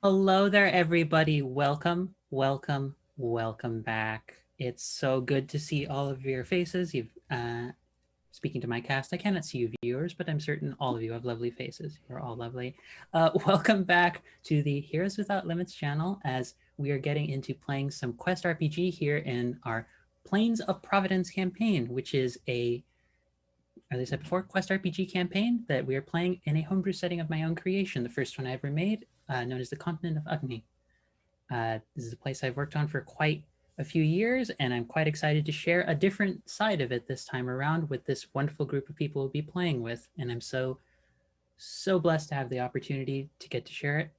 Hello there, everybody. Welcome, welcome, welcome back. It's so good to see all of your faces. Speaking to my cast, I cannot see you viewers, but I'm certain all of you have lovely faces. You're all lovely. Welcome back to the Heroes Without Limits channel as we are getting into playing some Quest RPG here in our Plains of Providence campaign, which is as I said before, Quest RPG campaign that we are playing in a homebrew setting of my own creation, the first one I ever made, known as the Continent of Agni. This is a place I've worked on for quite a few years, and I'm quite excited to share a different side of it this time around with this wonderful group of people we'll be playing with. And I'm so blessed to have the opportunity to get to share it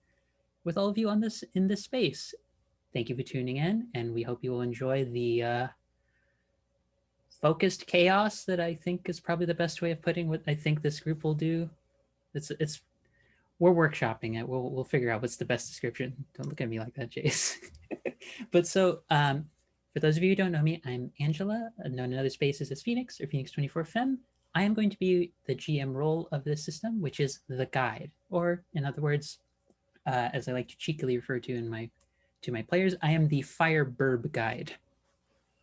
with all of you in this space. Thank you for tuning in, and we hope you will enjoy the focused chaos that I think is probably the best way of putting what I think this group will do. It's we're workshopping it. We'll figure out what's the best description. Don't look at me like that, Jace. But for those of you who don't know me, I'm Angela, known in other spaces as Phoenix or Phoenix 24 Femme. I am going to be the GM role of this system, which is the guide, or in other words, as I like to cheekily refer to my players, I am the fire burb guide.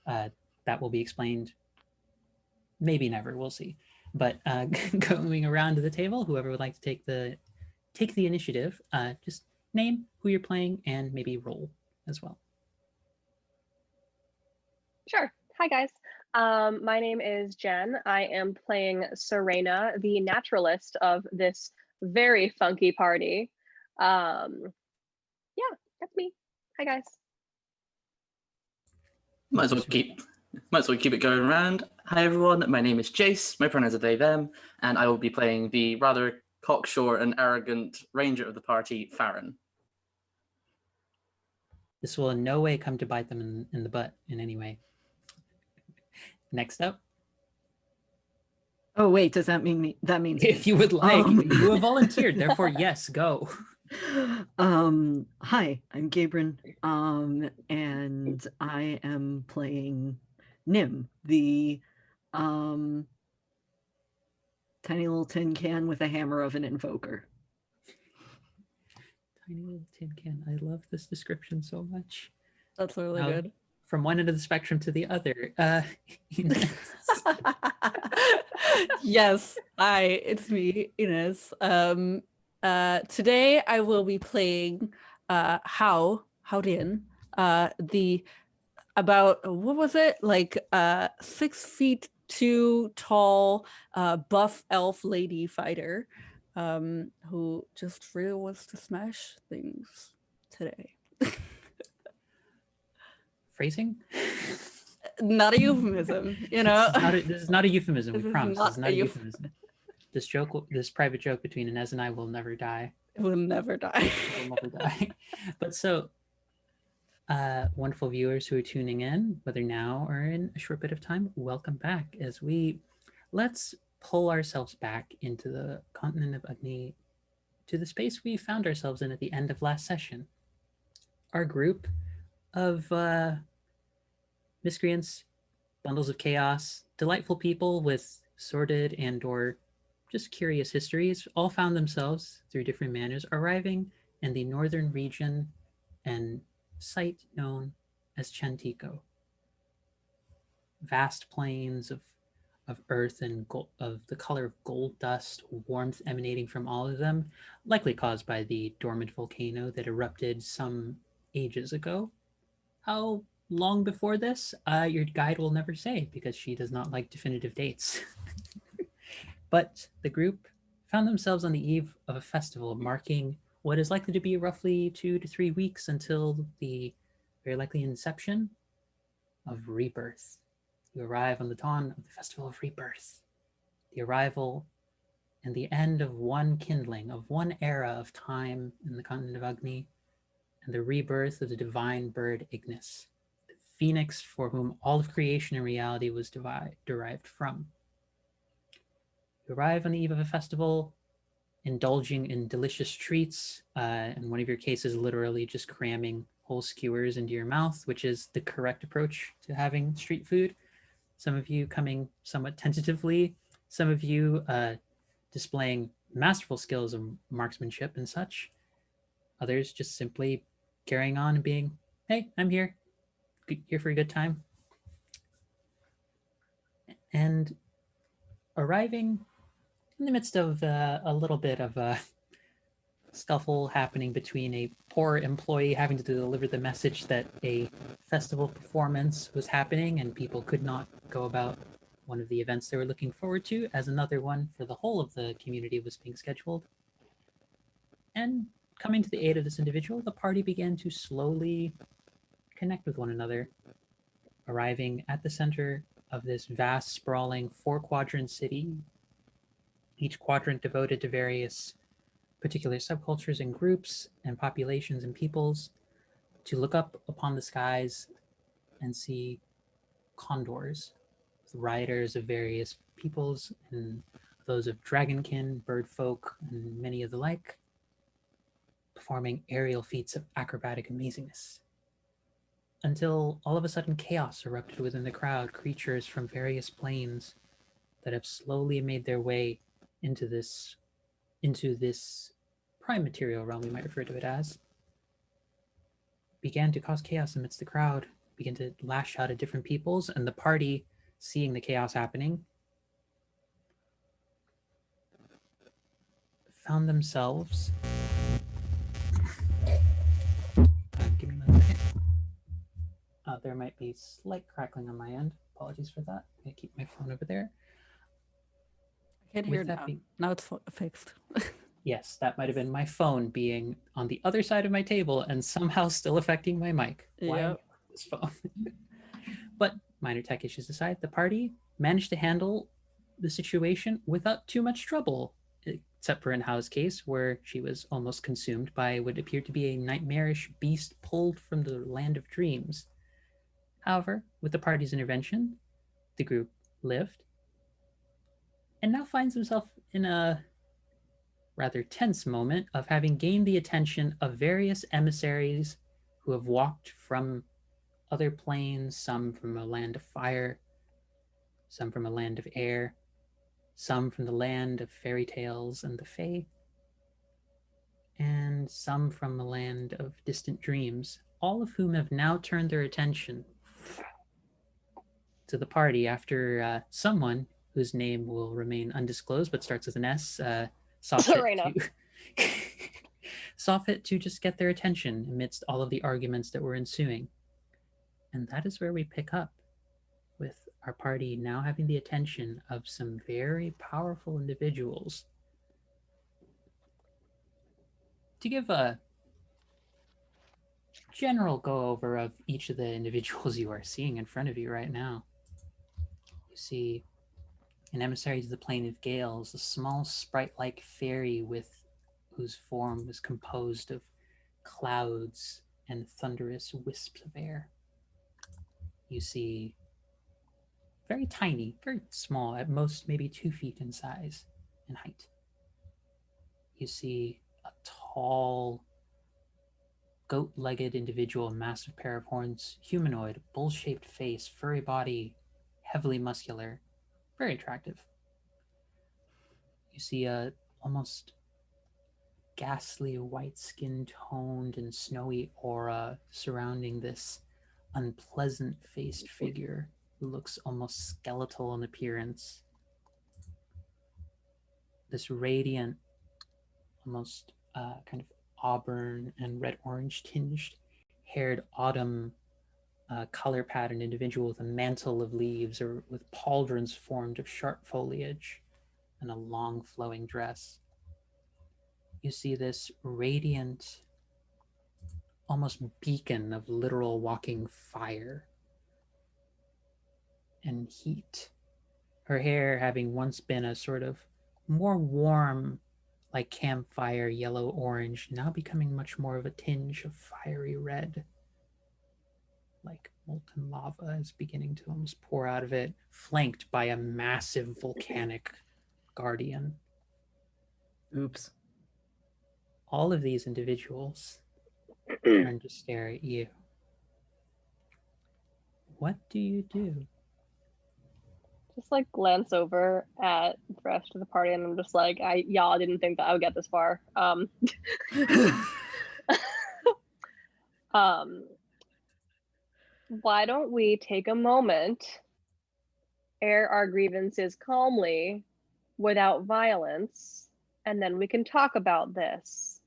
That will be explained. Maybe never. We'll see. But going around to the table, whoever would like to take the initiative, just name who you're playing and maybe roll as well. Sure. Hi, guys. My name is Jen. I am playing Serena, the naturalist of this very funky party. Yeah, that's me. Hi, guys. Might as well keep it going around. Hi, everyone. My name is Jace. My pronouns are they, them, and I will be playing the rather cocksure and arrogant ranger of the party, Farron. This will in no way come to bite them in the butt in any way. Next up. Oh wait, does that mean me? That means if you would like, you have volunteered. Therefore, yes, go. Hi, I'm Gabriel, and I am playing Nim, the tiny little tin can with a hammer of an invoker. Tiny little tin can. I love this description so much. That's really good. From one end of the spectrum to the other. Yes, it's me, Ines. Today I will be playing Howdin, the about what was it, like 6'2" tall buff elf lady fighter who just really wants to smash things today. Phrasing? Not a euphemism, you know. This is not a euphemism. We promise. This is not a euphemism. This private joke between Inez and I will never die. It will never die. It will never die. But wonderful viewers who are tuning in, whether now or in a short bit of time, welcome back as let's pull ourselves back into the continent of Agni, to the space we found ourselves in at the end of last session. Our group of miscreants, bundles of chaos, delightful people with sordid and or just curious histories, all found themselves through different manners arriving in the northern region and site known as Chantico. Vast plains of earth and gold, of the color of gold dust, warmth emanating from all of them, likely caused by the dormant volcano that erupted some ages ago. How long before this, your guide will never say because she does not like definitive dates. But the group found themselves on the eve of a festival marking what is likely to be roughly 2 to 3 weeks until the very likely inception of rebirth. You arrive on the dawn of the festival of rebirth, the arrival and the end of one kindling, of one era of time in the continent of Agni, and the rebirth of the divine bird Ignis, the phoenix for whom all of creation and reality was derived from. You arrive on the eve of a festival, indulging in delicious treats, in one of your cases, literally just cramming whole skewers into your mouth, which is the correct approach to having street food. Some of you coming somewhat tentatively, some of you displaying masterful skills of marksmanship and such. Others just simply carrying on and being, hey, I'm here, here for a good time. And arriving in the midst of a little bit of a scuffle happening between a poor employee having to deliver the message that a festival performance was happening and people could not go about one of the events they were looking forward to, as another one for the whole of the community was being scheduled. And coming to the aid of this individual, the party began to slowly connect with one another, arriving at the center of this vast, sprawling four-quadrant city, each quadrant devoted to various particular subcultures and groups and populations and peoples, to look up upon the skies and see condors, riders of various peoples and those of dragonkin, bird folk, and many of the like, performing aerial feats of acrobatic amazingness. Until all of a sudden chaos erupted within the crowd, creatures from various planes that have slowly made their way into this prime material realm, we might refer to it as, began to cause chaos amidst the crowd, began to lash out at different peoples, and the party, seeing the chaos happening, found themselves. Give me another second. There might be slight crackling on my end. Apologies for that. I'm gonna keep my phone over there. I can With hear that now. being- Now it's fixed. Yes, that might have been my phone being on the other side of my table and somehow still affecting my mic. Why Yep. this phone? But minor tech issues aside, the party managed to handle the situation without too much trouble, except for in Hao's case, where she was almost consumed by what appeared to be a nightmarish beast pulled from the land of dreams. However, with the party's intervention, the group lived and now finds himself in a rather tense moment of having gained the attention of various emissaries who have walked from other planes, some from a land of fire, some from a land of air, some from the land of fairy tales and the fae, and some from the land of distant dreams, all of whom have now turned their attention to the party after someone whose name will remain undisclosed but starts with an S saw fit Serena. to saw fit to just get their attention amidst all of the arguments that were ensuing. And that is where we pick up, with our party now having the attention of some very powerful individuals. To give a general go over of each of the individuals you are seeing in front of you right now, you see an emissary to the plane of Gales, a small sprite-like fairy with whose form was composed of clouds and thunderous wisps of air. You see very tiny, very small, at most maybe 2 feet in size and height. You see a tall, goat-legged individual, massive pair of horns, humanoid, bull-shaped face, furry body, heavily muscular, very attractive. You see a almost ghastly white skin toned and snowy aura surrounding this unpleasant faced figure who looks almost skeletal in appearance. This radiant, almost kind of auburn and red orange tinged haired autumn color patterned individual with a mantle of leaves or with pauldrons formed of sharp foliage and a long flowing dress. You see this radiant, almost beacon of literal walking fire and heat. Her hair having once been a sort of more warm, like campfire yellow orange, now becoming much more of a tinge of fiery red, like molten lava is beginning to almost pour out of it, flanked by a massive volcanic guardian. Oops. All of these individuals turn to stare at you. What do you do? Just like glance over at the rest of the party, and I'm just like, y'all didn't think that I would get this far. Um, why don't we take a moment, air our grievances calmly, without violence, and then we can talk about this.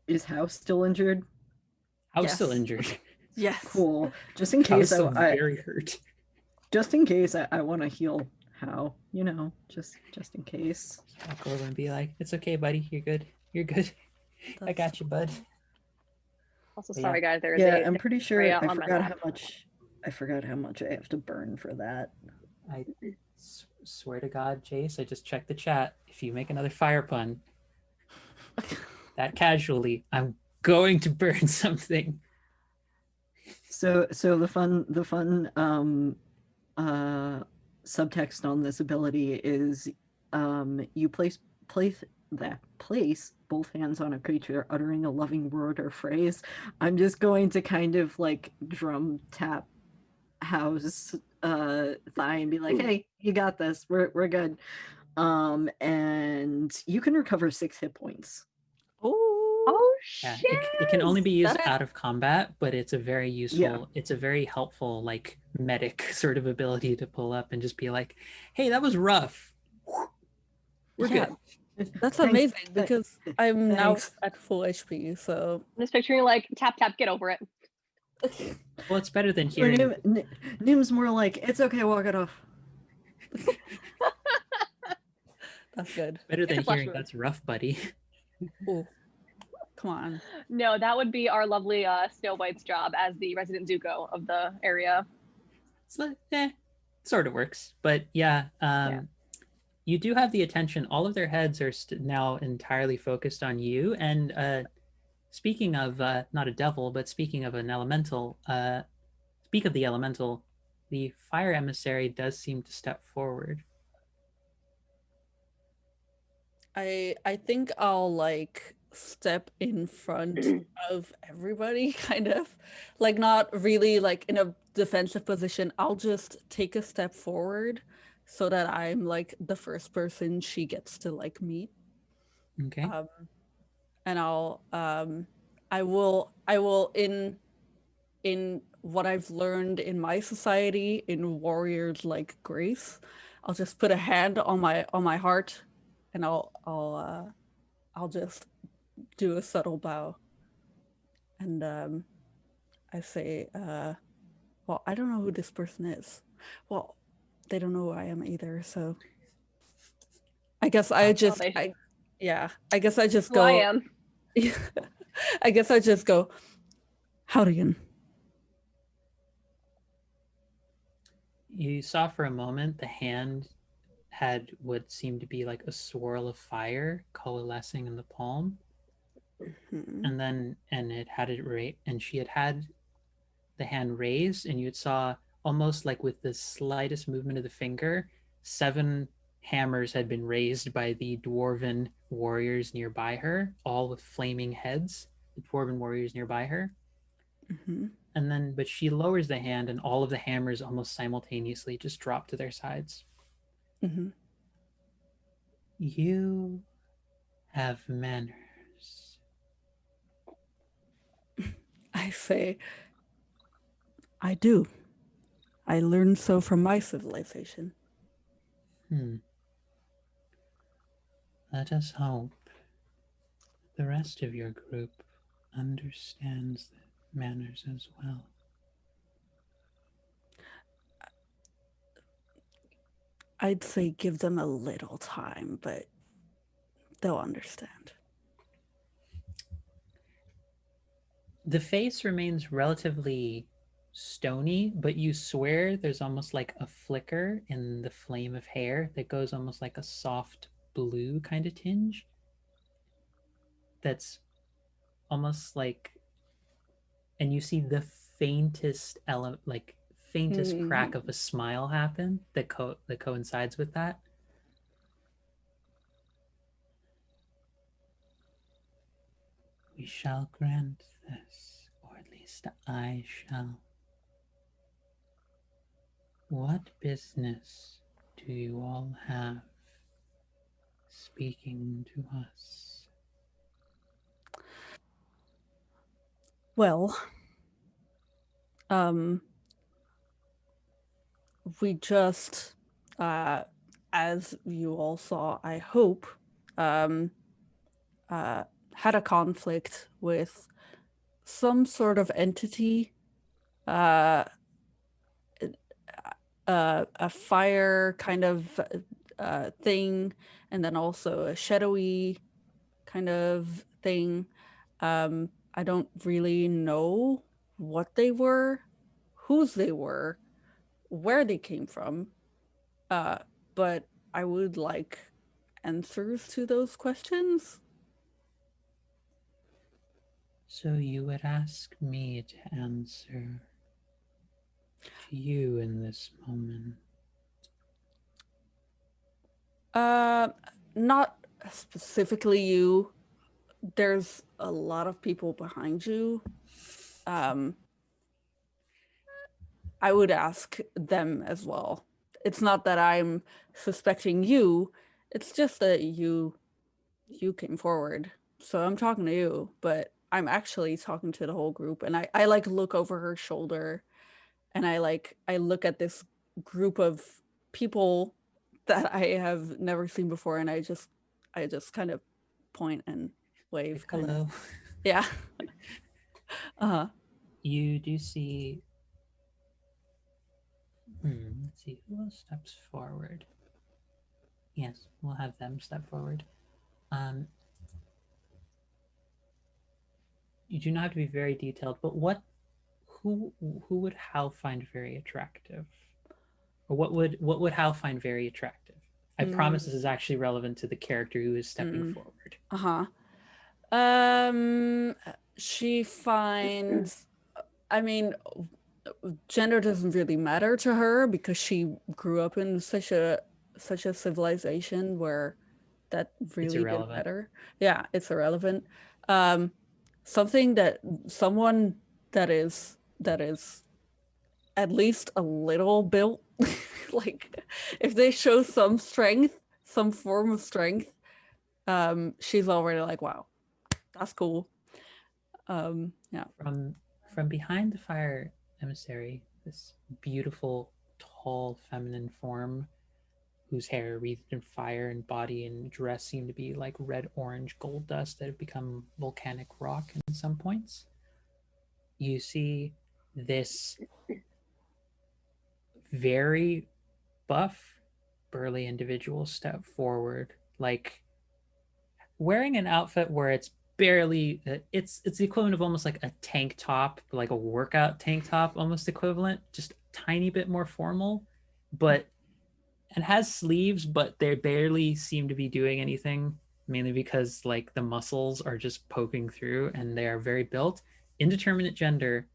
Is House still injured? I was still Yes. injured. Yes. Cool. Just in I was case still I very hurt. just in case I want to heal How, just in case. Walk over and be like, "It's okay, buddy. You're good. You're good. I That's got you, bud." Also, But sorry guys, there's Yeah, a I'm pretty sure Freya I on my forgot lap. how much I have to burn for that. I swear to God, Jace, I just checked the chat. If you make another fire pun, that casually, I'm going to burn something. So the fun subtext on this ability is you place both hands on a creature uttering a loving word or phrase. I'm just going to kind of like drum tap House thigh and be like, "Hey, you got this. We're good." And you can recover 6 hit points. Oh Yeah, shit! it can only be used That- out of combat, but it's a very useful, Yeah. it's a very helpful, like, medic sort of ability to pull up and just be like, "Hey, that was rough. We're Yeah. good." That's Thanks. amazing because I'm now Thanks. at full HP. So I'm just picturing like tap tap, get over it. Well, it's better than Or hearing. Nim's more like, "It's okay, walk it off." that's good. Better than a flesh hearing wound. "That's rough, buddy." Oh, come on. No, that would be our lovely Snow White's job as the resident Zuko of the area. It's like, sort of works, but yeah, you do have the attention. All of their heads are now entirely focused on you. And speaking of not a devil, but speaking of an elemental, speak of the elemental, the fire emissary does seem to step forward. I think I'll like step in front of everybody, kind of like not really like in a defensive position. I'll just take a step forward so that I'm like the first person she gets to like meet. Okay. And I will in what I've learned in my society in warriors like Grace, I'll just put a hand on my heart and I'll just do a subtle bow. And I say, well, I don't know who this person is. Well, they don't know who I am either, so I guess I just I guess I just Who I go am. I guess I just go, Howdian. You saw for a moment the hand had what seemed to be like a swirl of fire coalescing in the palm, and then and she had the hand raised, and you saw almost like with the slightest movement of the finger, 7 hammers had been raised by the dwarven warriors nearby her, all with flaming heads. The dwarven warriors nearby her. Mm-hmm. And then, but she lowers the hand, and all of the hammers almost simultaneously just drop to their sides. Mm-hmm. You have manners. I say, I do. I learned so from my civilization. Let us hope the rest of your group understands the manners as well. I'd say give them a little time, but they'll understand. The face remains relatively stony, but you swear there's almost like a flicker in the flame of hair that goes almost like a soft blue kind of tinge. That's almost like, and you see the faintest faintest crack of a smile happen that coincides with that. We shall grant this, or at least I shall. What business do you all have speaking to us? Well, we just, as you all saw, I hope, had a conflict with some sort of entity, uh, a fire kind of thing, and then also a shadowy kind of thing. I don't really know what they were, whose they were, where they came from, but I would like answers to those questions. So you would ask me to answer to you in this moment. Uh, Not specifically you. There's a lot of people behind you. Um, I would ask them as well. It's not that I'm suspecting you. It's just that you came forward. So I'm talking to you, but I'm actually talking to the whole group. And I like look over her shoulder and I look at this group of people that I have never seen before, and I just kind of point and wave, Like, kind of. hello. Yeah. Uh-huh. You do see. Let's see who else steps forward. Yes, we'll have them step forward. Um, you do not have to be very detailed, but who would Hal find very attractive, or what would Hal find very attractive? I promise this is actually relevant to the character who is stepping forward. Uh-huh. Um, she finds, I mean, gender doesn't really matter to her because she grew up in such a civilization where that It's really didn't irrelevant. matter. Yeah, it's irrelevant. Something that someone that is at least a little built, like if they show some strength, some form of strength, she's already like, wow, that's cool. Yeah. From behind the fire emissary, this beautiful, tall, feminine form whose hair wreathed in fire and body and dress seemed to be like red orange gold dust that had become volcanic rock in some points. You see this very buff, burly individual step forward, like wearing an outfit where it's barely it's the equivalent of almost like a tank top, like a workout tank top, almost equivalent, just a tiny bit more formal, but and has sleeves, but they barely seem to be doing anything, mainly because like the muscles are just poking through and they are very built. Indeterminate gender,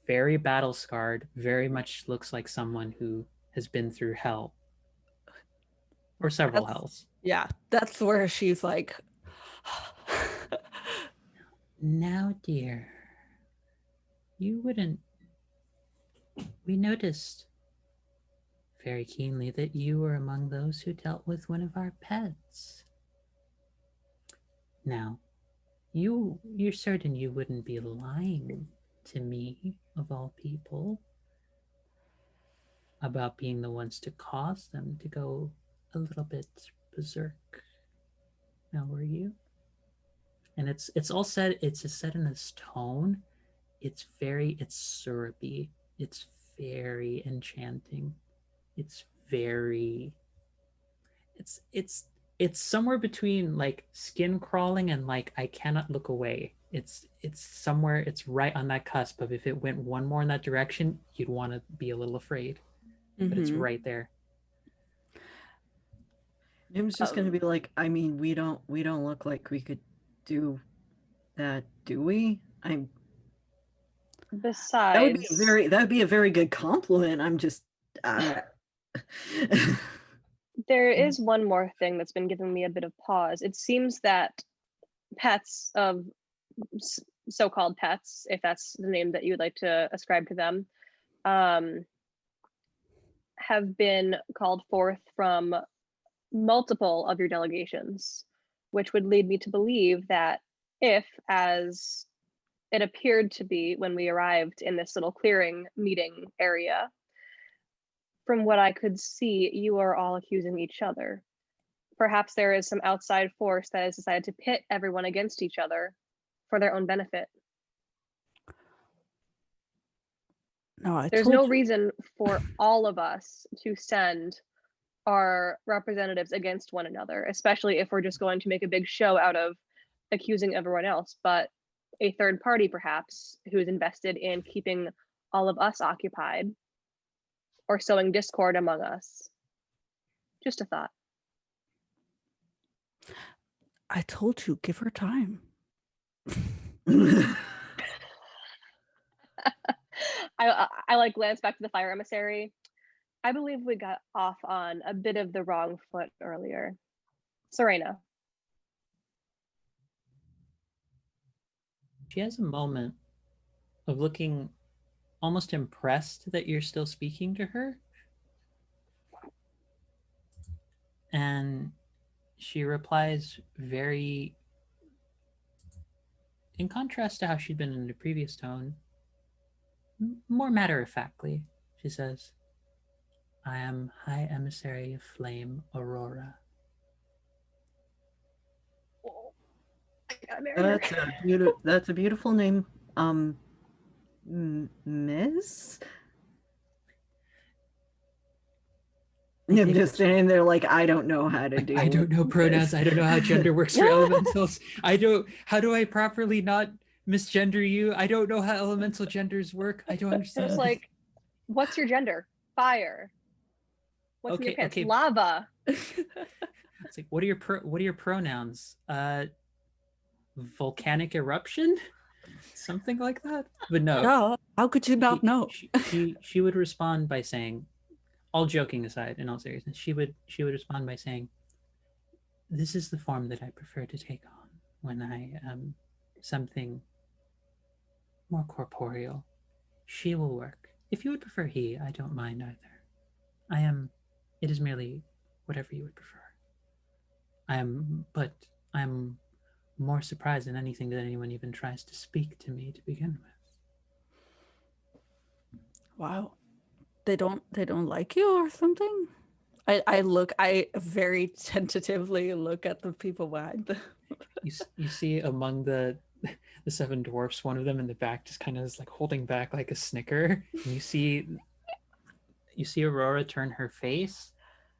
very battle scarred, very much looks like someone who has been through hell or several That's hells. yeah, that's where she's like Now, dear, you wouldn't. We noticed very keenly that you were among those who dealt with one of our pets. Now, you're certain you wouldn't be lying to me, of all people, about being the ones to cause them to go a little bit berserk. Now, were you? And it's all said. It's just said in this tone. It's syrupy. It's very enchanting. It's very it's it's it's somewhere between like skin crawling and like I cannot look away. It's somewhere, it's right on that cusp of if it went one more in that direction, you'd want to be a little afraid. But it's right there. Jim's just gonna be like, I mean, we don't look like we could do that, do we? Besides, That would be a very good compliment. I'm just there is one more thing that's been giving me a bit of pause. It seems that pets of so-called pets, if that's the name that you would like to ascribe to them, have been called forth from multiple of your delegations, which would lead me to believe that if, as it appeared to be when we arrived in this little clearing meeting area, from what I could see, you are all accusing each other. Perhaps there is some outside force that has decided to pit everyone against each other for their own benefit. No, There's no reason for all of us to send our representatives against one another, especially if we're just going to make a big show out of accusing everyone else. But a third party, perhaps, who is invested in keeping all of us occupied or sowing discord among us. Just a thought. I told you, give her time. I like glance back to the fire emissary. I believe we got off on a bit of the wrong foot earlier. Serena. She has a moment of looking almost impressed that you're still speaking to her. And she replies very, in contrast to how she'd been in the previous tone, more matter-of-factly. She says, I am High Emissary of Flame Aurora. I gotta marry her. That's a beautiful name. Miss? I'm just standing there like, I don't know how to deal I don't know pronouns. this. I don't know how gender works for elementals. How do I properly not misgender you? I don't know how elemental genders work. I don't understand. Just like, what's your gender? Fire. What's in your pants? Okay. Lava. It's like, what are your pronouns? Volcanic eruption? Something like that? But no. No, how could you not know? She would respond by saying, all joking aside, in all seriousness, she would respond by saying, this is the form that I prefer to take on when I am something more corporeal. She will work. If you would prefer he, I don't mind either. It is merely whatever you would prefer. But I'm more surprised than anything that anyone even tries to speak to me to begin with. Wow. They don't like you or something? I very tentatively look at the people behind them. You see among the seven dwarfs, one of them in the back just kind of is like holding back like a snicker. And you see Aurora turn her face,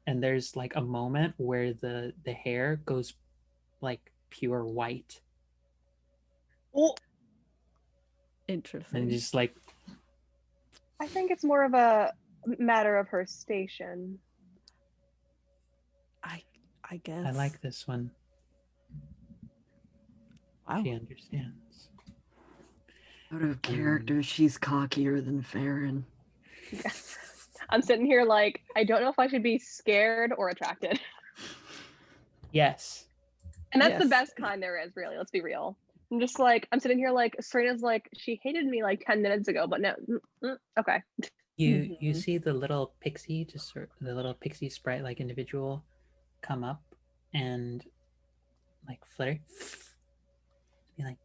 and there's like a moment where the hair goes like pure white. Oh, interesting. And just like, I think it's more of a matter of her station. I guess. I like this one. Wow. She understands. Out of character, she's cockier than Farron. Yeah. I'm sitting here like, I don't know if I should be scared or attracted. Yes. And that's the best kind there is, really. Let's be real. I'm just like, I'm sitting here like, Serena's like, she hated me like 10 minutes ago, but no, okay. You see the little pixie, the little pixie sprite like individual come up and like flitter. Be like,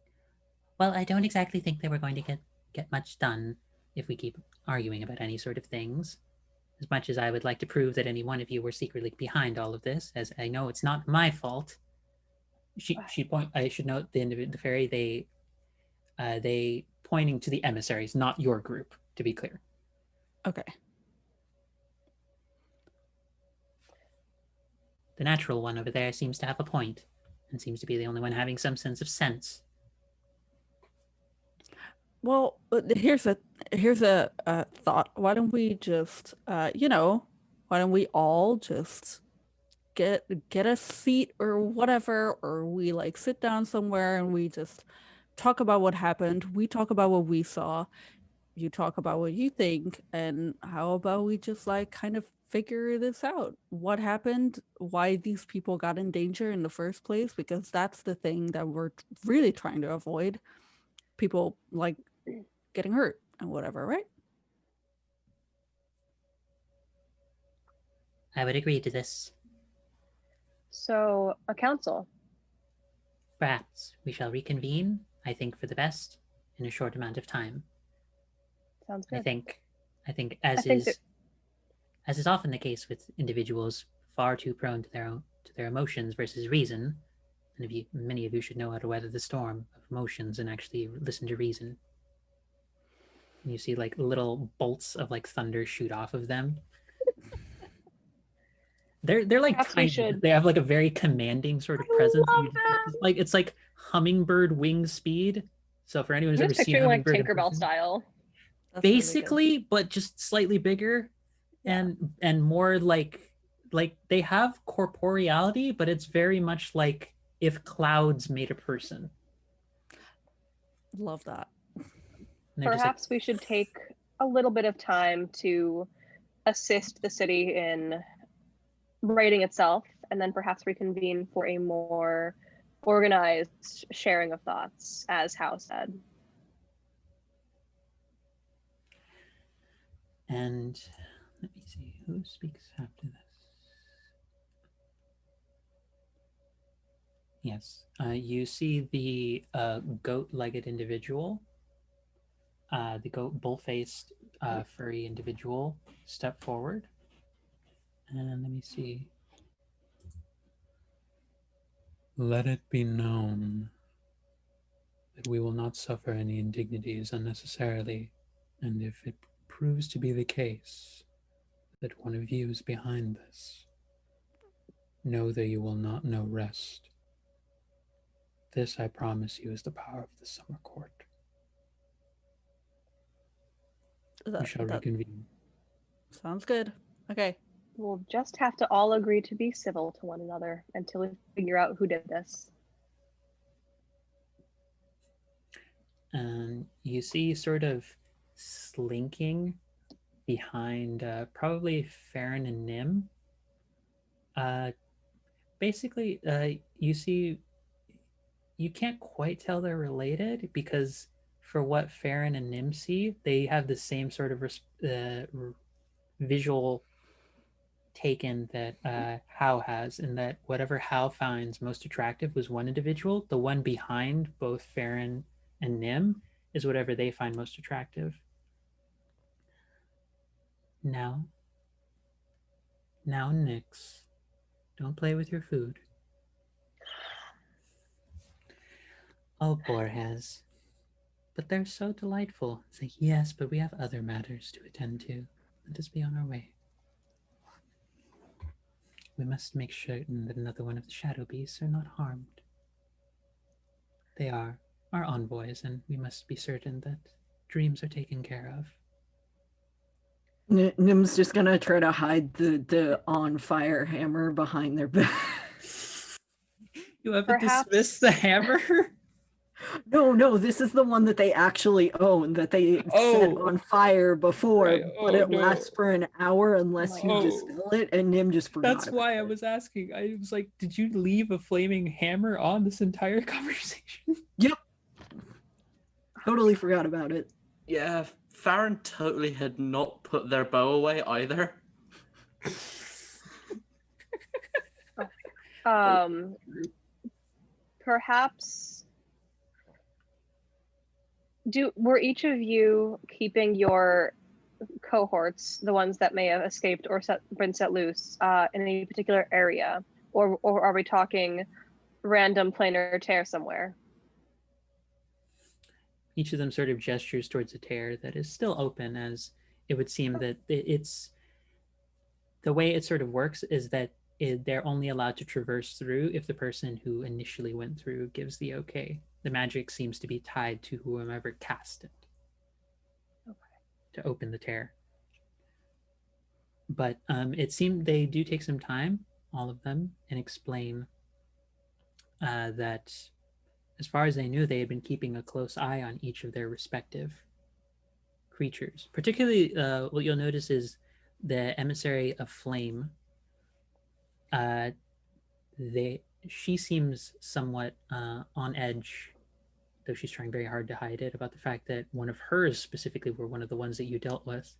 well, I don't exactly think that we're going to get much done if we keep arguing about any sort of things. As much as I would like to prove that any one of you were secretly behind all of this, as I know it's not my fault. I should note the fairy, they pointing to the emissaries, not your group, to be clear. Okay. The natural one over there seems to have a point, and seems to be the only one having some sense of sense. Well, here's a thought. Why don't we just, why don't we all just get a seat or whatever, or we like sit down somewhere and we just talk about what happened. We talk about what we saw. You talk about what you think, and how about we just like kind of figure this out? What happened? Why these people got in danger in the first place? Because that's the thing that we're really trying to avoid. People like getting hurt and whatever, right? I would agree to this. So, a council. Perhaps we shall reconvene, I think for the best, in a short amount of time. Sounds I good. think I think I think that as is often the case with individuals far too prone to their emotions versus reason, and many of you should know how to weather the storm of emotions and actually listen to reason. And you see like little bolts of like thunder shoot off of them. They're like perhaps we tiny, but should. they have like a very commanding sort of I presence. love that. It's like hummingbird wing speed. So for anyone who's I'm ever just seen a picturing like hummingbird in Tinkerbell person, style. That's really good. basically, but just slightly bigger Yeah. and more like they have corporeality, but it's very much like if clouds made a person. Love that. And they're just like, Perhaps we should take a little bit of time to assist the city in writing itself, and then perhaps reconvene for a more organized sharing of thoughts, as Hal said. and let me see who speaks after this. Yes, you see the goat-legged individual, the goat bull-faced furry individual step forward. And let me see. Let it be known that we will not suffer any indignities unnecessarily, and if it proves to be the case that one of you is behind this, know that you will not know rest. This, I promise you, is the power of the Summer Court. We shall That reconvene. sounds good. Okay. We'll just have to all agree to be civil to one another until we figure out who did this. And you see sort of slinking behind probably Farron and Nim. Basically, you see, you can't quite tell they're related because for what Farron and Nim see, they have the same sort of visual taken that Hao has, in that whatever Hao finds most attractive was one individual. The one behind both Farron and Nim is whatever they find most attractive. Now, Nix, don't play with your food. Oh, Borges. But they're so delightful. It's like, yes, but we have other matters to attend to. Let us be on our way. We must make certain that another one of the shadow beasts are not harmed. They are our envoys, and we must be certain that dreams are taken care of. Nim's just gonna try to hide the on fire hammer behind their back. You haven't Perhaps- dismissed the hammer? No, this is the one that they actually own, that they set Oh. on fire before, Right. but Oh, it no. lasts for an hour unless you Oh. dispel it, and Nim just forgot. That's why I was asking. I was like, did you leave a flaming hammer on this entire conversation? Yep. Totally forgot about it. Yeah, Farron totally had not put their bow away either. Perhaps were each of you keeping your cohorts, the ones that may have escaped or been set loose, in any particular area, or are we talking random planar tear somewhere? Each of them sort of gestures towards a tear that is still open, as it would seem that it's the way it sort of works is that they're only allowed to traverse through if the person who initially went through gives the okay. The magic seems to be tied to whomever cast it. Okay. To open the tear. But it seemed they do take some time, all of them, and explain that as far as they knew, they had been keeping a close eye on each of their respective creatures. Particularly, what you'll notice is the emissary of flame. She seems somewhat on edge, though she's trying very hard to hide it, about the fact that one of hers specifically were one of the ones that you dealt with.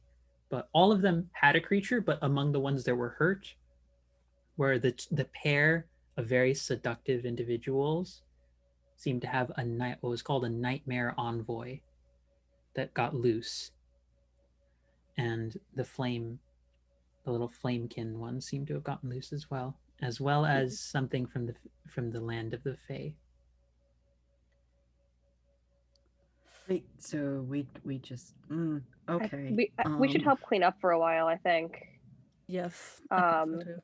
But all of them had a creature, but among the ones that were hurt were the pair of very seductive individuals seemed to have what was called a nightmare envoy that got loose, and the little flamekin one seemed to have gotten loose as well as something from the land of the Fae. Wait, so we just okay. We should help clean up for a while, I think. Yes. I think so too.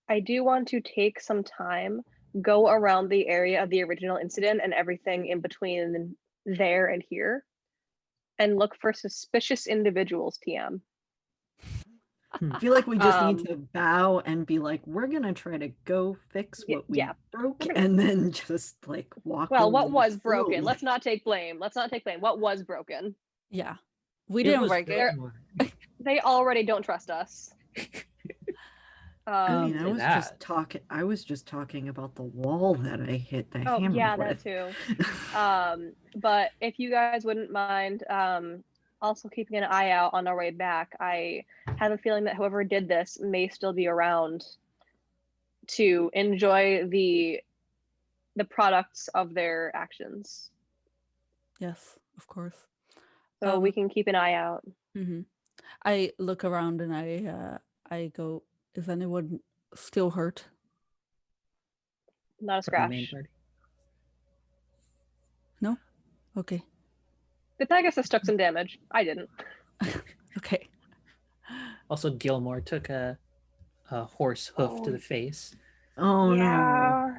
I do want to take some time, go around the area of the original incident and everything in between there and here, and look for suspicious individuals, TM. I feel like we just need Um, to bow and be like, we're gonna try to go fix what we yeah. broke, We're gonna- and then just like walk Well, what away was broken? slowly. Let's not take blame. What was broken? Yeah. We It didn't was break it. very- They already don't trust us. I mean, say that. I was just talking about the wall that I hit the Oh, hammer yeah, with. that too. But if you guys wouldn't mind also keeping an eye out on our way back, I have a feeling that whoever did this may still be around to enjoy the products of their actions. Yes, of course. So we can keep an eye out. Mm-hmm. I look around and I go, is anyone still hurt? Not a from the main scratch. party. No? Okay. The Pegasus took some damage. I didn't. Okay. Also, Gilmore took a horse hoof to Oh. the face. Oh no. Yeah.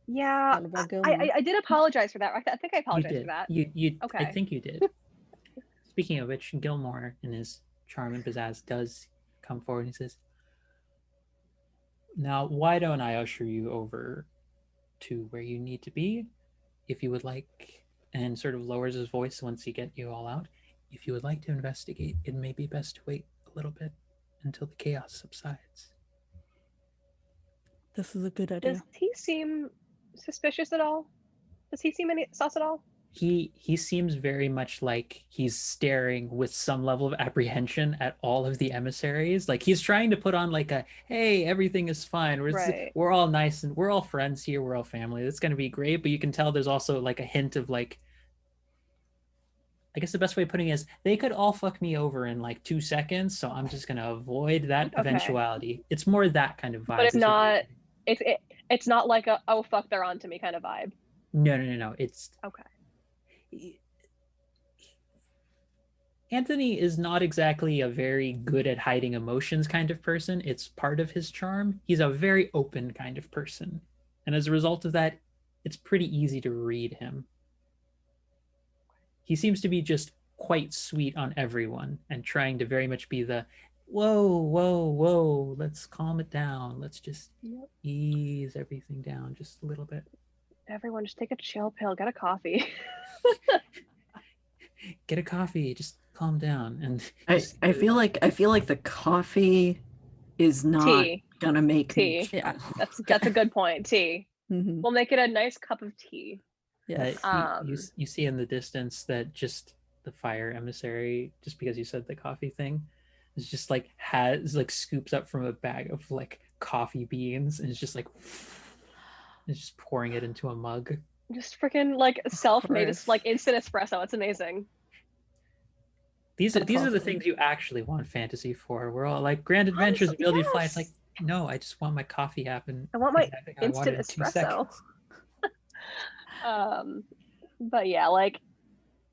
Yeah. Forgot about Gilmore. I did apologize for that. I think I You apologized did. for that. You. I Okay. think you did. Speaking of which, Gilmore, in his charm and pizzazz, does come forward and he says, "Now, why don't I usher you over to where you need to be, if you would like?" And sort of lowers his voice once he get you all out. "If you would like to investigate, it may be best to wait a little bit until the chaos subsides." This is a good idea. Does he seem suspicious at all? Does he seem any sus at all? He seems very much like he's staring with some level of apprehension at all of the emissaries. Like he's trying to put on like a, hey, everything is fine. Right. We're all nice and we're all friends here. We're all family. It's gonna be great. But you can tell there's also like a hint of like, I guess the best way of putting it is they could all fuck me over in like 2 seconds. So I'm just gonna avoid that Okay. eventuality. It's more that kind of vibe. But it's not like a oh fuck they're on to me kind of vibe. No. It's Okay. Anthony is not exactly a very good at hiding emotions kind of person. It's part of his charm. He's a very open kind of person. And as a result of that, it's pretty easy to read him. He seems to be just quite sweet on everyone and trying to very much be the, whoa, let's calm it down. Let's just ease everything down just a little bit. Everyone just take a chill pill, get a coffee. Get a coffee, just calm down. And I feel like the coffee is not Tea. gonna make Tea. me Yeah. That's a good point. Tea. Mm-hmm. We'll make it a nice cup of tea. Yes. You see in the distance that just the fire emissary, just because you said the coffee thing, is just like has like scoops up from a bag of like coffee beans and it's just like it's just pouring it into a mug. Just freaking like self-made, course. like instant espresso. It's amazing. These are That's the awesome. things you actually want fantasy for. We're all like grand adventures, Honestly, ability to fly. It's yes. like, no, I just want my coffee happen. I want my exactly how I want instant it in 2 espresso. seconds. But yeah, like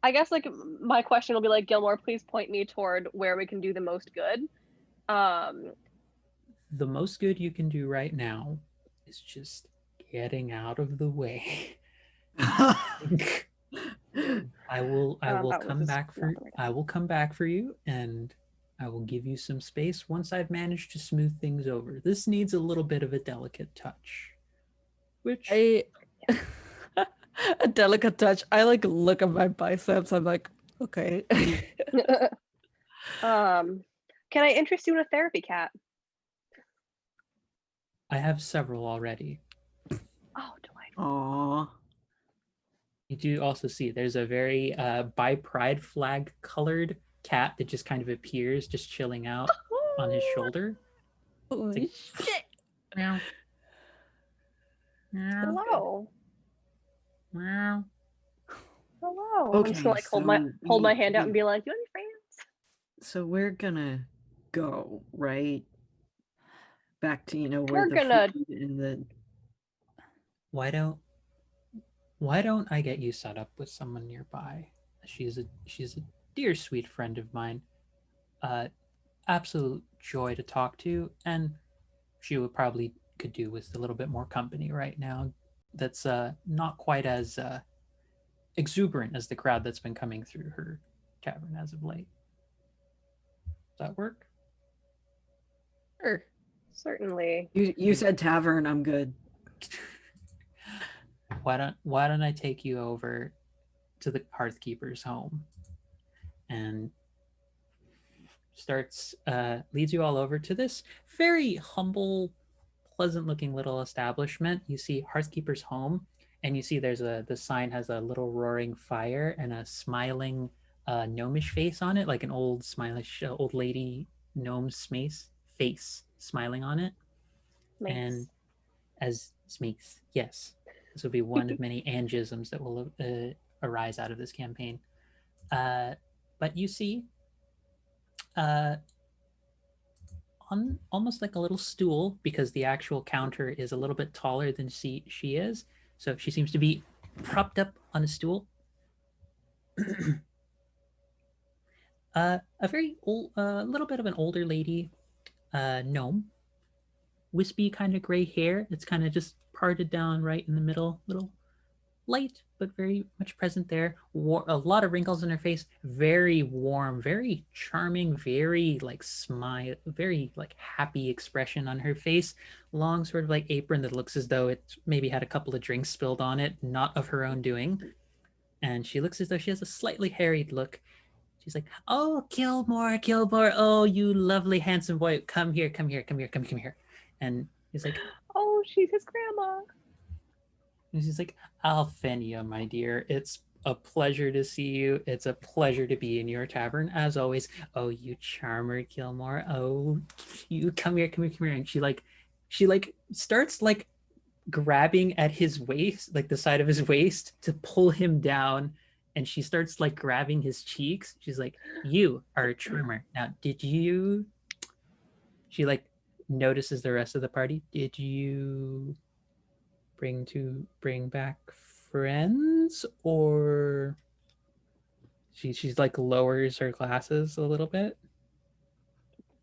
I guess like my question will be like, Gilmore, please point me toward where we can do the most good. The most good you can do right now is just getting out of the way. I will come back for you and I will give you some space once I've managed to smooth things over. This needs a little bit of a delicate touch. Which A delicate touch. I like look at my biceps. I'm like, okay. Can I interest you in a therapy cat? I have several already. Oh, do I? Aw. You do also see there's a very by pride flag colored cat that just kind of appears, just chilling out on his shoulder. Holy shit. Meow. Hello. Meow. Hello. I'm just Okay, gonna like hold my hand out and be like, "You want to be friends?" So we're gonna go right back to where We're the gonna. food and the. Why don't I get you set up with someone nearby? She's a dear sweet friend of mine. Absolute joy to talk to, and she would probably could do with a little bit more company right now. That's not quite as exuberant as the crowd that's been coming through her tavern as of late. Does that work? Sure. Certainly. You said tavern. I'm good. Why don't I take you over to the Hearthkeeper's home and starts leads you all over to this very humble, pleasant looking little establishment. You see Hearthkeeper's home, and you see the sign has a little roaring fire and a smiling gnomish face on it, like an old smilish old lady gnome's face smiling on it. Mace. And as Smeeks, yes, this will be one of many angisms that will arise out of this campaign. But you see, on almost like a little stool, because the actual counter is a little bit taller than she is, so she seems to be propped up on a stool. A very old, little bit of an older lady, gnome, wispy kind of gray hair. It's kind of just parted down right in the middle, little light but very much present there. A lot of wrinkles in her face. Very warm, very charming, very like smile, very like happy expression on her face. Long sort of like apron that looks as though it maybe had a couple of drinks spilled on it, not of her own doing. And she looks as though she has a slightly harried look. She's like, "Oh, Gilmore, Gilmore! Oh, you lovely, handsome boy! Come here, come here, come here, come here." And he's like, "Oh, she's his grandma." And she's like, "Alphenia, my dear, it's a pleasure to see you. It's a pleasure to be in your tavern, as always. Oh, you charmer, Gilmore. Oh, you come here, come here, come here." And she starts like grabbing at his waist, like the side of his waist, to pull him down. And she starts like grabbing his cheeks. She's like, "You are a charmer. Now, did you?" She like notices the rest of the party. "Did you bring back friends, or?" She's like lowers her glasses a little bit.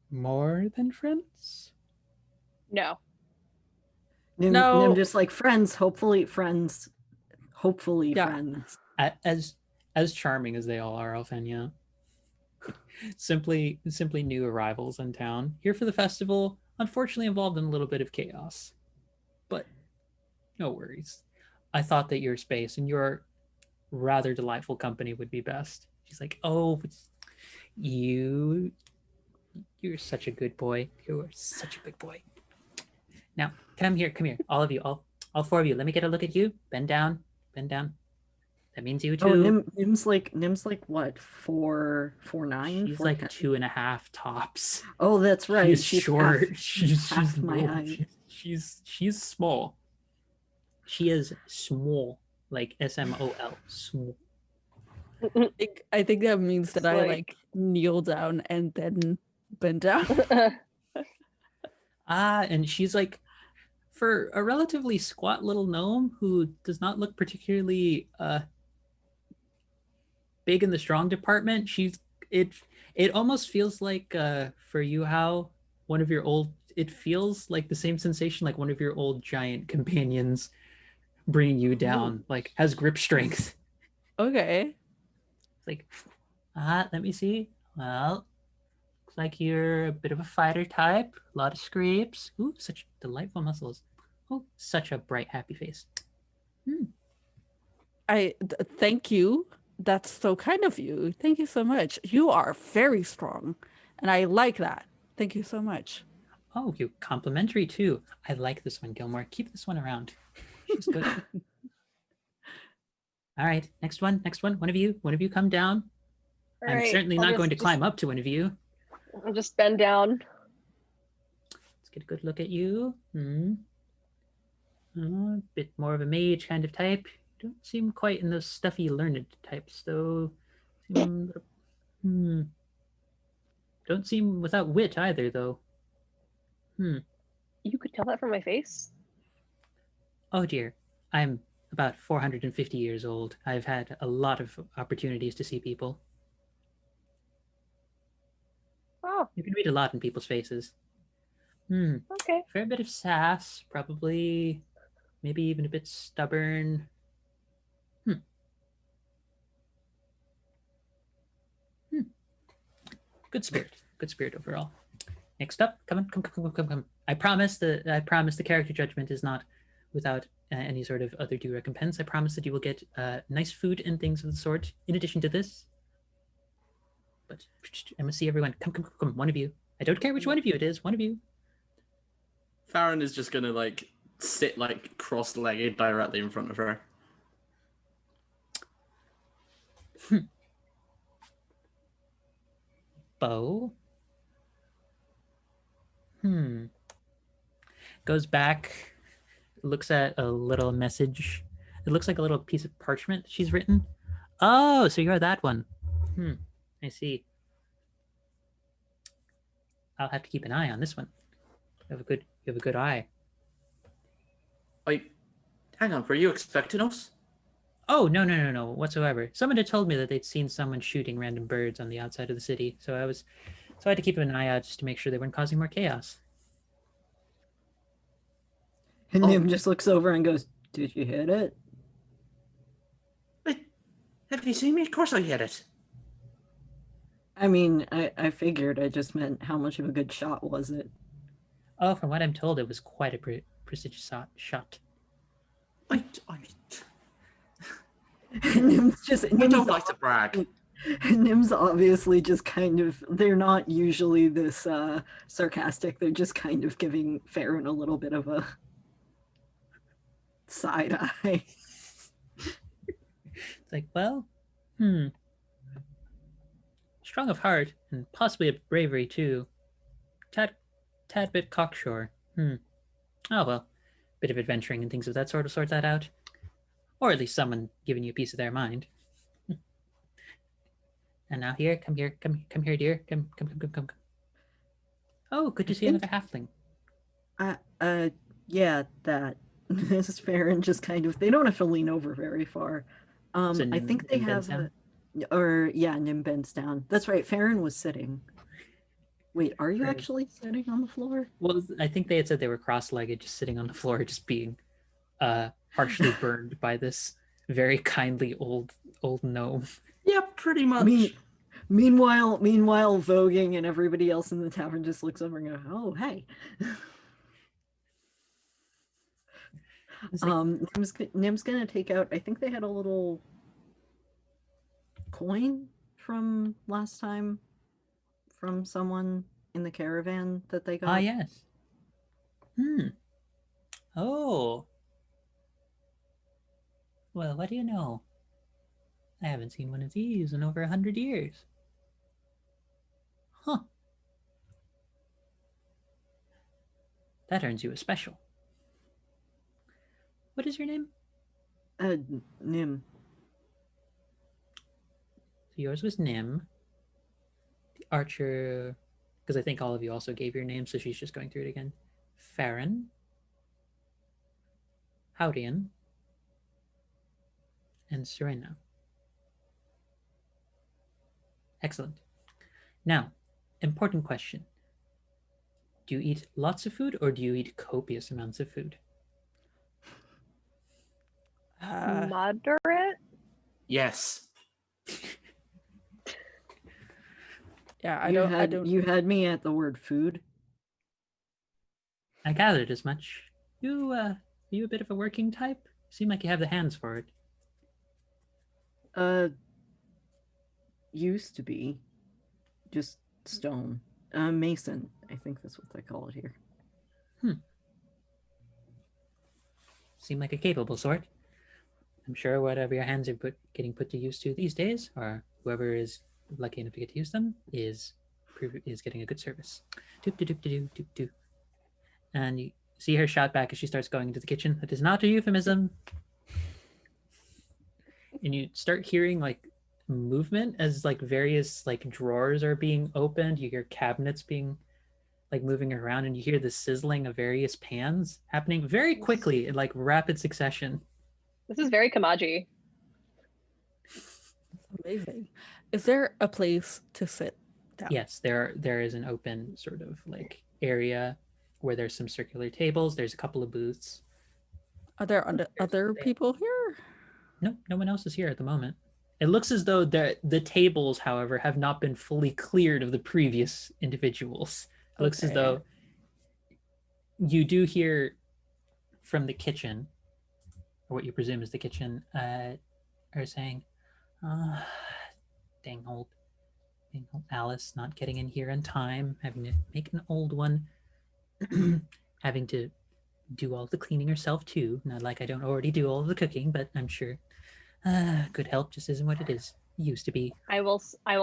"More than friends?" No. Nim just like friends. Hopefully friends. Hopefully Yeah. friends. As charming as they all are, Alfenia. Simply new arrivals in town, here for the festival, unfortunately involved in a little bit of chaos. But no worries. I thought that your space and your rather delightful company would be best. She's like, "Oh, you're such a good boy. You are such a good boy. Now, come here, all of you, all four of you. Let me get a look at you. Bend down, bend down. That means you too." Oh, Nim's like what? 4'9"? She's like 2.5 tops. Oh, that's right. She's short. Half, she's half my little. height. She's small. She is small, like SMOL, small. I think that means that I like kneel down and then bend down. And she's like, for a relatively squat little gnome who does not look particularly big in the strong department, it almost feels like for you, how one of your old, it feels like the same sensation like one of your old giant companions bringing you down, like has grip strength. Okay. It's like, let me see. Well, looks like you're a bit of a fighter type. A lot of scrapes. Ooh, such delightful muscles. Oh, such a bright, happy face. Thank you. That's so kind of you. Thank you so much. You are very strong, and I like that. Thank you so much. Oh, you complimentary too. I like this one, Gilmore. Keep this one around. She's good. All right, next one. One of you come down. All I'm right, certainly not going to climb up to one of you. I'll just bend down. Let's get a good look at you. A bit more of a mage kind of type. Don't seem quite in those stuffy learned types, though. Seem, hmm. Don't seem without wit either, though. Hmm. You could tell that from my face. Oh dear. I'm about 450 years old. I've had a lot of opportunities to see people. Oh, You can read a lot in people's faces. Hmm. okay. Fair bit of sass, probably. Maybe even a bit stubborn. Hmm. Hmm. Good spirit. Good spirit overall. Next up, come on, come. I promise the character judgment is not without any sort of other due recompense. I promise that you will get nice food and things of the sort in addition to this. But I must see everyone. Come, one of you. I don't care which one of you it is. One of you. Farron is just gonna like sit like cross-legged directly in front of her. Bo. Goes back, looks at a little message. It looks like a little piece of parchment she's written. Oh, so you're that one. I see. I'll have to keep an eye on this one. You have a good eye. Hang on, were you expecting us? Oh, no whatsoever. Someone had told me that they'd seen someone shooting random birds on the outside of the city, so I had to keep an eye out just to make sure they weren't causing more chaos. And Oh. Nim just looks over and goes, "Did you hit it?" Wait, have you seen me? Of course I hit it. I mean, I figured. I just meant how much of a good shot was it? Oh, from what I'm told, it was quite a prestigious shot. Nim's just. I don't like to brag. Nim's obviously just kind of. They're not usually this sarcastic. They're just kind of giving Farron a little bit of a side eye. It's like, well, strong of heart and possibly of bravery too. Tad bit cocksure. Oh well, bit of adventuring and things of that sort will sort that out, or at least someone giving you a piece of their mind. And now come here, dear, come. Oh, good to see another halfling. Yeah, that. Mrs. Farron just kind of. They don't have to lean over very far. So I think they Nim bends have. down? Nim bends down. That's right. Farron was sitting. Wait, are you Right. actually sitting on the floor? Well, I think they had said they were cross-legged, just sitting on the floor, just being harshly burned by this very kindly old gnome. Yeah, pretty much. Meanwhile, voguing and everybody else in the tavern just looks over and goes, "Oh, hey." Nim's gonna take out. I think they had a little coin from last time from someone in the caravan that they got. Ah, yes. Oh. Well, what do you know? I haven't seen one of these in over 100 years. Huh. That earns you a special. What is your name? Nim. So yours was Nim. The archer, because I think all of you also gave your name, so she's just going through it again. Farron. Howdian. And Serena. Excellent. Now, important question. Do you eat lots of food or do you eat copious amounts of food? Moderate? Yes. Yeah, I don't. You had me at the word food. I gathered as much. Are you a bit of a working type? Seem like you have the hands for it. Used to be just stone. Mason, I think that's what they call it here. Seem like a capable sort. I'm sure whatever your hands are getting put to use to these days, or whoever is lucky enough to get to use them, is getting a good service. Doop doop doop doop doop doop. And see her shout back as she starts going into the kitchen. That is not a euphemism. And you start hearing like movement as like various like drawers are being opened. You hear cabinets being like moving around, and you hear the sizzling of various pans happening very quickly in like rapid succession. This is very Kamaji. Amazing. Is there a place to sit down? Yes, there is an open sort of like area where there's some circular tables. There's a couple of booths. Are there other people here? No, no one else is here at the moment. It looks as though the tables, however, have not been fully cleared of the previous individuals. It looks as Okay. though you do hear from the kitchen, or what you presume is the kitchen, are saying, dang old Alice not getting in here in time, having to make an old one, having to do all the cleaning herself too. Not like I don't already do all of the cooking, but I'm sure good help just isn't what it used to be. I will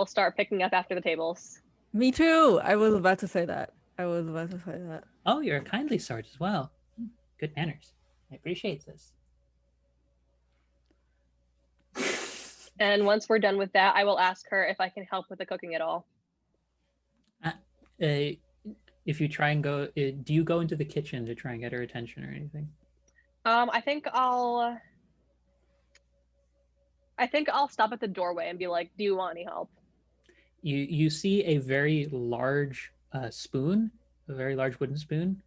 start picking up after the tables. Me too. I was about to say that. Oh, you're a kindly sort as well. Good manners. I appreciate this. And once we're done with that, I will ask her if I can help with the cooking at all. If you try and go, do you go into the kitchen to try and get her attention or anything? I think I'll stop at the doorway and be like, "Do you want any help?" You see a very large spoon, a very large wooden spoon,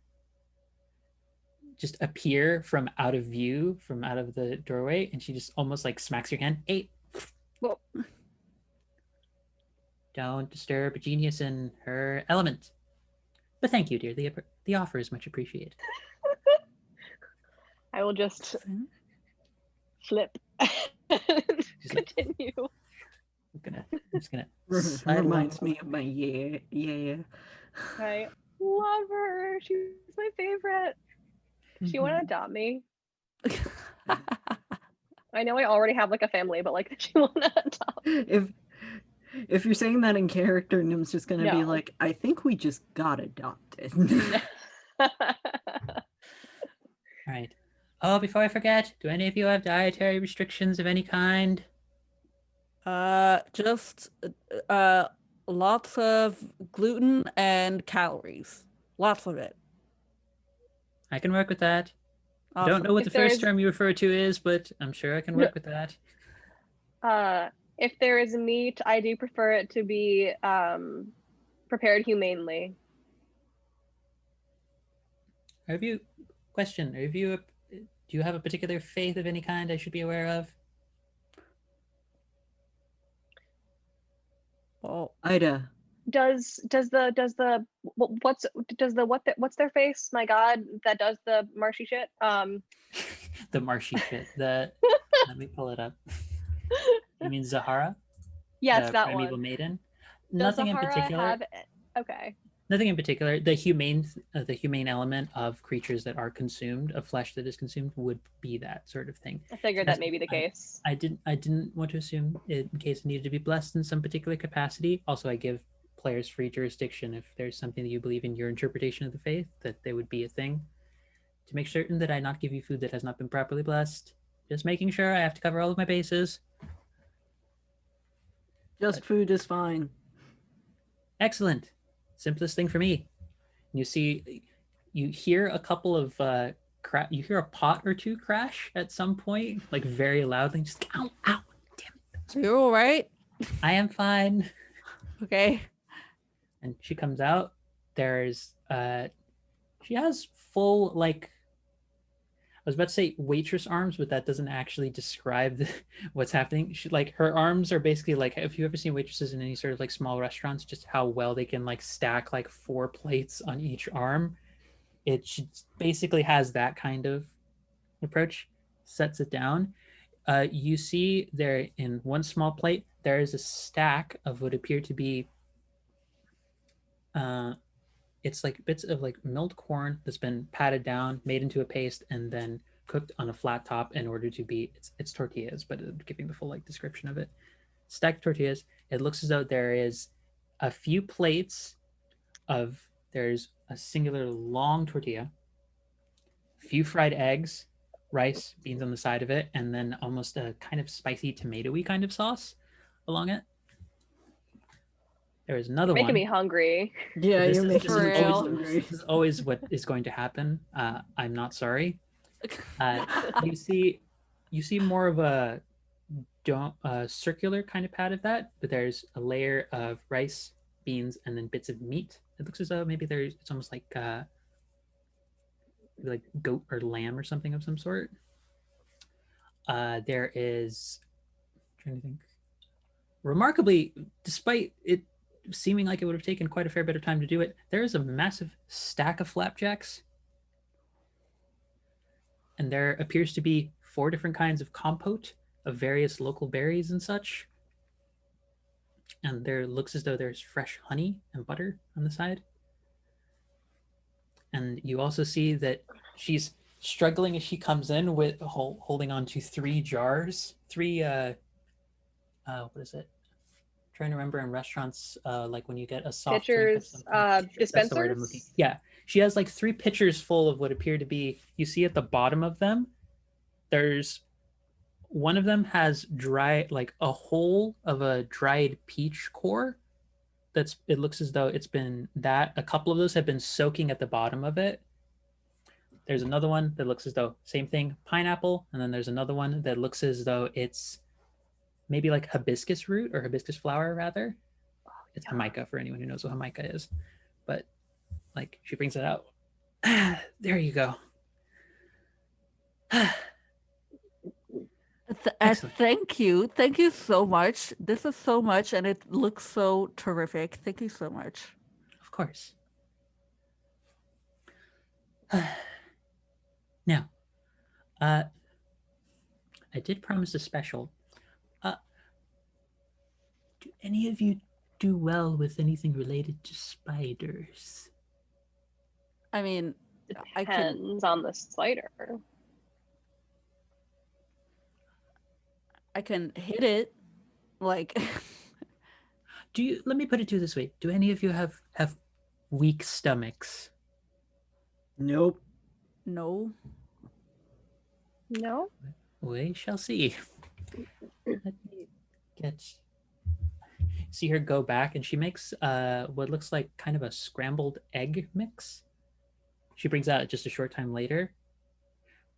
just appear from out of view, from out of the doorway, and she just almost like smacks your hand. Hey, Whoa. Don't disturb a genius in her element. But thank you, dear. The offer is much appreciated. I will just flip. Continue. I'm just gonna Reminds me of my yeah. I love her. She's my favorite. She want to adopt me. I know I already have like a family, but like she want to adopt. If you're saying that in character, Nim's just gonna be No. like, I think we just got adopted. All right. Oh, before I forget, do any of you have dietary restrictions of any kind? Just lots of gluten and calories. Lots of it. I can work with that. I Awesome. don't know what If the first there's- term you refer to is, but I'm sure I can work with that. If there is meat, I do prefer it to be prepared humanely. Do you have a particular faith of any kind I should be aware of? Well, Ida, what's their face? My God, that does the marshy shit. The marshy shit. Let me pull it up. You mean Zahara? Yes, The that primeval one. maiden? Does Nothing in Sahara particular. have? Okay. Nothing in particular. The humane element of creatures that are consumed, of flesh that is consumed, would be that sort of thing. I figured that may be the case. I didn't want to assume it in case it needed to be blessed in some particular capacity. Also, I give players free jurisdiction if there's something that you believe in your interpretation of the faith that there would be a thing. To make certain that I not give you food that has not been properly blessed. Just making sure I have to cover all of my bases. just food is fine. Excellent. Simplest thing for me. You hear a couple of you hear a pot or two crash at some point, like very loudly. Just ow, ow, damn it. are you all right? I am fine. Okay. And she comes out. There's she has full like I was about to say waitress arms, but that doesn't actually describe what's happening. She like her arms are basically like, have you ever seen waitresses in any sort of like small restaurants? Just how well they can like stack like 4 plates on each arm. Basically has that kind of approach. Sets it down. You see there in one small plate there is a stack of what appear to be. It's like bits of like milled corn that's been patted down, made into a paste, and then cooked on a flat top in order to be it's tortillas, but giving the full like description of it. Stacked tortillas. It looks as though there is a few plates of there's a singular long tortilla, few fried eggs, rice, beans on the side of it, and then almost a kind of spicy tomatoey kind of sauce along it. There is another You're making one. me hungry. Yeah, This you're is, making this For is me always real. hungry. this is always what is going to happen. I'm not sorry. You see more of a circular kind of pad of that, but there's a layer of rice, beans, and then bits of meat. It looks as though maybe it's almost like goat or lamb or something of some sort. There is I'm trying to think. Remarkably, despite it seeming like it would have taken quite a fair bit of time to do it, there is a massive stack of flapjacks, and there appears to be 4 different kinds of compote of various local berries and such. And there looks as though there's fresh honey and butter on the side. And you also see that she's struggling as she comes in with holding on to 3 jars, 3 what is it? I'm trying to remember in restaurants, like when you get a soft drink of Pitchers, some kind. Pitchers, that's the word I'm looking. dispensers. Yeah, she has like 3 pitchers full of what appear to be. You see at the bottom of them, there's one of them has dry, like a hole of a dried peach core. It looks as though it's been that a couple of those have been soaking at the bottom of it. There's another one that looks as though same thing, pineapple, and then there's another one that looks as though it's maybe like hibiscus root or hibiscus flower rather. It's Jamaica for anyone who knows what Jamaica is. But like she brings it out. There you go. Excellent. Thank you. Thank you so much. This is so much and it looks so terrific. Thank you so much. Of course. Now, I did promise a special. Do any of you do well with anything related to spiders? I mean, I can Depends on the spider. hit it. Like Let me put it to you this way. Do any of you have weak stomachs? Nope. no. No? We shall see. Let me see her go back, and she makes what looks like kind of a scrambled egg mix. She brings out just a short time later,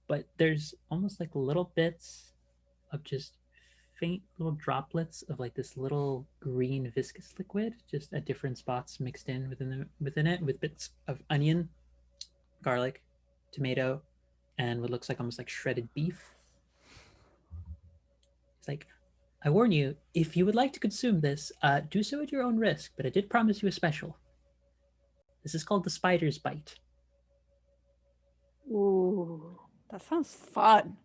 but there's almost like little bits of just faint little droplets of like this little green viscous liquid, just at different spots mixed in within it, with bits of onion, garlic, tomato, and what looks like almost like shredded beef. It's like, I warn you, if you would like to consume this, do so at your own risk, but I did promise you a special. This is called the spider's bite. Ooh. That sounds fun.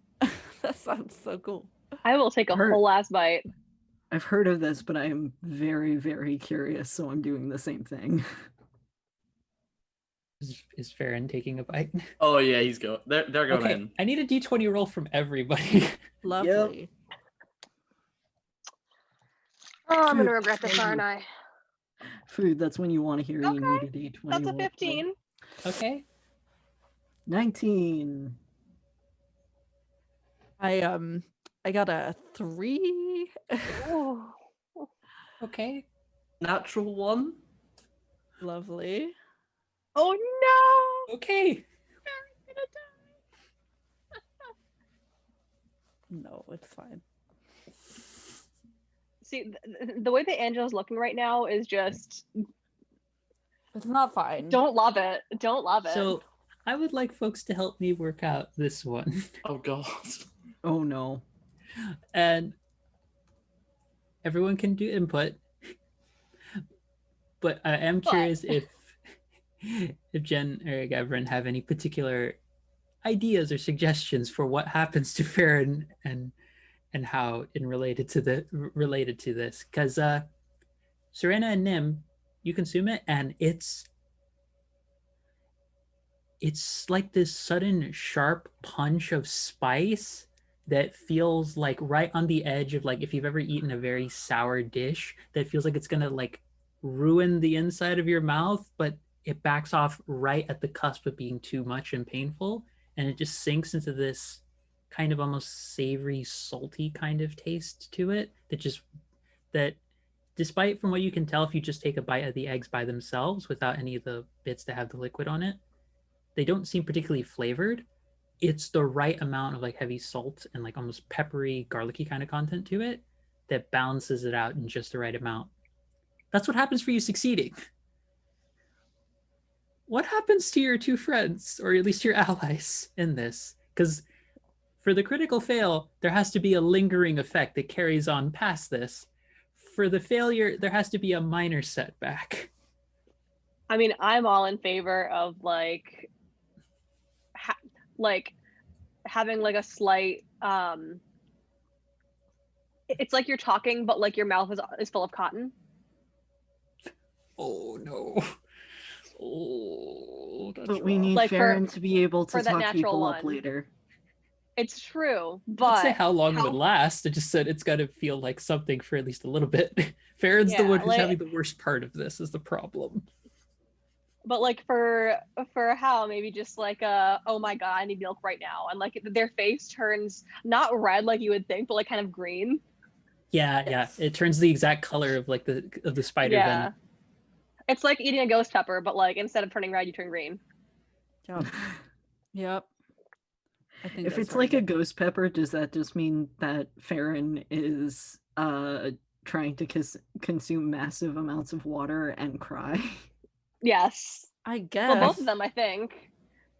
That sounds so cool. I will take a whole ass bite. I've heard of this, but I am very, very curious, so I'm doing the same thing. Is Farron taking a bite? Oh yeah, he's going. They're going Okay, in. I need a d20 roll from everybody. Lovely. Oh, I'm gonna Food, regret this, aren't I? Food, that's when you want to hear you Okay, need a D20. That's a roll. 15. Okay. 19. I got a 3. Ooh. Okay. Natural 1. Lovely. Oh no! Okay. I'm gonna die. No, it's fine. See, the way that Angela's looking right now is just It's not fine. don't love it. Don't love it. So I would like folks to help me work out this one. Oh god. Oh no. And everyone can do input. But I am curious if Jen or Gavin have any particular ideas or suggestions for what happens to Farron and how related to this. Because Serena and Nim, you consume it and it's like this sudden sharp punch of spice that feels like right on the edge of, like, if you've ever eaten a very sour dish that feels like it's gonna like ruin the inside of your mouth, but it backs off right at the cusp of being too much and painful. and it just sinks into this kind of almost savory, salty kind of taste to it that despite from what you can tell if you just take a bite of the eggs by themselves without any of the bits that have the liquid on it, they don't seem particularly flavored. It's the right amount of like heavy salt and like almost peppery, garlicky kind of content to it that balances it out in just the right amount. That's what happens for you succeeding. What happens to your two friends, or at least your allies, in this? Because for the critical fail, there has to be a lingering effect that carries on past this. For the failure, there has to be a minor setback. I mean, I'm all in favor of like having like a slight it's like you're talking but like your mouth is full of cotton. Oh no. Oh, that's But we rough. need Like Farron to be able to for that talk natural people up one. later. It's true, I'd but say how long it would last. I just said it's got to feel like something for at least a little bit. Farron's the Yeah, one who's like- having the worst part of this is the problem. but like for Hal, maybe just like oh my god, I need milk right now, and like their face turns not red like you would think, but like kind of green. Yeah, Yes. yeah. It turns the exact color of like the spider venom. It's like eating a ghost pepper, but like instead of turning red, you turn green. Yep. Yep. I think If that's it's like a right. ghost pepper, does that just mean that Farron is trying to consume massive amounts of water and cry? Yes. I Well, guess both of them, I think.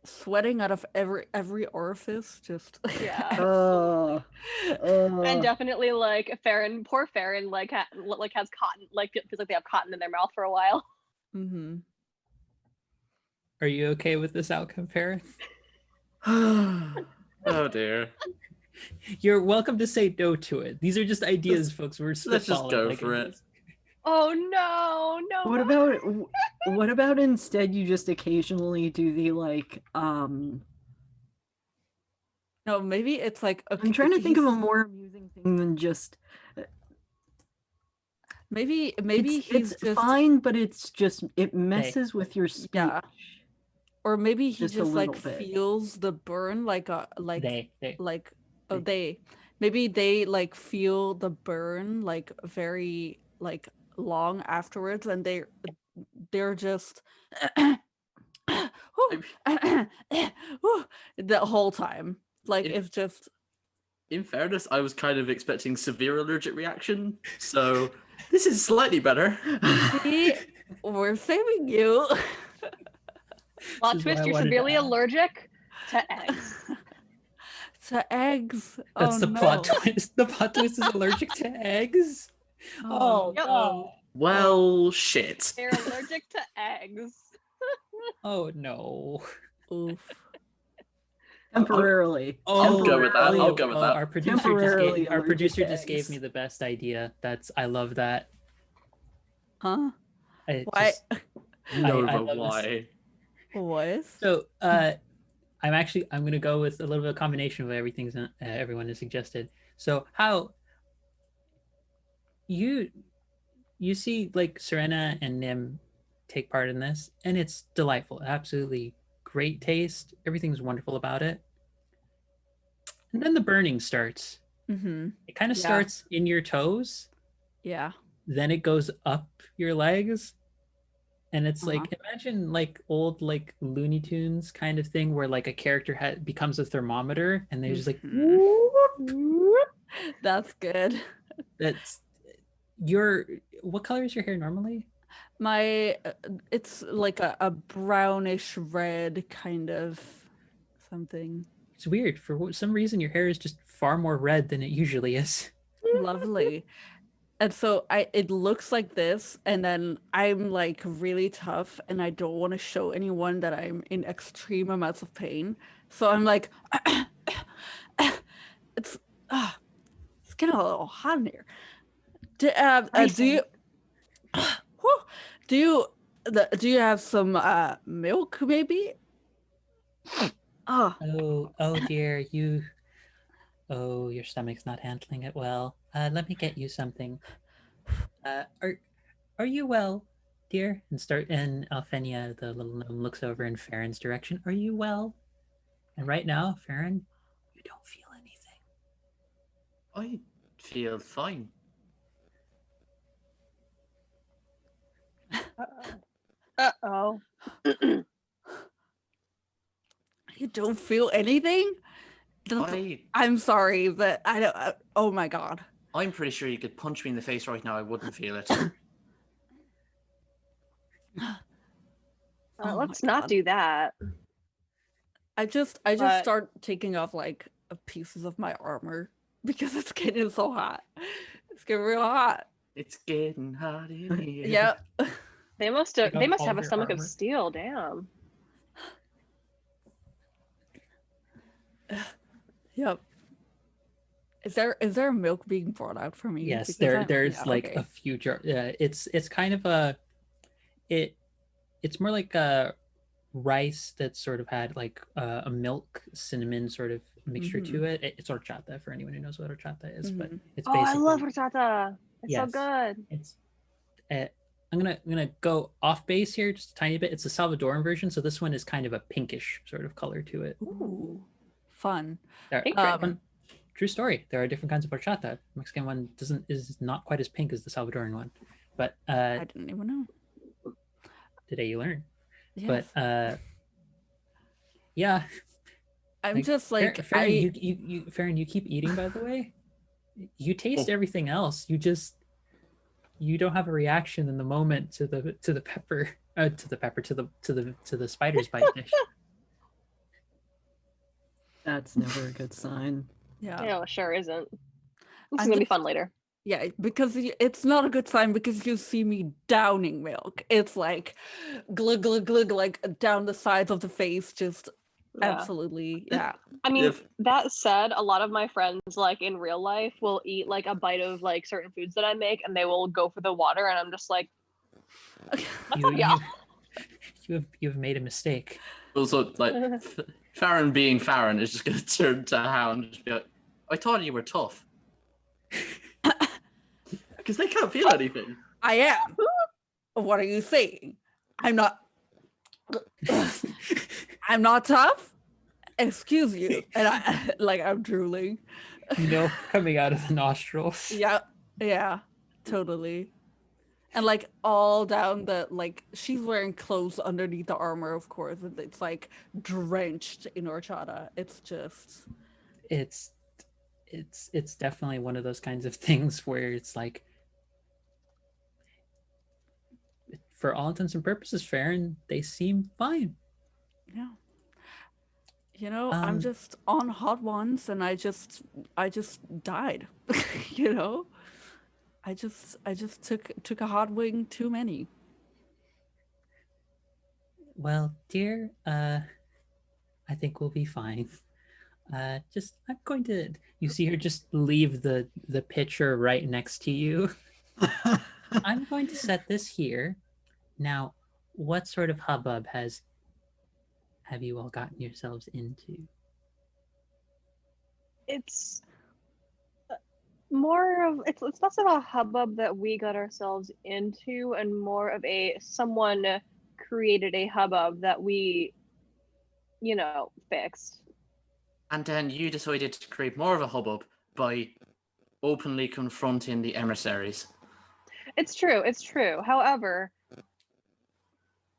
sweating out of every orifice, just Yeah. Oh, And definitely like poor Farron, like has cotton, like feels like they have cotton in their mouth for a while. Mm-hmm. Are you okay with this outcome, Farron? Oh dear. You're welcome to say no to it. These are just ideas, folks. We're Let's just spitballing, go like, for it. ideas. Oh no, no. what about instead you just occasionally do the like No, maybe it's like I'm trying to think of he's- a more amusing thing than just maybe it's he's just fine, but it's just it messes with your speech. Yeah. Or maybe he Just a just like little bit. feels the burn like They. like oh they maybe they like feel the burn like very like long afterwards and they're just the whole time like If- it's just In fairness, I was kind of expecting severe allergic reaction, so this is slightly better. see we're saving you. Plot This is twist, why I you're wanted to severely ask. allergic to eggs. To eggs. That's oh, the no. plot twist. The plot twist is allergic to eggs. Oh, Yep. no. Well, shit. They're allergic to eggs. Oh no. Oof. Temporarily. I'll go with that. I'll go with that. Our producer Temporarily our allergic producer to just gave eggs. me the best idea. I love that. Huh? I Why? just- No, I but love why? What? So I'm gonna go with a little bit of combination of everything everyone has suggested. So how you see like Serena and Nim take part in this, and it's delightful, absolutely great taste. Everything's wonderful about it. And then the burning starts. Mm-hmm. It kind of Yeah. starts in your toes, Yeah. then it goes up your legs. And it's Uh-huh. like imagine like old like Looney Tunes kind of thing where like a character becomes a thermometer and they're just like Mhm. That's good. that's what color is your hair normally? My it's like a brownish red kind of something. It's weird. For some reason your hair is just far more red than it usually is. Lovely. And so it looks like this, and then I'm like really tough, and I don't want to show anyone that I'm in extreme amounts of pain. So I'm like, it's it's getting a little hot in here. Do you whew, do you have some milk maybe? Oh, Oh dear, your stomach's not handling it well. Let me get you something. Are you well, dear? And Alphenia, the little gnome, looks over in Farron's direction. Are you well? And right now, Farron, you don't feel anything. I feel fine. Uh-oh. You don't feel anything? I'm sorry, but I don't. Oh my god. I'm pretty sure you could punch me in the face right now. I wouldn't feel it. Oh Let's my not God. do that. I just But- start taking off like pieces of my armor because it's getting so hot. It's getting real hot. It's getting hot in here. Yeah. They must Take have off all a of your stomach of armor. steel, damn. Yep. Is there milk being brought out for me? Yes, Because there's yeah, like okay. a few jar. It's kind of a it's more like a rice that sort of had like a milk cinnamon sort of mixture to it. It's horchata for anyone who knows what horchata is, but it's Oh, I basically love horchata. It's so yes, good. it's I'm gonna go off base here just a tiny bit. It's a Salvadoran version, so this one is kind of a pinkish sort of color to it. Ooh, fun. There, Pink true story. There are different kinds of horchata. Mexican one is not quite as pink as the Salvadoran one, but I didn't even know. today you learn. Yes. But yeah, I'm like, just like Farron, you Farron, you keep eating. By the way, you taste everything else. You don't have a reaction in the moment to the pepper, to the spider's bite dish. That's never a good sign. yeah. No, it sure isn't. This I'm is gonna be just- fun later. Yeah, because it's not a good sign because you see me downing milk. It's like glug glug glug like down the sides of the face, just Yeah. absolutely, yeah. I mean, If- that said, a lot of my friends, like in real life, will eat like a bite of like certain foods that I make, and they will go for the water, and I'm just like, You you've made a mistake. Also, like, Farron being Farron is just going to turn to Hound and just be like, I thought you were tough. Because they can't feel anything. I am. What are you saying? I'm not. I'm not tough. Excuse you. And I like I'm drooling. Milk coming out of the nostrils. Yeah, yeah, totally. And like all down the like she's wearing clothes underneath the armor, of course, and it's like drenched in horchata. It's just It's definitely one of those kinds of things where it's like, for all intents and purposes, Farron, they seem fine. yeah. You know, I'm just on hot ones and I just died. You know? I just took a hot wing too many. Well, dear, I think we'll be fine. Just I'm going to. You see her just leave the pitcher right next to you. I'm going to set this here. Now, what sort of hubbub have you all gotten yourselves into? it's more of it's less of a hubbub that we got ourselves into, and more of a someone created a hubbub that we, fixed. And then you decided to create more of a hubbub by openly confronting the emissaries. It's true. However,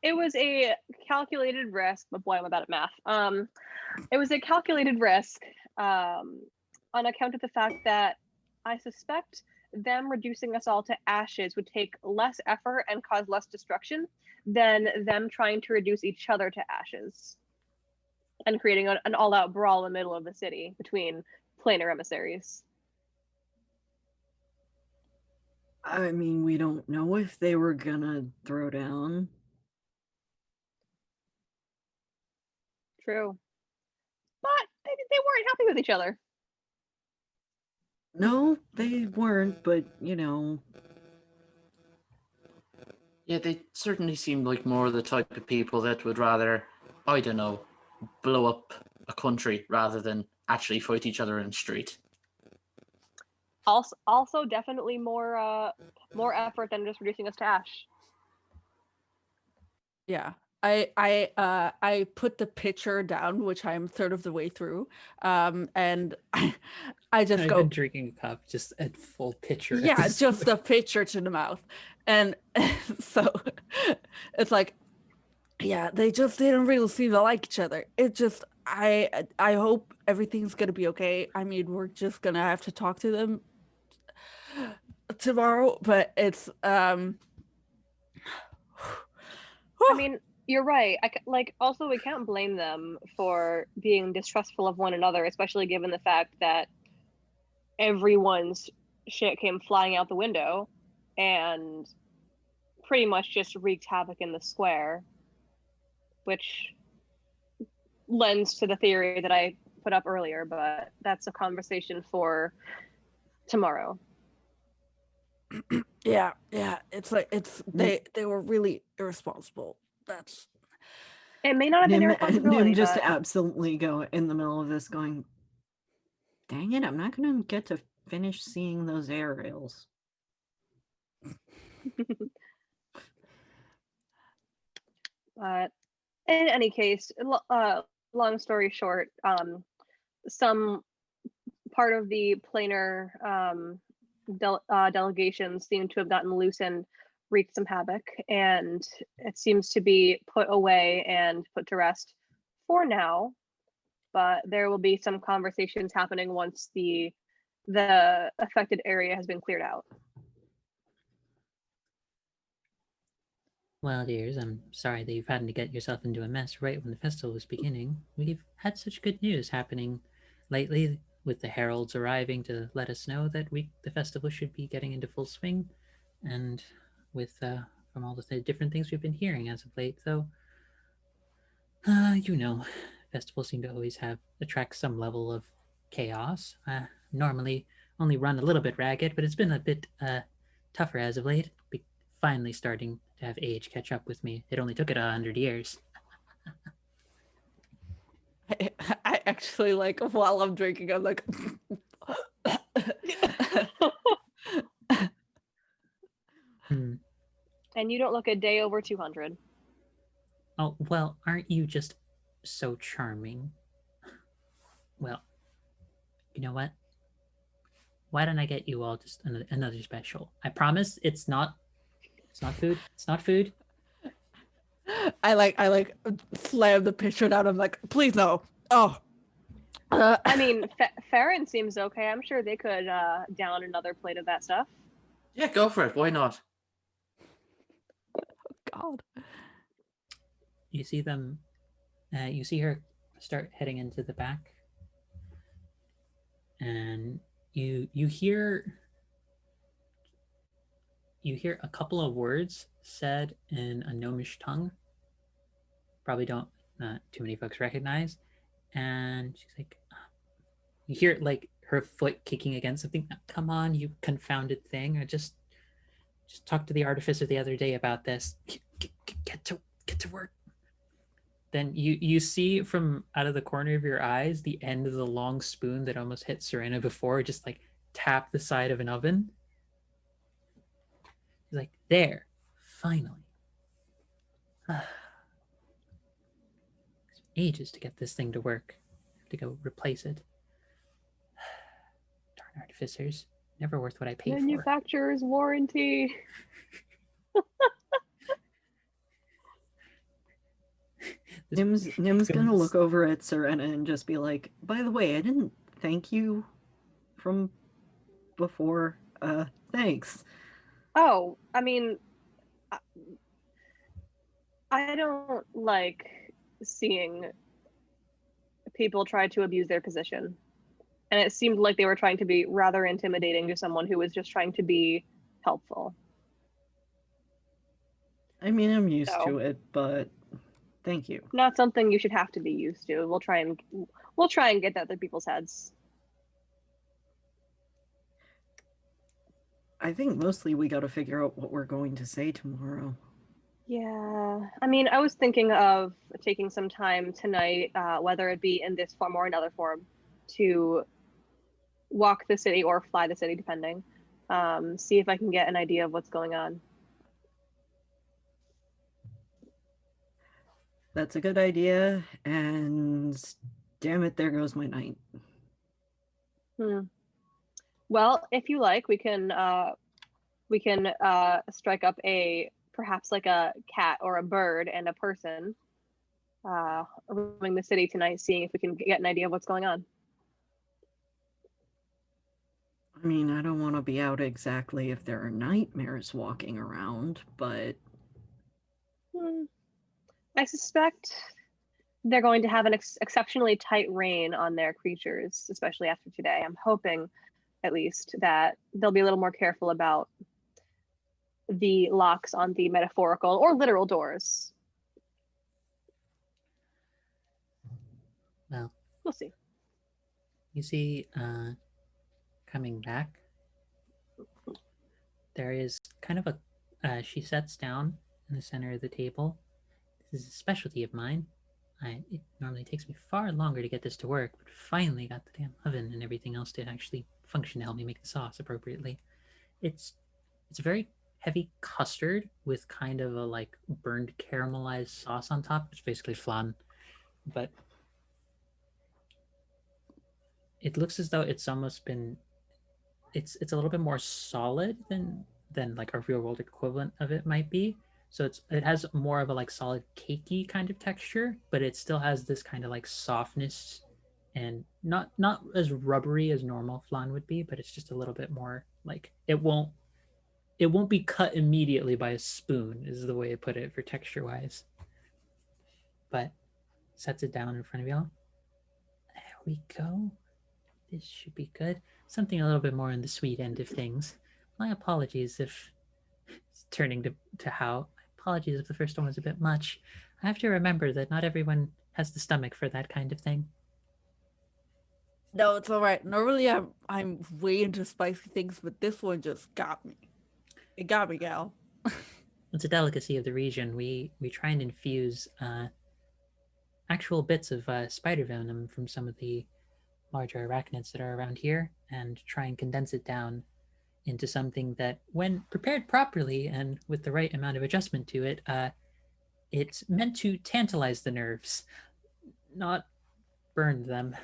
it was a calculated risk. But boy, I'm bad at math. It was a calculated risk on account of the fact that I suspect them reducing us all to ashes would take less effort and cause less destruction than them trying to reduce each other to ashes and creating an all-out brawl in the middle of the city between planar emissaries. I mean, we don't know if they were gonna throw down. True. But they weren't happy with each other. No, they weren't, but Yeah, they certainly seem like more the type of people that would rather, I don't know, blow up a country rather than actually fight each other in the street. Also definitely more effort than just reducing us to ash. Yeah. I put the pitcher down, which I'm third of the way through, and I just I've go, been drinking a cup, just a full pitcher. At yeah, this just point. the pitcher to the mouth, and so it's like, yeah, they just didn't really seem to like each other. It just, I hope everything's gonna be okay. I mean, we're just gonna have to talk to them tomorrow, but it's I mean, you're right. Like, also, we can't blame them for being distrustful of one another, especially given the fact that everyone's shit came flying out the window and pretty much just wreaked havoc in the square, which lends to the theory that I put up earlier, but that's a conversation for tomorrow. yeah, it's like they were really irresponsible. That's It may not have been Nim irresponsibility, just but absolutely go in the middle of this going, dang it, I'm not gonna get to finish seeing those aerials. but in any case, long story short, some part of the planar delegations seem to have gotten loose and wreaked some havoc, and it seems to be put away and put to rest for now. But there will be some conversations happening once the affected area has been cleared out. Well, dears, I'm sorry that you've had to get yourself into a mess right when the festival was beginning. We've had such good news happening lately, with the heralds arriving to let us know that the festival should be getting into full swing, and with from all the different things we've been hearing as of late, though, you know, festivals seem to always attract some level of chaos. Normally only run a little bit ragged, but it's been a bit tougher as of late. Finally starting to have age catch up with me. It only took it 100 years. I actually, like, while I'm drinking, I'm like, Hmm. And you don't look a day over 200. Oh, well, aren't you just so charming? Well, you know what? Why don't I get you all just another special? I promise it's not food. It's not food. I like slam the pitcher down. I'm like, please no. Oh, I mean, Farron seems okay. I'm sure they could down another plate of that stuff. Yeah, go for it. Why not? God. You see them. You see her start heading into the back, and you hear a couple of words said in a gnomish tongue. Probably don't too many folks recognize. And she's like, you hear like her foot kicking against something. Come on, you confounded thing! I just talked to the artificer the other day about this. Get to work. Then you see from out of the corner of your eyes the end of the long spoon that almost hit Serena before, just like tap the side of an oven. He's like, there, finally. Ages to get this thing to work. I have to go replace it. Darn artificers. Never worth what I pay for. Manufacturer's warranty. Nim's gonna look over at Serena and just be like, by the way, I didn't thank you from before. Thanks. Oh, I mean, I don't like seeing people try to abuse their position. And it seemed like they were trying to be rather intimidating to someone who was just trying to be helpful. I mean, I'm used to it, but thank you. Not something you should have to be used to. We'll try and get that through people's heads. I think mostly we got to figure out what we're going to say tomorrow. Yeah, I mean, I was thinking of taking some time tonight, whether it be in this form or another form, to walk the city or fly the city, depending. See if I can get an idea of what's going on. That's a good idea. And damn it, there goes my night. Well, if you like, we can strike up perhaps like a cat or a bird and a person roaming the city tonight, seeing if we can get an idea of what's going on. I mean, I don't want to be out exactly if there are nightmares walking around, but I suspect they're going to have an exceptionally tight rein on their creatures, especially after today. I'm hoping, at least, that they'll be a little more careful about the locks on the metaphorical or literal doors. Well, we'll see. You see, coming back, there is kind of she sets down in the center of the table. This is a specialty of mine. It normally takes me far longer to get this to work, but finally got the damn oven and everything else to actually function to help me make the sauce appropriately. It's a very heavy custard with kind of a like burned caramelized sauce on top. It's basically flan, but it looks as though it's almost been it's a little bit more solid than like a real world equivalent of it might be. So it has more of a like solid cakey kind of texture, but it still has this kind of like softness and not as rubbery as normal flan would be, but it's just a little bit more like it won't be cut immediately by a spoon is the way I put it for texture wise. But sets it down in front of y'all. There we go. This should be good. Something a little bit more on the sweet end of things. My apologies if it's turning to how. Apologies if the first one was a bit much. I have to remember that not everyone has the stomach for that kind of thing. No, it's all right. Normally, I'm way into spicy things, but this one just got me. It got me, gal. It's a delicacy of the region. We try and infuse actual bits of spider venom from some of the larger arachnids that are around here and try and condense it down into something that, when prepared properly and with the right amount of adjustment to it, it's meant to tantalize the nerves, not burn them.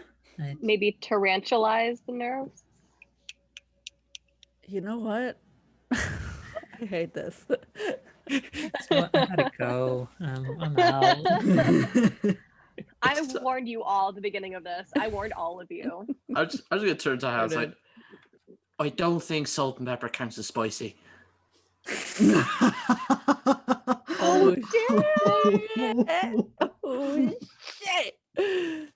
Maybe tarantalize the nerves. You know what? I hate this. So I gotta go. I'm out. I warned you all at the beginning of this. I warned all of you. I was gonna turn to her. I was did. like, I don't think salt and pepper counts as spicy. Oh, shit. Oh, shit.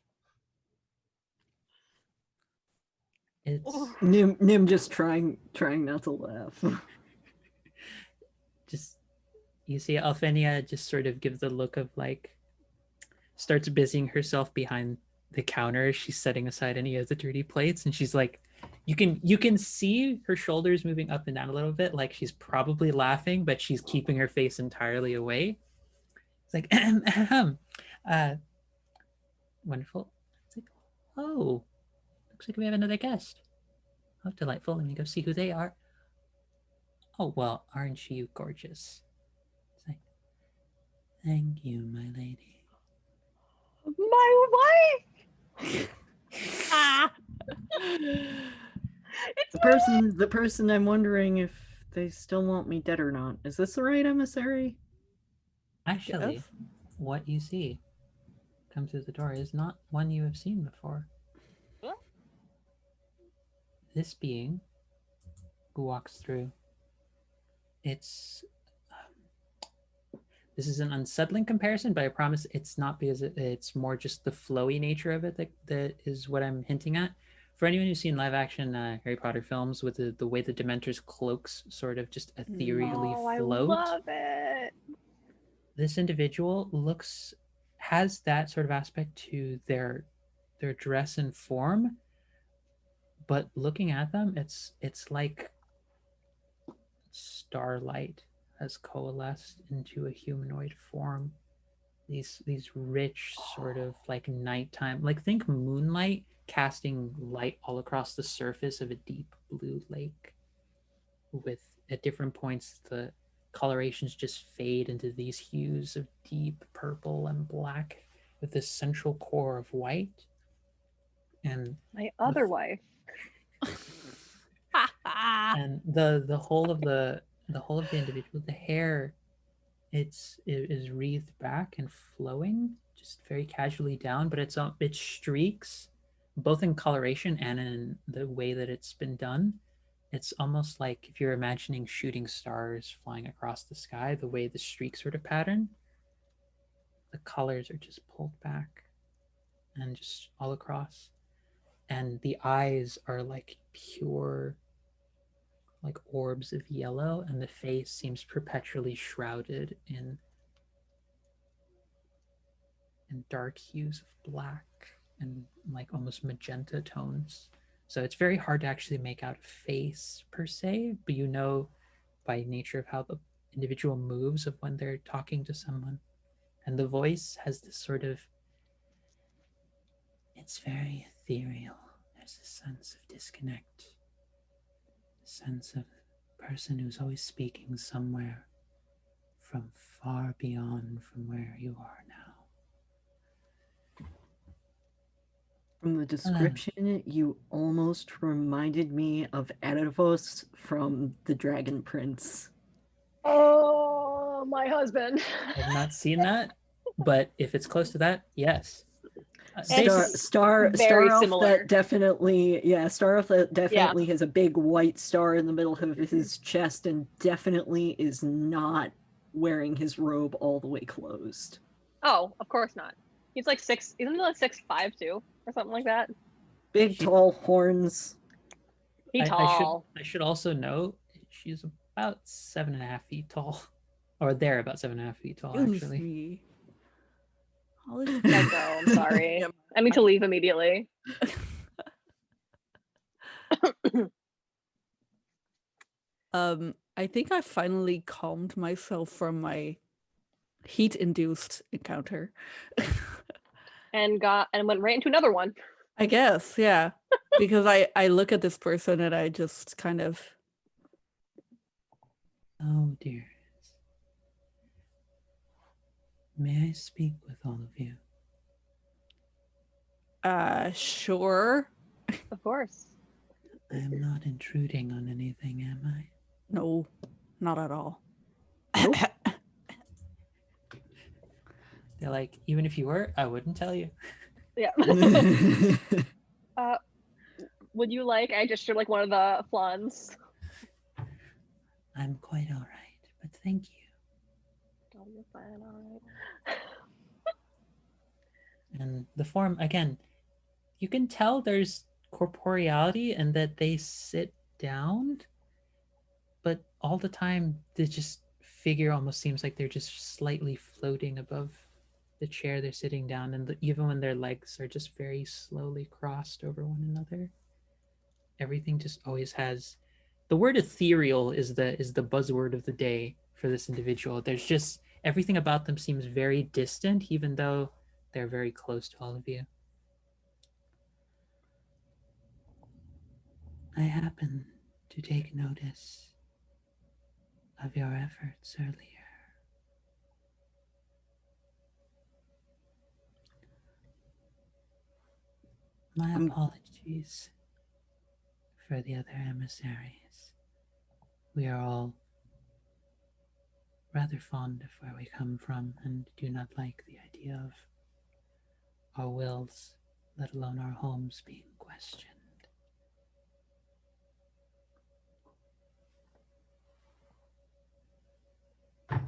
It's Nim just trying not to laugh. just, you see Alphenia just sort of gives the look of like, starts busying herself behind the counter. She's setting aside any of the dirty plates, and she's like, you can see her shoulders moving up and down a little bit, like she's probably laughing, but she's keeping her face entirely away. It's like, wonderful. It's like, oh, looks like we have another guest. Oh, delightful. Let me go see who they are. Oh, well, aren't you gorgeous? It's like, thank you, my lady. My wife! Ah. The person I'm wondering if they still want me dead or not. Is this the right emissary? Actually, Yes. what you see come through the door is not one you have seen before. What? This being who walks through, it's this is an unsettling comparison, but I promise it's not, because it's more just the flowy nature of it that is what I'm hinting at. For anyone who's seen live action Harry Potter films, with the way the Dementor's cloaks sort of just ethereally Oh, I float, love it. this individual has that sort of aspect to their dress and form, but looking at them, it's like starlight has coalesced into a humanoid form. These rich sort of like nighttime, like think moonlight casting light all across the surface of a deep blue lake, with at different points colorations just fade into these hues of deep purple and black with this central core of white. And My other wife. the whole of the individual, the hair, it is wreathed back and flowing just very casually down, but it streaks both in coloration and in the way that it's been done. It's almost like if you're imagining shooting stars flying across the sky, the way the streak sort of pattern, the colors are just pulled back and just all across. And the eyes are like pure, like orbs of yellow, and the face seems perpetually shrouded in dark hues of black and like almost magenta tones. So it's very hard to actually make out a face per se, but you know by nature of how the individual moves of when they're talking to someone. And the voice has this sort of, it's very ethereal. There's a sense of disconnect, a sense of a person who's always speaking somewhere from far beyond from where you are now. From the description, you almost reminded me of Erebos from The Dragon Prince. Oh, my husband. I've not seen that, but if it's close to that, yes. Very similar. That definitely, yeah, Starelf that definitely has a big white star in the middle of his chest and definitely is not wearing his robe all the way closed. Oh, of course not. He's like isn't he like 6'5" too, or something like that? Big, tall horns. He's tall. I should also note she's about 7.5 feet tall, or they're about 7.5 feet tall, actually. Let go. I'm sorry. I mean to leave immediately. I think I finally calmed myself from my heat-induced encounter. and went right into another one. I guess, yeah. Because I look at this person and I just kind of... Oh dear. May I speak with all of you? Sure. Of course. I am not intruding on anything, am I? No, not at all. Nope. They're like, even if you were, I wouldn't tell you. Yeah. Would you like? I just like one of the flans. I'm quite all right, but thank you. Oh, you're fine, all right. And the form, again, you can tell there's corporeality and that they sit down, but all the time the just figure almost seems like they're just slightly floating above the chair they're sitting down, and even when their legs are just very slowly crossed over one another, everything just always has the word ethereal is the buzzword of the day for this individual. There's just everything about them seems very distant, even though they're very close to all of you. I happen to take notice of your efforts earlier. My apologies for the other emissaries. We are all rather fond of where we come from and do not like the idea of our wills, let alone our homes, being questioned. But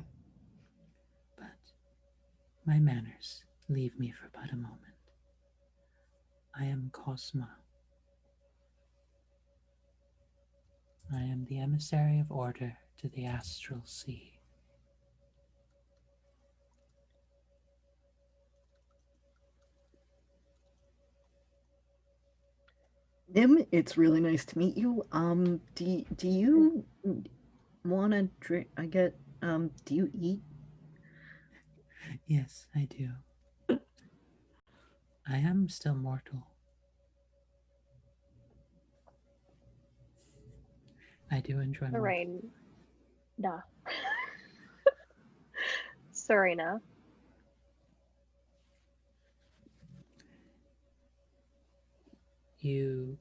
my manners leave me for but a moment. I am Cosma. I am the emissary of order to the astral sea. Nim, it's really nice to meet you. Do you want to drink? Do you eat? Yes, I do. I am still mortal. I do enjoy The mortal. rain. Nah. Serena. You,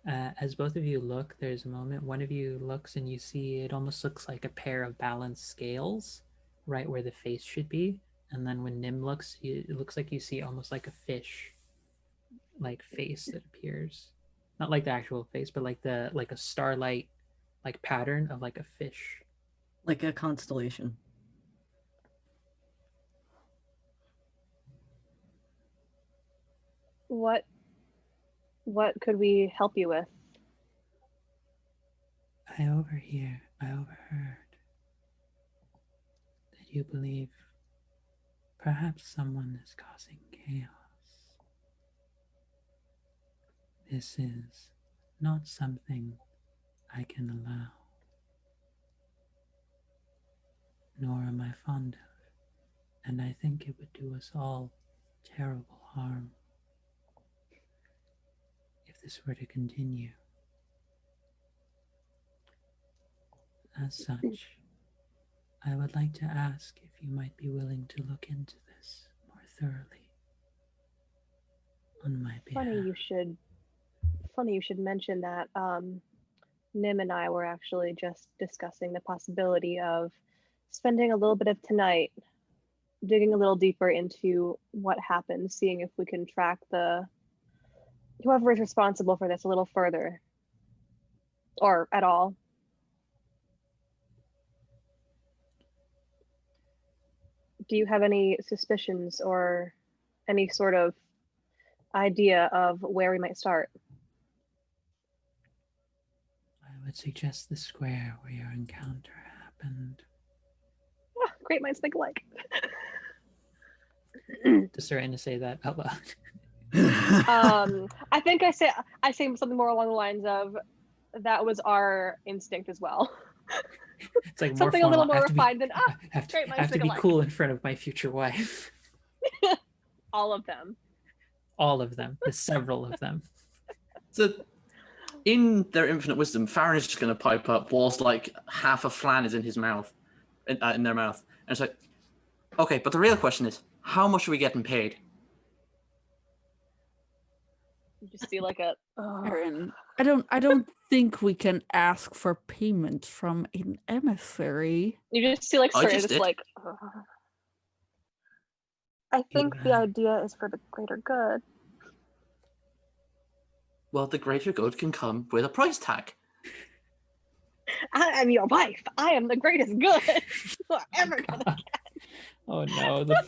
as both of you look, there's a moment. One of you looks and you see it almost looks like a pair of balanced scales, right where the face should be. And then when Nim looks, it looks like you see almost like a fish, like face that appears, not like the actual face, but like a starlight, like pattern of like a fish. Like a constellation. What could we help you with? I overheard that you believe perhaps someone is causing chaos. This is not something I can allow, nor am I fond of, and I think it would do us all terrible harm if this were to continue. As such, I would like to ask if you might be willing to look into this more thoroughly on my behalf. Funny you should mention that. Nim and I were actually just discussing the possibility of spending a little bit of tonight digging a little deeper into what happened, seeing if we can track whoever is responsible for this a little further, or at all. Do you have any suspicions or any sort of idea of where we might start? I would suggest the square where your encounter happened. Oh, great minds think alike. Does Serena say that out loud? I think I say something more along the lines of that was our instinct as well. It's like something more a little formal. more refined than I have to be cool in front of my future wife. All of them. All of them. The several of them. So, in their infinite wisdom, Farron is just going to pipe up whilst like half a flan is in his mouth, in their mouth, and it's like, okay, but the real question is, how much are we getting paid? You just see like a. Aaron, I don't think we can ask for payment from an emissary. You just see like I Serena just just did. like. I think the idea is for the greater good. Well, the greater good can come with a price tag. I am your wife. I am the greatest good you are ever gonna get. Oh no, the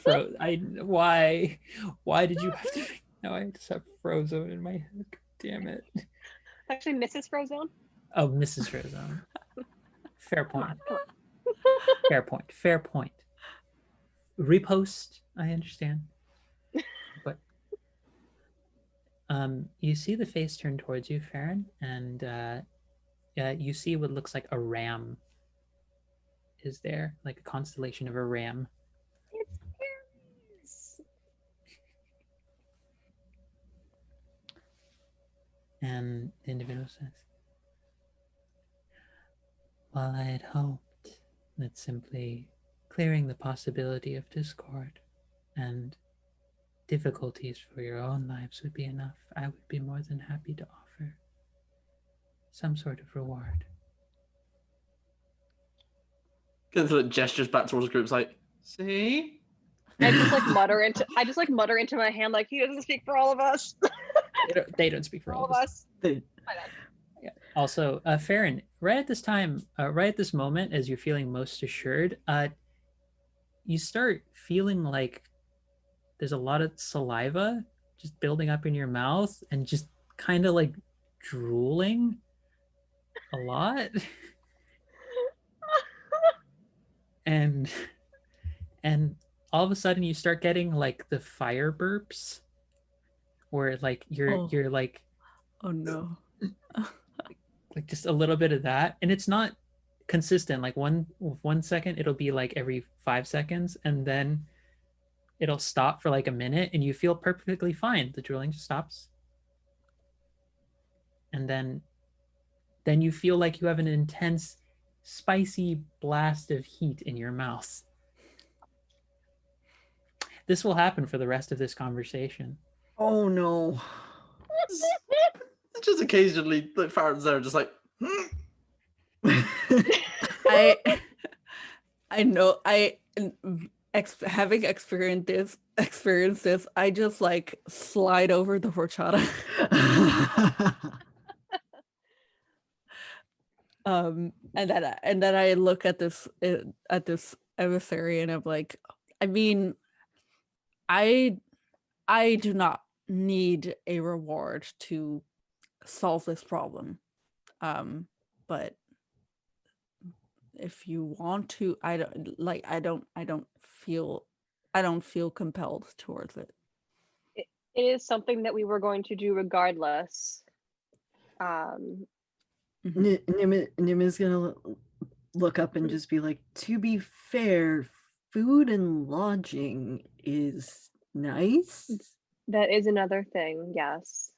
why did you have to now I just have Frozone in my head. Damn it. Actually, Mrs. Frozone. Oh, Mrs. Frozone. Fair point. Fair point. Fair point. Repost, I understand. But you see the face turn towards you, Farron, and you see what looks like a ram is there, like a constellation of a ram. It's And the individual says, well, I had hoped that simply clearing the possibility of discord and difficulties for your own lives would be enough. I would be more than happy to offer some sort of reward. Gestures back towards the group, it's like, see? I just like mutter into my hand like he doesn't speak for all of us. They don't speak for all of us. My bad. Yeah. Also, Farron, right at this moment, as you're feeling most assured, you start feeling like there's a lot of saliva just building up in your mouth and just kind of like drooling a lot. and all of a sudden you start getting like the fire burps where like you're like, oh no. like just a little bit of that, and it's not consistent. Like one second it'll be like every 5 seconds, and then it'll stop for like a minute and you feel perfectly fine. The drooling just stops, and then you feel like you have an intense spicy blast of heat in your mouth. This will happen for the rest of this conversation. Oh no. Just occasionally, like Farron's there, just like. I I know having experienced this, I just like slide over the horchata. And then I look at this emissary and I'm like, I mean, I do not need a reward to solve this problem. But if you want to, I don't feel compelled towards it. It is something that we were going to do regardless. Nim is gonna look up and just be like, to be fair, food and lodging is nice. That is another thing, yes.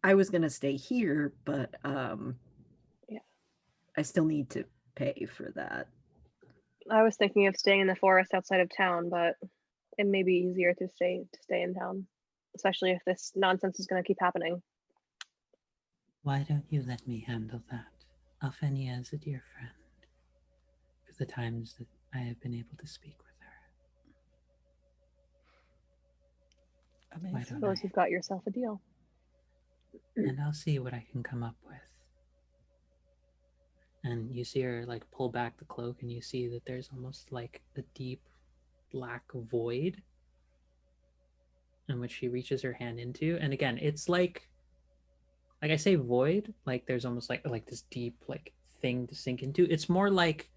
I was gonna stay here, but Yeah. I still need to pay for that. I was thinking of staying in the forest outside of town, but it may be easier to stay in town, especially if this nonsense is going to keep happening. Why don't you let me handle that? Alphenia is a dear friend. For the times that I have been able to speak with her. Amazing. Why I don't suppose I? you've got yourself a deal. And I'll see what I can come up with. And you see her like pull back the cloak, and you see that there's almost like a deep black void in which she reaches her hand into. And again, it's like I say void, like there's almost like this deep like thing to sink into. It's more like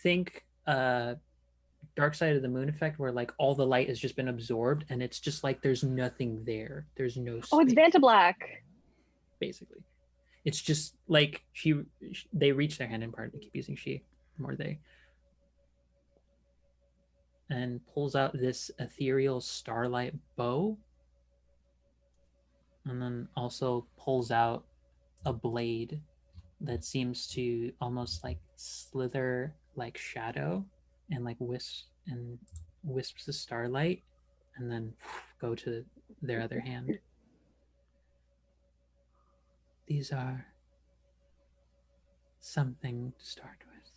think Dark Side of the Moon effect, where like all the light has just been absorbed and it's just like there's nothing there. There's no space. Oh, it's Vanta Black. Basically. It's just like they reach their hand in part. I keep using she, more they. And pulls out this ethereal starlight bow. And then also pulls out a blade that seems to almost like slither like shadow and like wisps the starlight and then go to their other hand. These are something to start with,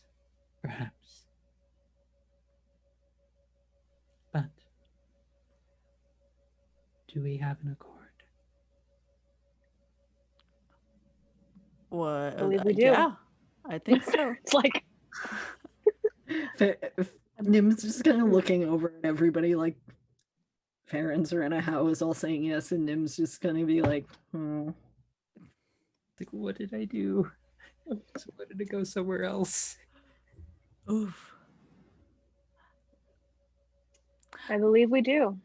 perhaps. But do we have an accord? What? I believe we do. Yeah, I think so. It's like Nim's just kind of looking over at everybody like parents are in a house all saying yes, and Nim's just gonna be like, Like, what did I do? So what did it go somewhere else? Oof. I believe we do.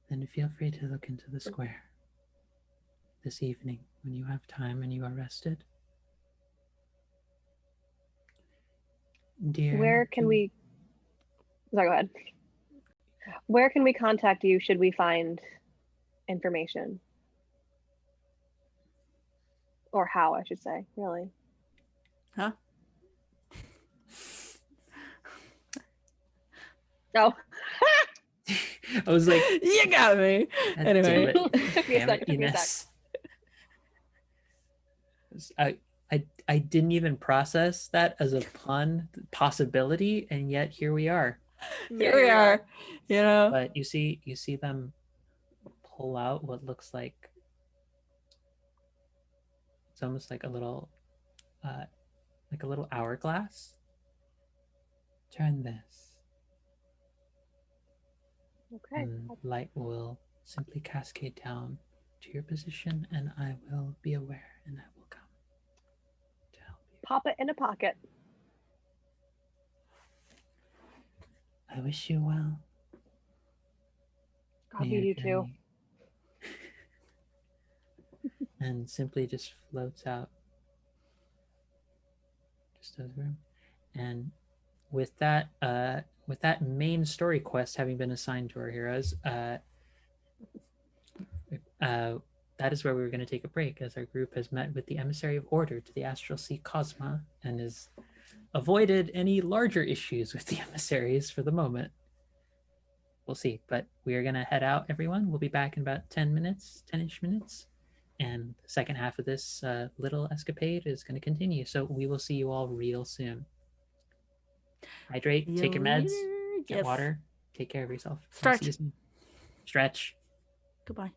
Then feel free to look into the square this evening when you have time and you are rested. Dear, Where can we? Sorry, go ahead. Where can we contact you should we find information? Or how, I should say, really. Huh? Oh. I was like, You got me. God Anyway. damn it. Took me a Damn sec, it, took me a Ines. I didn't even process that as a pun possibility, and yet here we are. Here we are. You know. But you see them pull out what looks like it's almost like a little hourglass. Turn this. Okay. And light will simply cascade down to your position, and I will be aware, and I will come to help you. Pop it in a pocket. I wish you well. God, May we your do too. journey- and simply just floats out just out of the room. And with that main story quest having been assigned to our heroes, that is where we were going to take a break, as our group has met with the emissary of order to the astral sea Cosma and has avoided any larger issues with the emissaries for the moment. We'll see, but we are going to head out, everyone. We'll be back in about 10 minutes, 10-ish minutes. And the second half of this little escapade is going to continue. So we will see you all real soon. Hydrate, See take you your meds, later. get Yes. water, take care of yourself. We'll Stretch. see you soon. Stretch. Goodbye.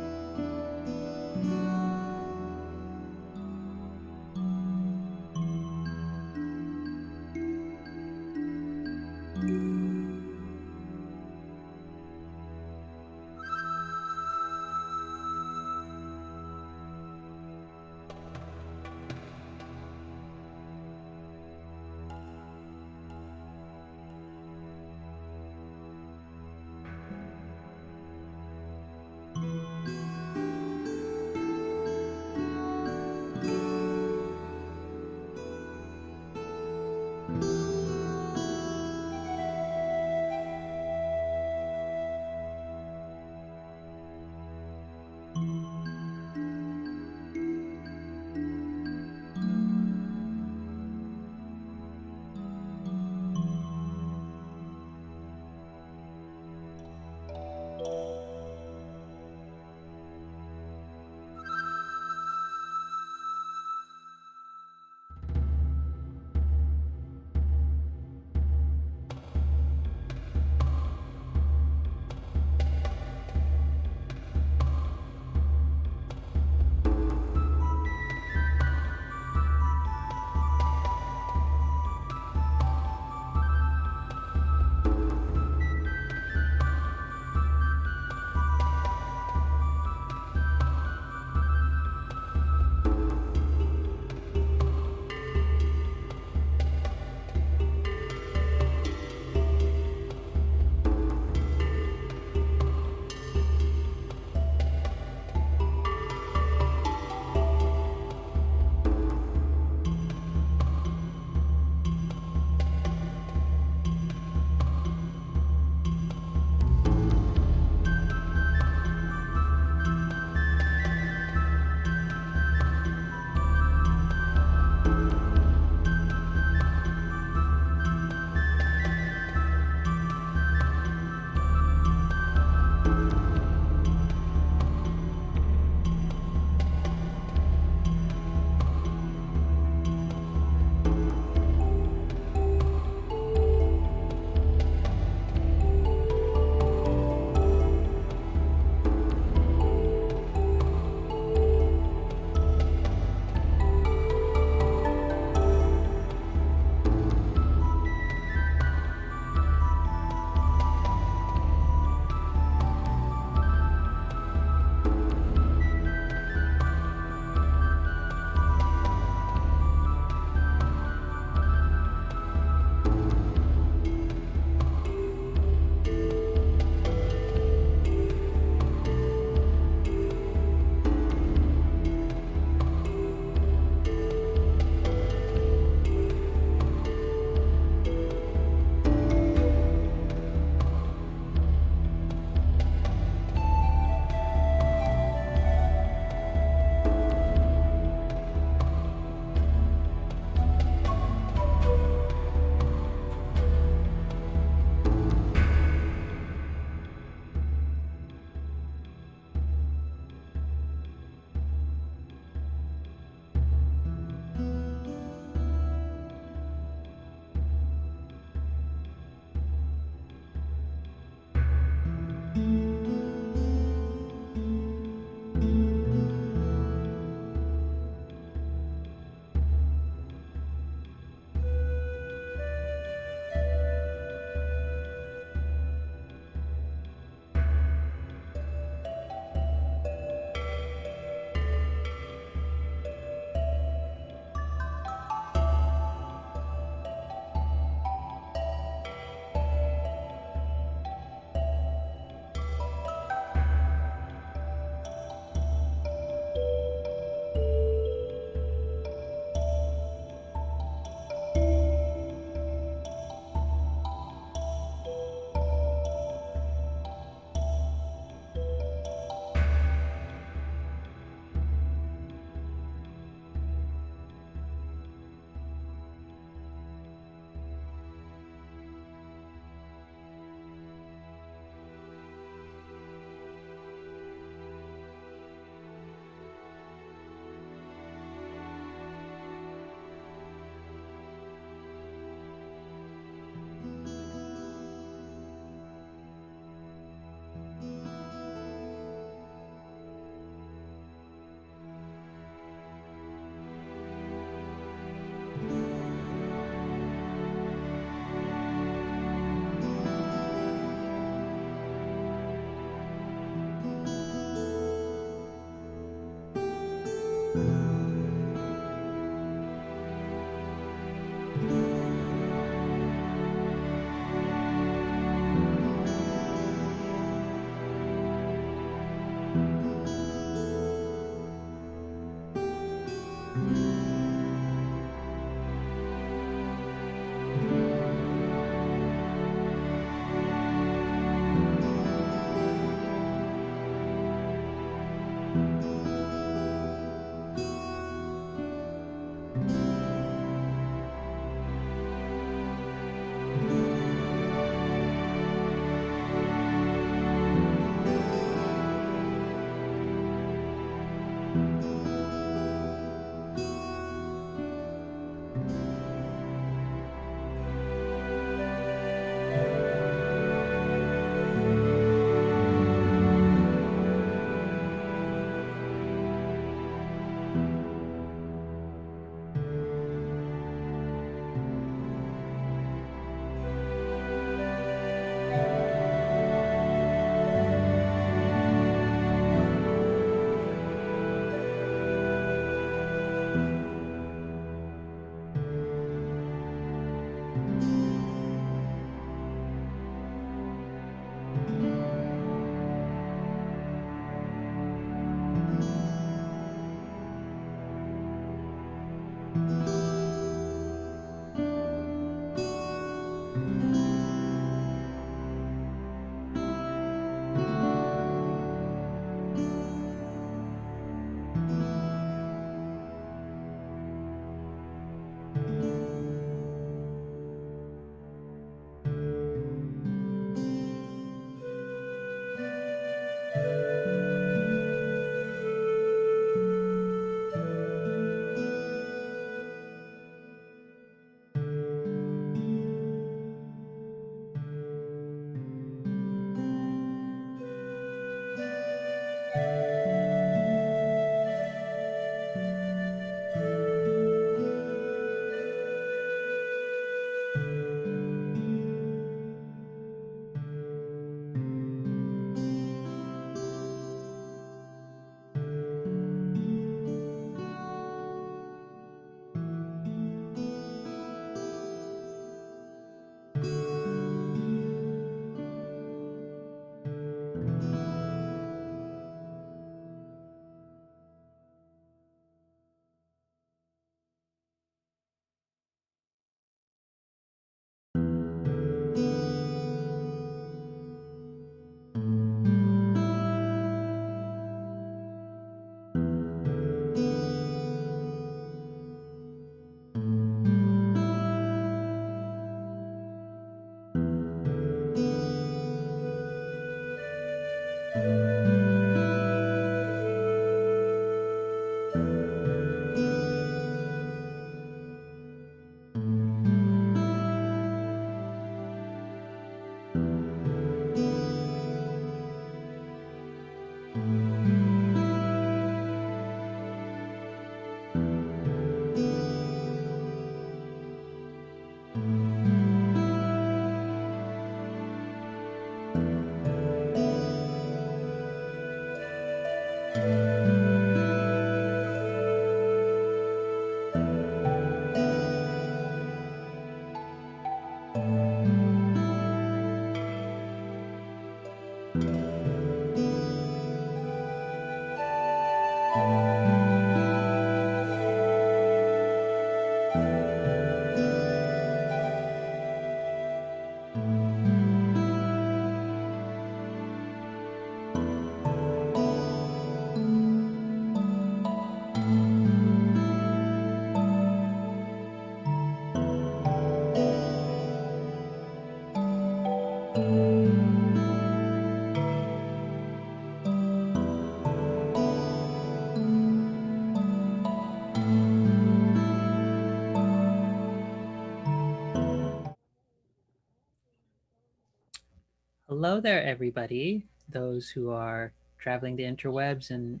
Hello there, everybody. Those who are traveling the interwebs and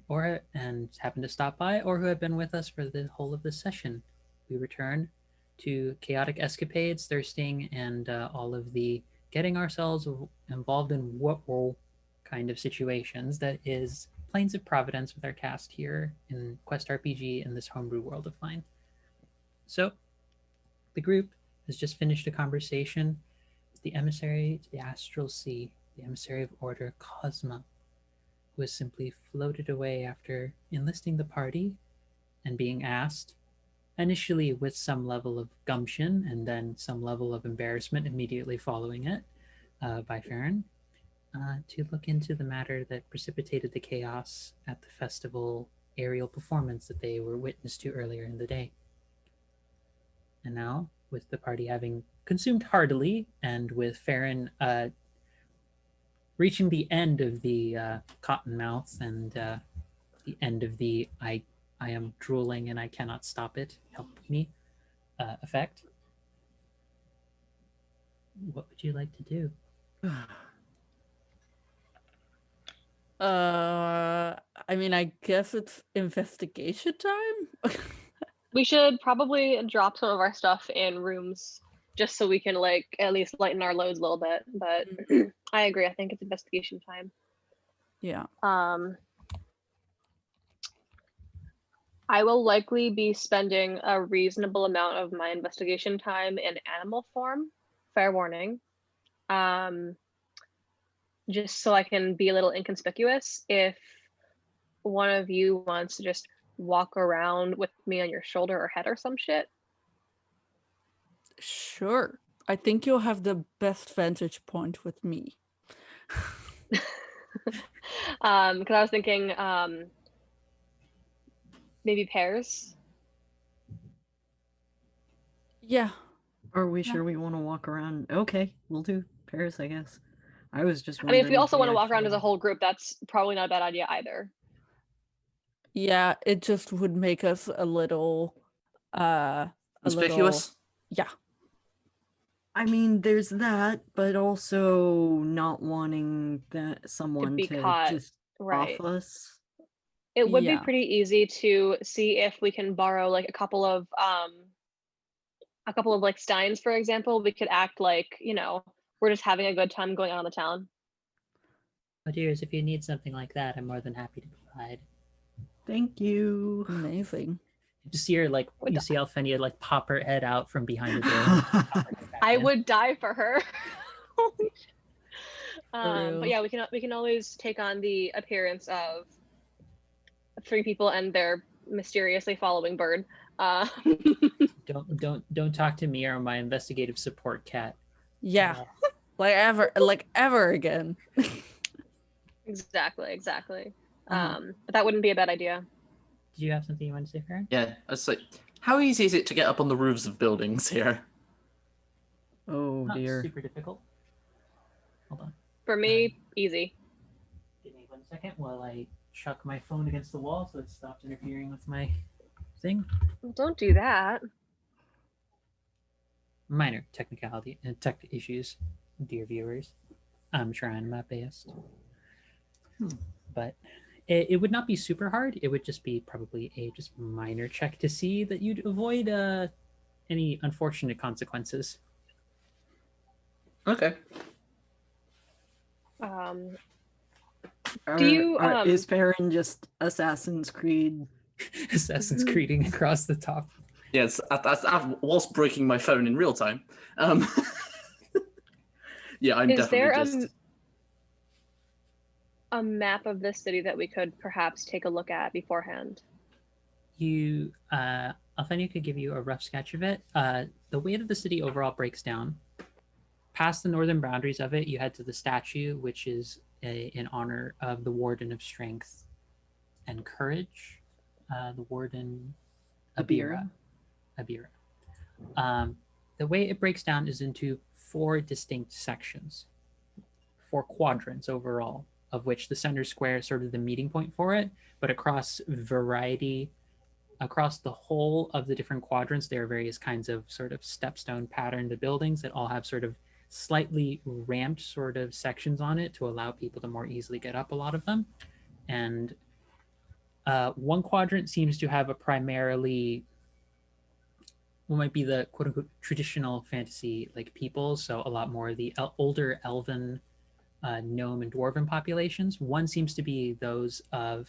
happen to stop by, or who have been with us for the whole of this session. We return to chaotic escapades, thirsting, and all of the getting ourselves involved in what kind of situations that is Plains of Providence with our cast here in Quest RPG in this homebrew world of mine. So, the group has just finished a conversation with the emissary to the astral sea, the emissary of Order Cosma, who has simply floated away after enlisting the party and being asked, initially with some level of gumption and then some level of embarrassment immediately following it by Farron, to look into the matter that precipitated the chaos at the festival aerial performance that they were witness to earlier in the day. And now, with the party having consumed heartily, and with Farron reaching the end of the cotton mouth and the end of the I am drooling and I cannot stop it, help me effect, what would you like to do? I mean, I guess it's investigation time. We should probably drop some of our stuff in rooms just so we can like at least lighten our loads a little bit. But I agree. I think it's investigation time. Yeah. I will likely be spending a reasonable amount of my investigation time in animal form. Fair warning. Just so I can be a little inconspicuous. If one of you wants to just walk around with me on your shoulder or head or some shit. Sure. I think you'll have the best vantage point with me. Because I was thinking maybe pairs. Yeah. Are we sure we want to walk around? Okay, we'll do Paris, I guess. I was just I mean, wondering. if we also want to walk around as actually- a whole group, that's probably not a bad idea either. Yeah, it just would make us a little Conspicuous? Yeah. I mean, there's that, but also not wanting that someone be to caught, just right. off us. It would be Yeah. pretty easy to see if we can borrow like a couple of like steins, for example. We could act like, you know, we're just having a good time going out on the town. Oh dears, if you need something like that, I'm more than happy to provide. Thank you. Amazing. You see her like you see Alfenia like pop her head out from behind the door. I would die for her. real. But yeah, we can always take on the appearance of 3 people and their mysteriously following bird. Don't talk to me or my investigative support cat. Yeah. Like ever again. Exactly. But that wouldn't be a bad idea. Did you have something you wanted to say, Farron? Yeah, I was like, how easy is it to get up on the roofs of buildings here? Oh Not dear. super difficult. Hold on. For me, easy. Give me 1 second while I chuck my phone against the wall so it stops interfering with my thing. Don't do that. Minor technicality and tech issues, dear viewers. I'm trying my best. But it would not be super hard. It would just be probably a just minor check to see that you'd avoid any unfortunate consequences. Okay. Do you Is Farron just Assassin's Creed? Assassin's Creeding across the top. Yes, whilst breaking my phone in real time. Yeah, I'm is there definitely just. a map of this city that we could perhaps take a look at beforehand? You, Althenia could give you a rough sketch of it. The way that the city overall breaks down, past the northern boundaries of it, you head to the statue, which is in honor of the Warden of Strength and Courage, the Warden Abira. Abira. The way it breaks down is into 4 distinct sections, 4 quadrants overall, of which the center square is sort of the meeting point for it, but across the whole of the different quadrants, there are various kinds of sort of stepstone patterned buildings that all have sort of slightly ramped sort of sections on it to allow people to more easily get up a lot of them. And one quadrant seems to have a primarily what might be the quote unquote traditional fantasy like people, so a lot more of the older elven gnome and dwarven populations. One seems to be those of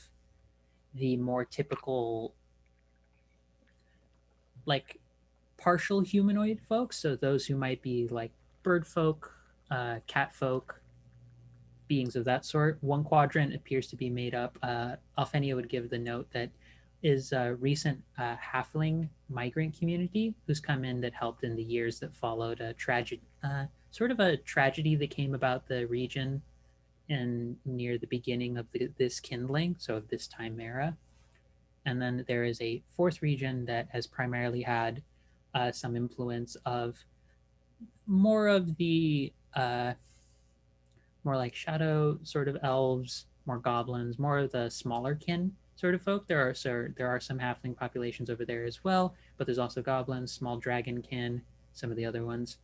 the more typical like partial humanoid folks, so those who might be like bird folk, cat folk, beings of that sort. One quadrant appears to be made up. Alfenia would give the note that is a recent halfling migrant community who's come in that helped in the years that followed a sort of a tragedy that came about the region in near the beginning of this kindling, so of this time era. And then there is a 4th region that has primarily had some influence of more of the more like shadow sort of elves, more goblins, more of the smaller kin sort of folk. There are some halfling populations over there as well, but there's also goblins, small dragon kin, some of the other ones.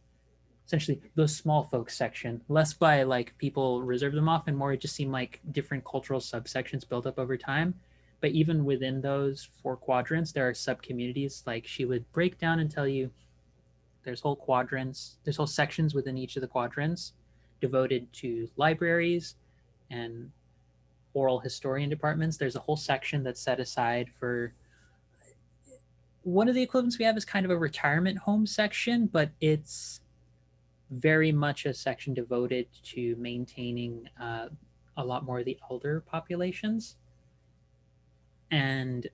Essentially, the small folk section, less by like people reserve them off, and more it just seemed like different cultural subsections built up over time. But even within those 4 quadrants, there are sub communities. Like she would break down and tell you there's whole quadrants, there's whole sections within each of the quadrants devoted to libraries and oral historian departments. There's a whole section that's set aside for one of the equivalents we have is kind of a retirement home section, but it's very much a section devoted to maintaining a lot more of the elder populations. And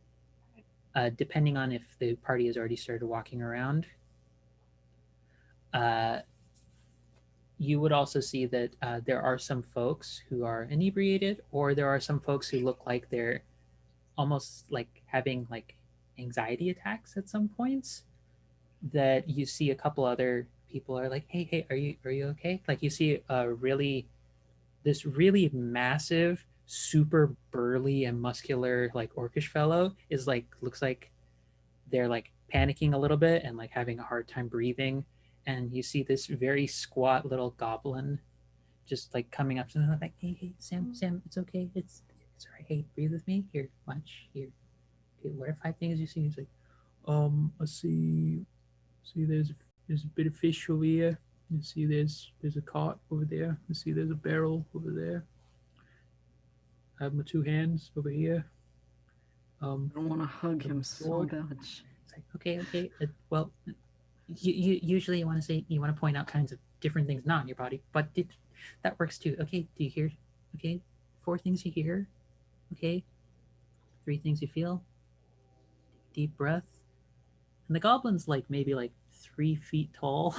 depending on if the party has already started walking around, you would also see that there are some folks who are inebriated, or there are some folks who look like they're almost like having like anxiety attacks at some points. That you see a couple other people are like, hey, are you okay? Like you see this really massive, super burly and muscular like orcish fellow is like looks like they're like panicking a little bit and like having a hard time breathing. And you see this very squat little goblin just like coming up to them like, hey, Sam, it's okay. It's all right. Hey, breathe with me. Here, watch. Here. Okay, what are 5 things you see? He's like, I see there's a bit of fish over here. You see there's a cart over there. You see there's a barrel over there. I have my 2 hands over here. I don't want to hug him so much. It's like, okay. Well, you usually you want to point out kinds of different things not in your body, but that works too. Okay, do you hear? Okay, 4 things you hear. Okay, 3 things you feel. Deep breath. And the goblin's like maybe like 3 feet tall.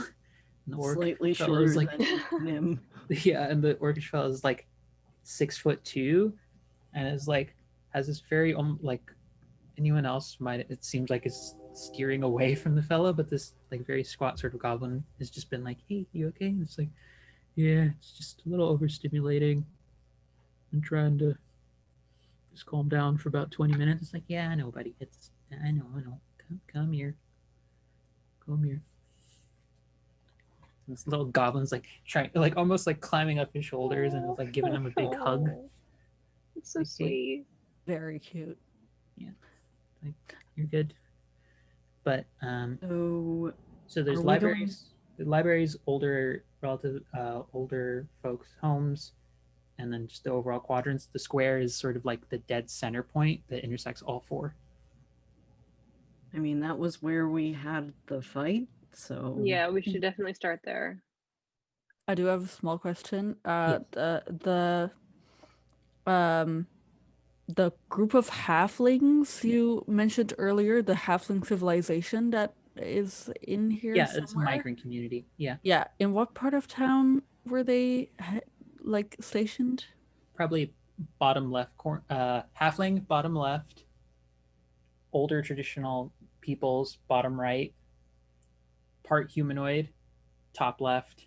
And the orc Slightly fellow's shorter like than him. yeah, and the orcish fellow is like 6'2", and is like has this very like anyone else might it seems like is steering away from the fellow, but this like very squat sort of goblin has just been like, hey, you okay? And it's like, yeah, it's just a little overstimulating. I'm trying to just calm down for about 20 minutes. It's like, yeah, I know, buddy. I know. Come here. Come here. This little goblin's like trying, like almost like climbing up his shoulders and like giving him a big hug. It's so Like, hey, sweet. Very cute. like you're good. But so there's are we libraries. The libraries, older relative, older folks' homes, and then just the overall quadrants. The square is sort of like the dead center point that intersects all four. I mean, that was where we had the fight, so Yeah, we should definitely start there. I do have a small question. Yes. The group of halflings you mentioned earlier, the halfling civilization that is in here Yeah, somewhere. it's a migrant community. Yeah, Yeah, in what part of town were they like stationed? probably bottom left corner. Halfling bottom left. Older traditional peoples bottom right. Part humanoid, top left.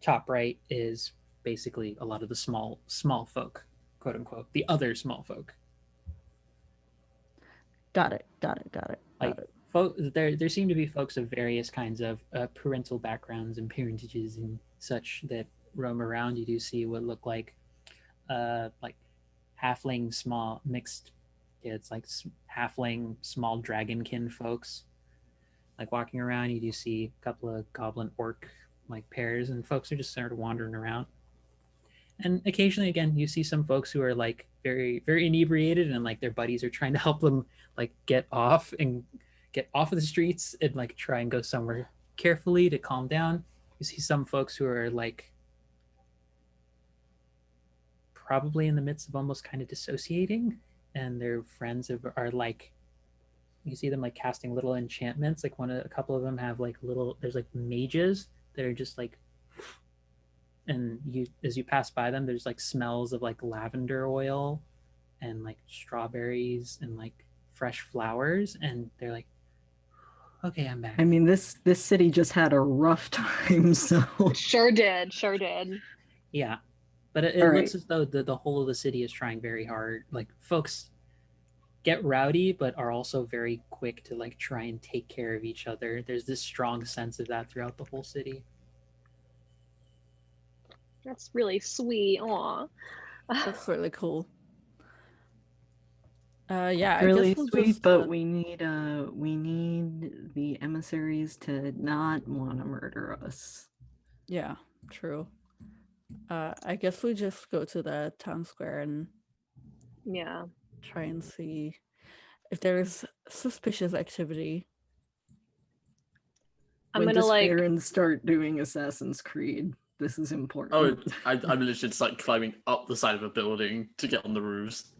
Top right is basically a lot of the small folk, quote unquote, the other small folk. Got it. Like there seem to be folks of various kinds of parental backgrounds and parentages and such that roam around. You do see what look like halfling small mixed kids, like halfling small dragonkin folks, like walking around. You do see a couple of goblin orc like pairs, and folks are just sort of wandering around. And occasionally, again, you see some folks who are like very very inebriated, and like their buddies are trying to help them like get off of the streets and like try and go somewhere carefully to calm down. You see some folks who are like probably in the midst of almost kind of dissociating, and their friends are like, you see them like casting little enchantments. Like a couple of them have like there's like mages that are just like, and you as you pass by them, there's like smells of like lavender oil and like strawberries and like fresh flowers, and they're like, okay, I'm back. I mean, this city just had a rough time, so Sure did. Yeah, but it All looks right. as though the whole of the city is trying very hard. Like folks get rowdy, but are also very quick to like try and take care of each other. There's this strong sense of that throughout the whole city. That's really sweet. Aw. That's really cool. Yeah, I really guess we'll sweet, just. but we need the emissaries to not want to murder us. Yeah, true. I guess we just go to the town square and Yeah. try and see if there's suspicious activity. I'm When gonna does like Farron start doing Assassin's Creed? This is Oh, important. I'm literally just like climbing up the side of a building to get on the roofs.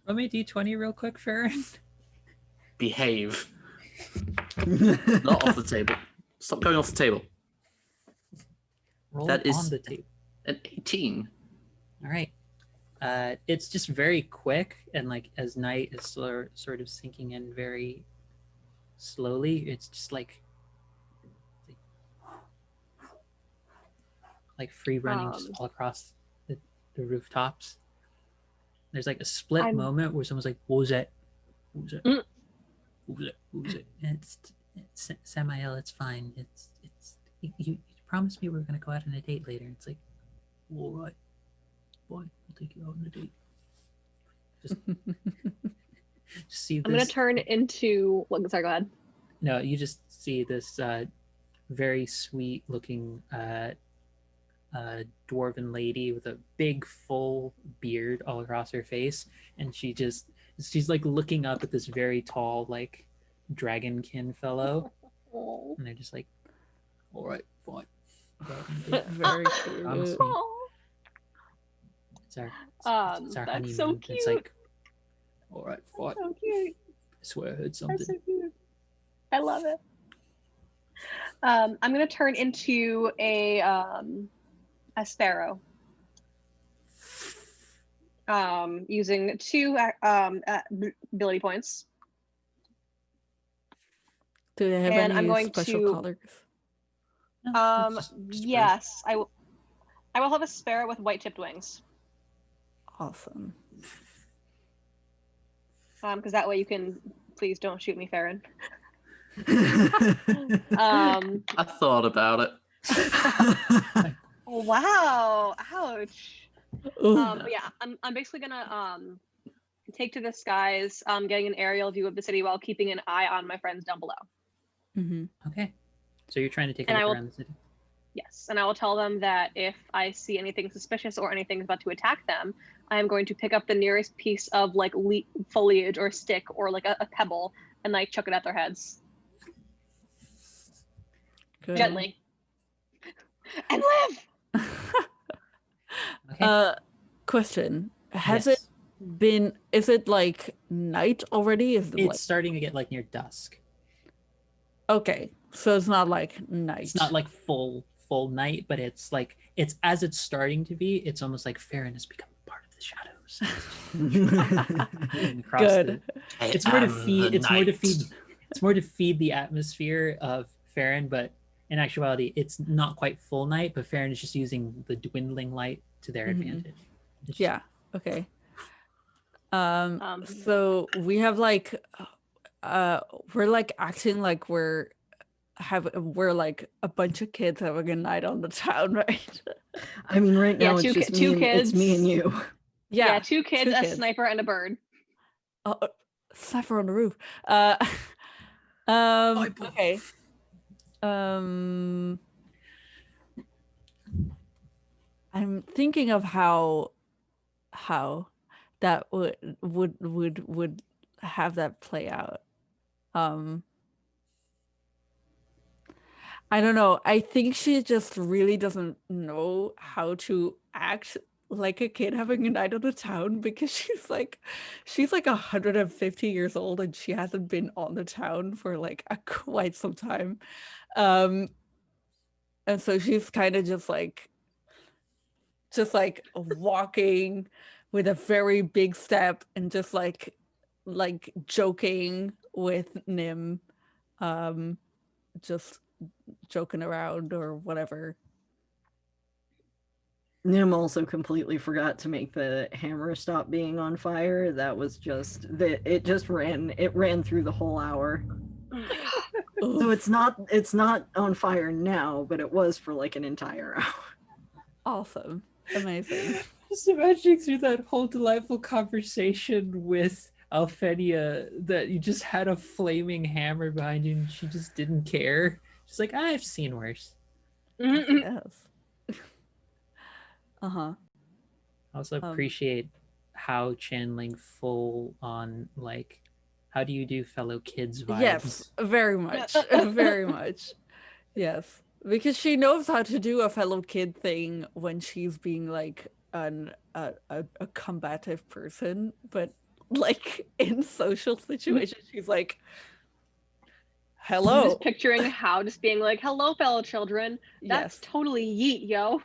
Let me D20 real quick, Farron. Behave. Not off the table. Stop going off the table. Roll That it on is- the table. An 18. All right. It's just very quick, and like as night is sort of sinking in very slowly, it's just like free running just all across the rooftops. There's like a split moment where someone's like, "What was that? What was that? Mm. What was that? What was it?" It's Samael. It's fine. It's you promised me we were gonna go out on a date later. It's like, all right, fine. I'll take you out on a date. Just see this. I'm gonna turn into what? Sorry, go ahead. No, you just see this very sweet looking dwarven lady with a big full beard all across her face, and she's like looking up at this very tall like dragonkin fellow, and they're just like, all right, fine. Very Promise cute. me. It's our That's honeymoon. so cute. It's like, all right, fine. So cute. I swear I heard something. That's so cute. I love it. I'm gonna turn into a sparrow. Using 2 ability points. Do they have And I'm any going special to- colors? No, it's just Yes, I will have a sparrow with white-tipped wings. Awesome. Because that way you can. Please don't shoot me, Farron. I thought about it. Wow! Ouch. Ooh. But yeah, I'm basically gonna take to the skies, getting an aerial view of the city while keeping an eye on my friends down below. Mm-hmm. Okay. So you're trying to take a And look I will- around the city. Yes, and I will tell them that if I see anything suspicious or anything is about to attack them, I am going to pick up the nearest piece of like foliage or stick or like a pebble and like chuck it at their heads Good. gently. And live. Okay. Question: Has Yes. it been? Is it like night already? Is it It's like starting to get like near dusk. okay? So it's not like night. It's not like full night, but it's like it's as it's starting to be. It's almost like Farron has become part of the shadows. Moving across Good. It's more to feed. the It's more to night. feed. It's more to feed the atmosphere of Farron, but in actuality, it's not quite full night. But Farron is just using the dwindling light to their Mhm. advantage. It's just- Yeah. Okay. So we have like we're like acting like we're like a bunch of kids having a night on the town, right? I mean, right Yeah, now it's just me. It's me and you. Yeah, two kids, two a kids. sniper, and a bird. Sniper on the roof. Okay. I'm thinking of how that would have that play out. I don't know. I think she just really doesn't know how to act like a kid having a night on the town because she's like 150 years old and she hasn't been on the town for like quite some time. And so she's kind of just like walking with a very big step and just like joking with Nim, just joking around or whatever. Nim also completely forgot to make the hammer stop being on fire. That was just that it just ran through the whole hour. So it's not on fire now, but it was for like an entire hour. Awesome. Amazing. Just imagining through that whole delightful conversation with Alphenia that you just had a flaming hammer behind you and she just didn't care. She's like, I've seen worse. Yes. Uh-huh. I also appreciate how channeling full on like, how do you do fellow kids vibes? Yes, very much. Very much. Yes. Because she knows how to do a fellow kid thing when she's being like a combative person, but like in social situations, she's like, I'm hello. just picturing how just being like, hello, fellow children. That's Yes. totally yeet, yo.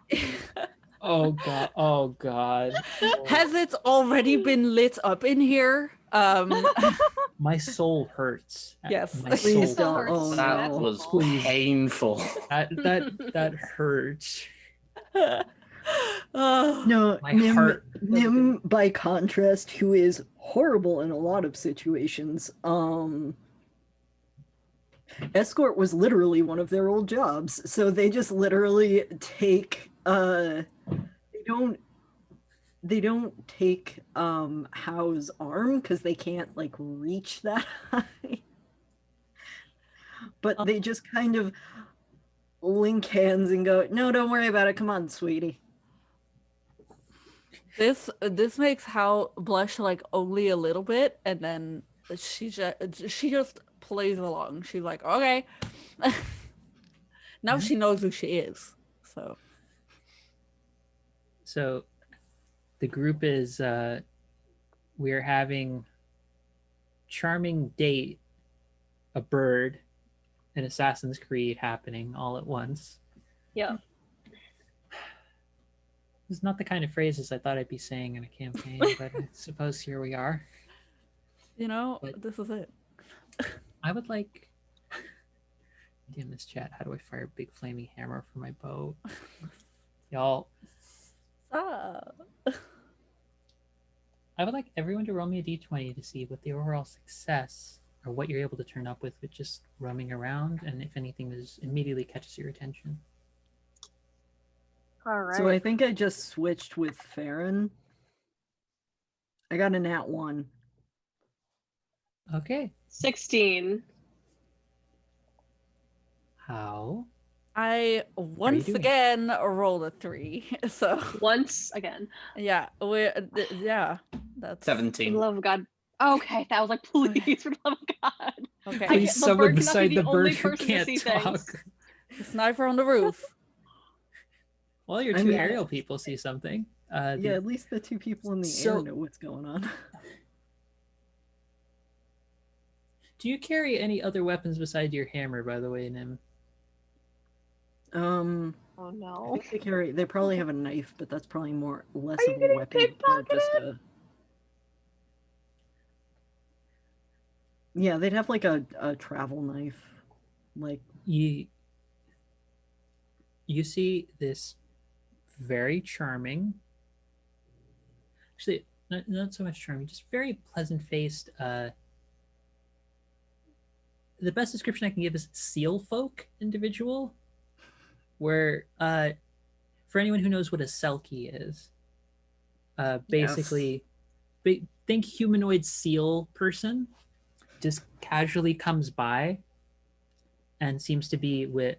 Oh god. Oh god. Has it already been lit up in here? My soul hurts. Yes. My Please soul don't. hurts. Oh That no. was Please. painful. That hurts. Oh, No, My Nim, heart. Nim, by contrast, who is horrible in a lot of situations, escort was literally one of their old jobs. So they just literally take they don't take Howe's arm because they can't like reach that high. But they just kind of link hands and go, no, don't worry about it. Come on, sweetie. this makes Hal blush like only a little bit, and then she just plays along. She's like, okay. Now she knows who she is. So the group is we're having charming date, a bird, and Assassin's Creed happening all at once. Yeah. It's not the kind of phrases I thought I'd be saying in a campaign, but I suppose here we are. You know, But- this is it. I would like. Damn this chat. How do I fire a big flaming hammer for my bow? Y'all, Ah. I would like everyone to roll me a d20 to see what the overall success or what you're able to turn up with just roaming around, and if anything is immediately catches your attention. All right. So I think I just switched with Farron. I got a nat 1. Okay. 16. How? I once doing? again rolled a 3. So Once again. yeah, yeah, that's 17. Love of God. Okay, that was like, please, for the love of God. okay. Please, The someone bird cannot be beside the the only bird who person to can't see talk. things. The sniper on the roof. Well, your I two mean- aerial people see something. Yeah, at least the two people in the air So- know what's going on. Do you carry any other weapons beside your hammer, by the way, Nim? Um, Oh I no. think they probably have a knife, but that's probably less Are you of a getting weapon, more just pickpocketed? a. Yeah, they'd have like a travel knife, like You see this very charming, actually not so much charming, just very pleasant faced. The best description I can give is seal folk individual, where for anyone who knows what a selkie is, basically think humanoid seal person just casually comes by and seems to be with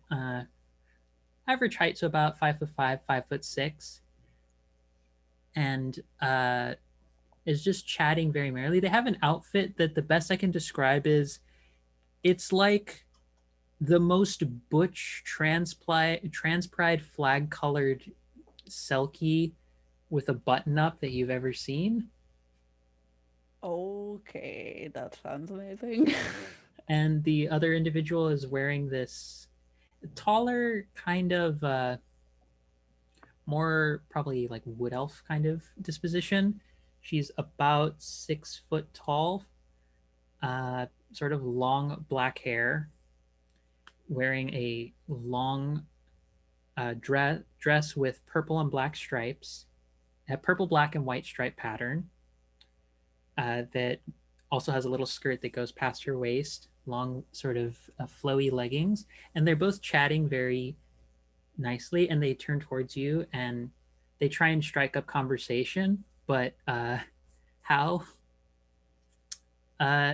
average height, so about 5'5", 5'6", and is just chatting very merrily. They have an outfit that the best I can describe is it's like the most butch trans pride flag colored selkie with a button up that you've ever seen. Okay, that sounds amazing. And the other individual is wearing this taller, kind of more probably like wood elf kind of disposition. She's about 6 foot tall, sort of long black hair, wearing a long dress with purple and black stripes, a purple, black, and white stripe pattern that also has a little skirt that goes past her waist, long sort of flowy leggings, and they're both chatting very nicely, and they turn towards you and they try and strike up conversation, but how uh,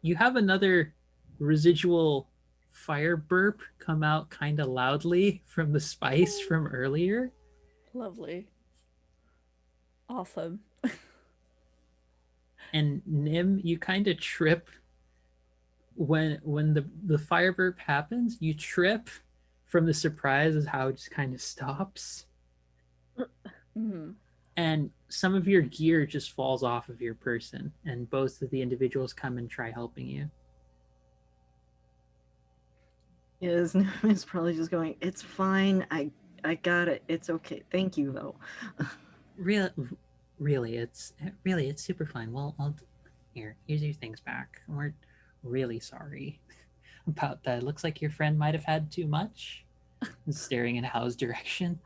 you have another residual fire burp come out kind of loudly from the spice from earlier. Lovely. Awesome. And Nim, you kind of trip when the fire burp happens. You trip from the surprise of how it just kind of stops, Mhm. and some of your gear just falls off of your person, and both of the individuals come and try helping you. yeah, his name is probably just going. It's fine. I got it. It's okay. Thank you though. Really, it's super fine. Well, here's your things back. We're really sorry about that. Looks like your friend might have had too much. Staring in Hal's direction.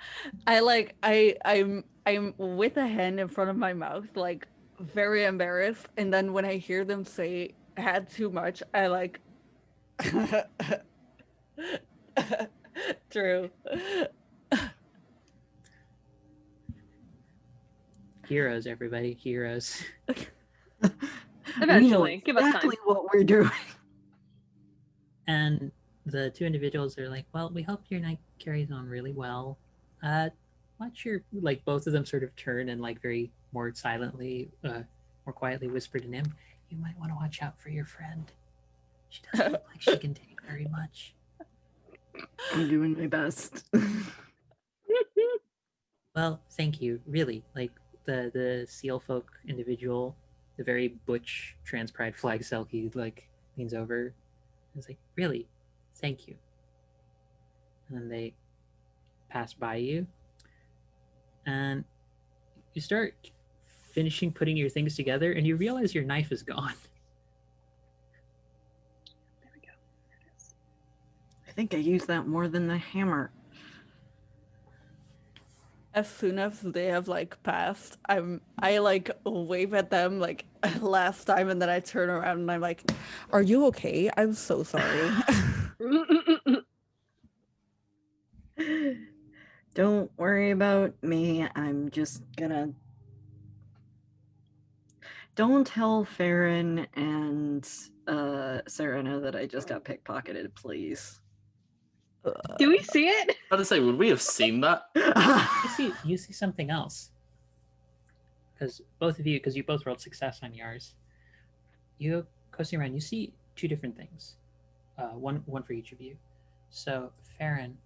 I'm with a hand in front of my mouth, like very embarrassed, and then when I hear them say had too much, I like true. Heroes, everybody, heroes. Eventually, We know give us exactly time. what we're doing. And the two individuals are like, well, we hope your night carries on really well. What's your, like, both of them sort of turn and like very more silently, more quietly whisper to him, you might want to watch out for your friend. She doesn't look like she can take very much. I'm doing my best. Well, thank you, really. Like the seal folk individual, the very butch trans pride flag selkie, like leans over and is like, really, thank you. And then they pass by you, and you start finishing putting your things together, and you realize your knife is gone. There we go. There it is. I think I used that more than the hammer. As soon as they have like passed, I like wave at them like last time, and then I turn around and I'm like, "Are you okay? I'm so sorry." Don't worry about me. I'm just gonna. Don't tell Farron and Serena that I just got pickpocketed, please. Do we see it? I was about to say, would we have seen that? You see something else. Because you both rolled success on yours. You coasting around, you see two different things. One for each of you. So, Farron,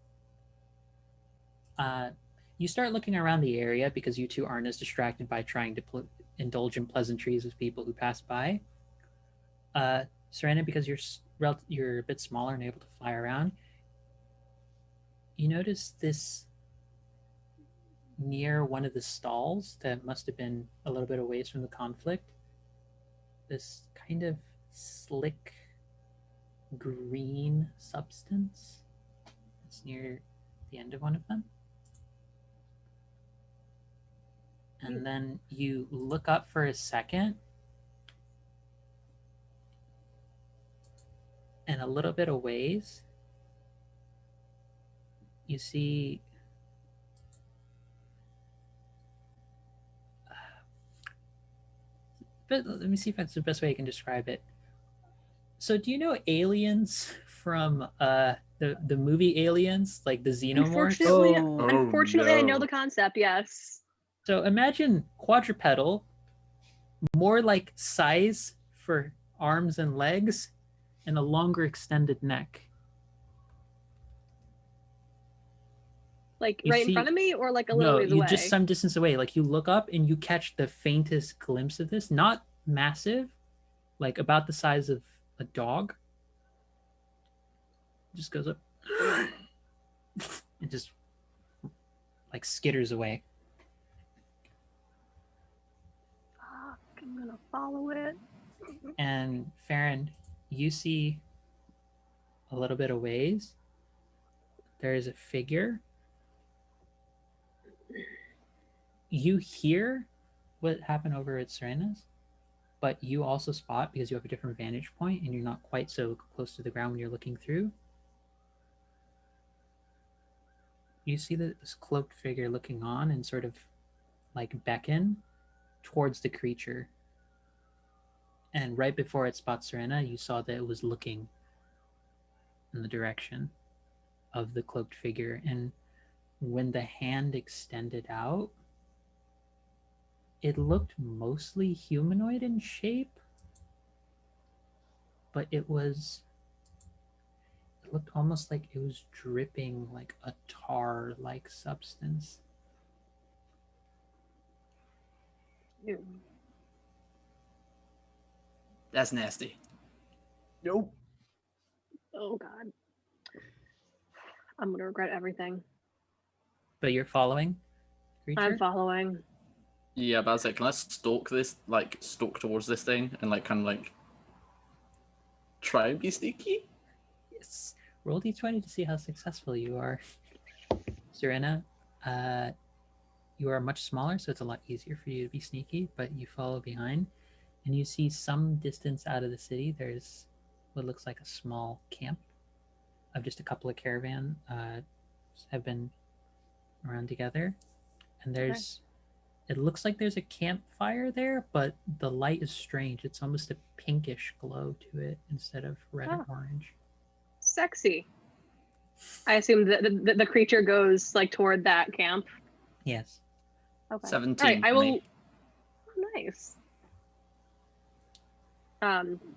you start looking around the area because you two aren't as distracted by trying to indulge in pleasantries with people who pass by. Serena, because you're a bit smaller and able to fly around, you notice this near one of the stalls that must have been a little bit away from the conflict. This kind of slick green substance. It's near the end of one of them. And then you look up for a second, and a little bit of ways, you see but let me see if that's the best way I can describe it. So do you know aliens from the movie Aliens, like the xenomorphs? Unfortunately, I know no. the concept. Yes. So imagine quadrupedal, more like size for arms and legs, and a longer extended neck. Like You right in see- front of me, or like a little No, ways you away? just some distance away. Like you look up and you catch the faintest glimpse of this. Not massive, like about the size of a dog. Just goes up and just like skitters away. Fuck, I'm gonna follow it. And Farron, you see a little bit of ways. There is a figure. You hear what happened over at Serena's, but you also spot, because you have a different vantage point and you're not quite so close to the ground when you're looking through. You see this cloaked figure looking on and sort of like beckon towards the creature. And right before it spots Serena, you saw that it was looking in the direction of the cloaked figure. And when the hand extended out, it looked mostly humanoid in shape, but it looked almost like it was dripping like a tar-like substance. Ew. That's nasty. Nope. Oh god. I'm gonna regret everything. But you're following creature? I'm following. Yeah, but I was like, can I stalk this, like, stalk towards this thing and, like, kind of, like, try and be sneaky? Yes. Roll d20 to see how successful you are. Serena, you are much smaller, so it's a lot easier for you to be sneaky, but you follow behind, and you see some distance out of the city, there's what looks like a small camp of just a couple of caravan have been around together. And there's it looks like there's a campfire there, but the light is strange. It's almost a pinkish glow to it instead of red or orange. Sexy. I assume that the creature goes like toward that camp. Yes. Okay. 17 All right, I for will. me. Oh, nice.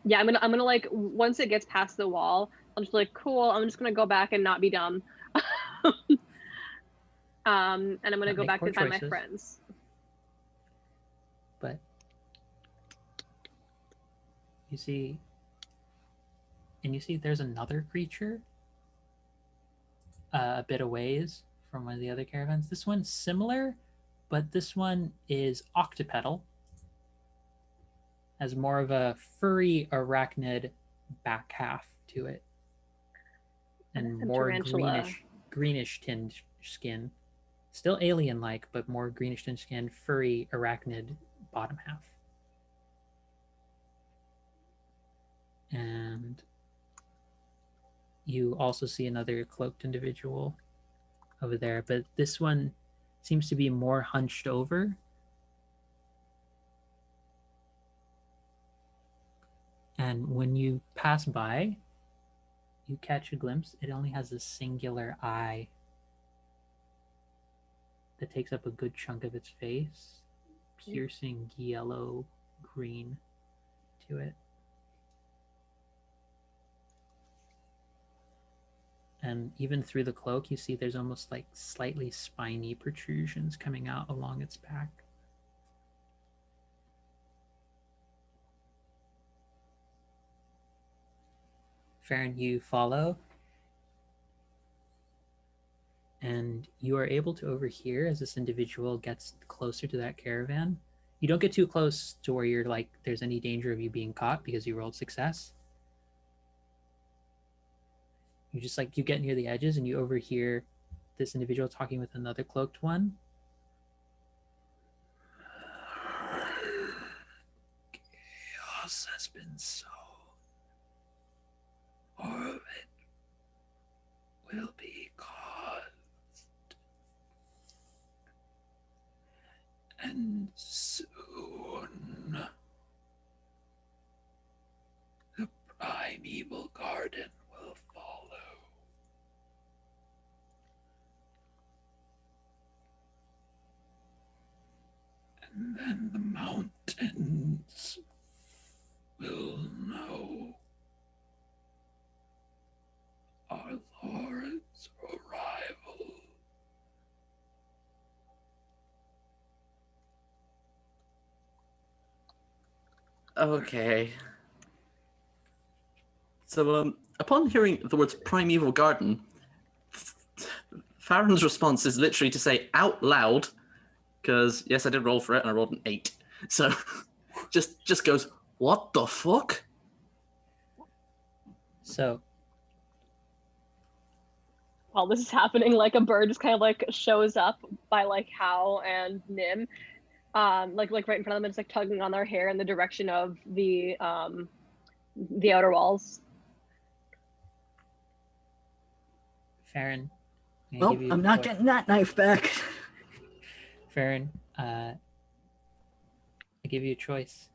Yeah, I'm gonna like once it gets past the wall, I'm just like, cool. I'm just gonna go back and not be dumb. And I'm gonna go Make back poor to find my choices. friends. But you see there's another creature a bit of ways from one of the other caravans. This one's similar, but this one is octopedal, has more of a furry arachnid back half to it, and Some more tarantula. greenish tinged skin. Still alien-like, but more greenish tinged skin, furry arachnid bottom half. And you also see another cloaked individual over there, but this one seems to be more hunched over. And when you pass by, you catch a glimpse. It only has a singular eye that takes up a good chunk of its face, piercing yellow green to it. And even through the cloak, you see there's almost like slightly spiny protrusions coming out along its back. Farron, you follow, and you are able to overhear as this individual gets closer to that caravan. You don't get too close to where you're like, there's any danger of you being caught because you rolled success. You just like, you get near the edges and you overhear this individual talking with another cloaked one. Chaos has been sown. More of it will be caused. And soon the primeval garden will follow. And then the mountains will know our Lord's arrival. Okay. So, upon hearing the words primeval garden, Farron's response is literally to say out loud, because yes, I did roll for it and I rolled an 8. So, just goes, what the fuck? So, While this is happening, like a bird just kind of like shows up by like Hal and Nim, like right in front of them, and it's like tugging on their hair in the direction of the outer walls. Farron, Well, I'm not getting that knife back. Farron, I give you a choice.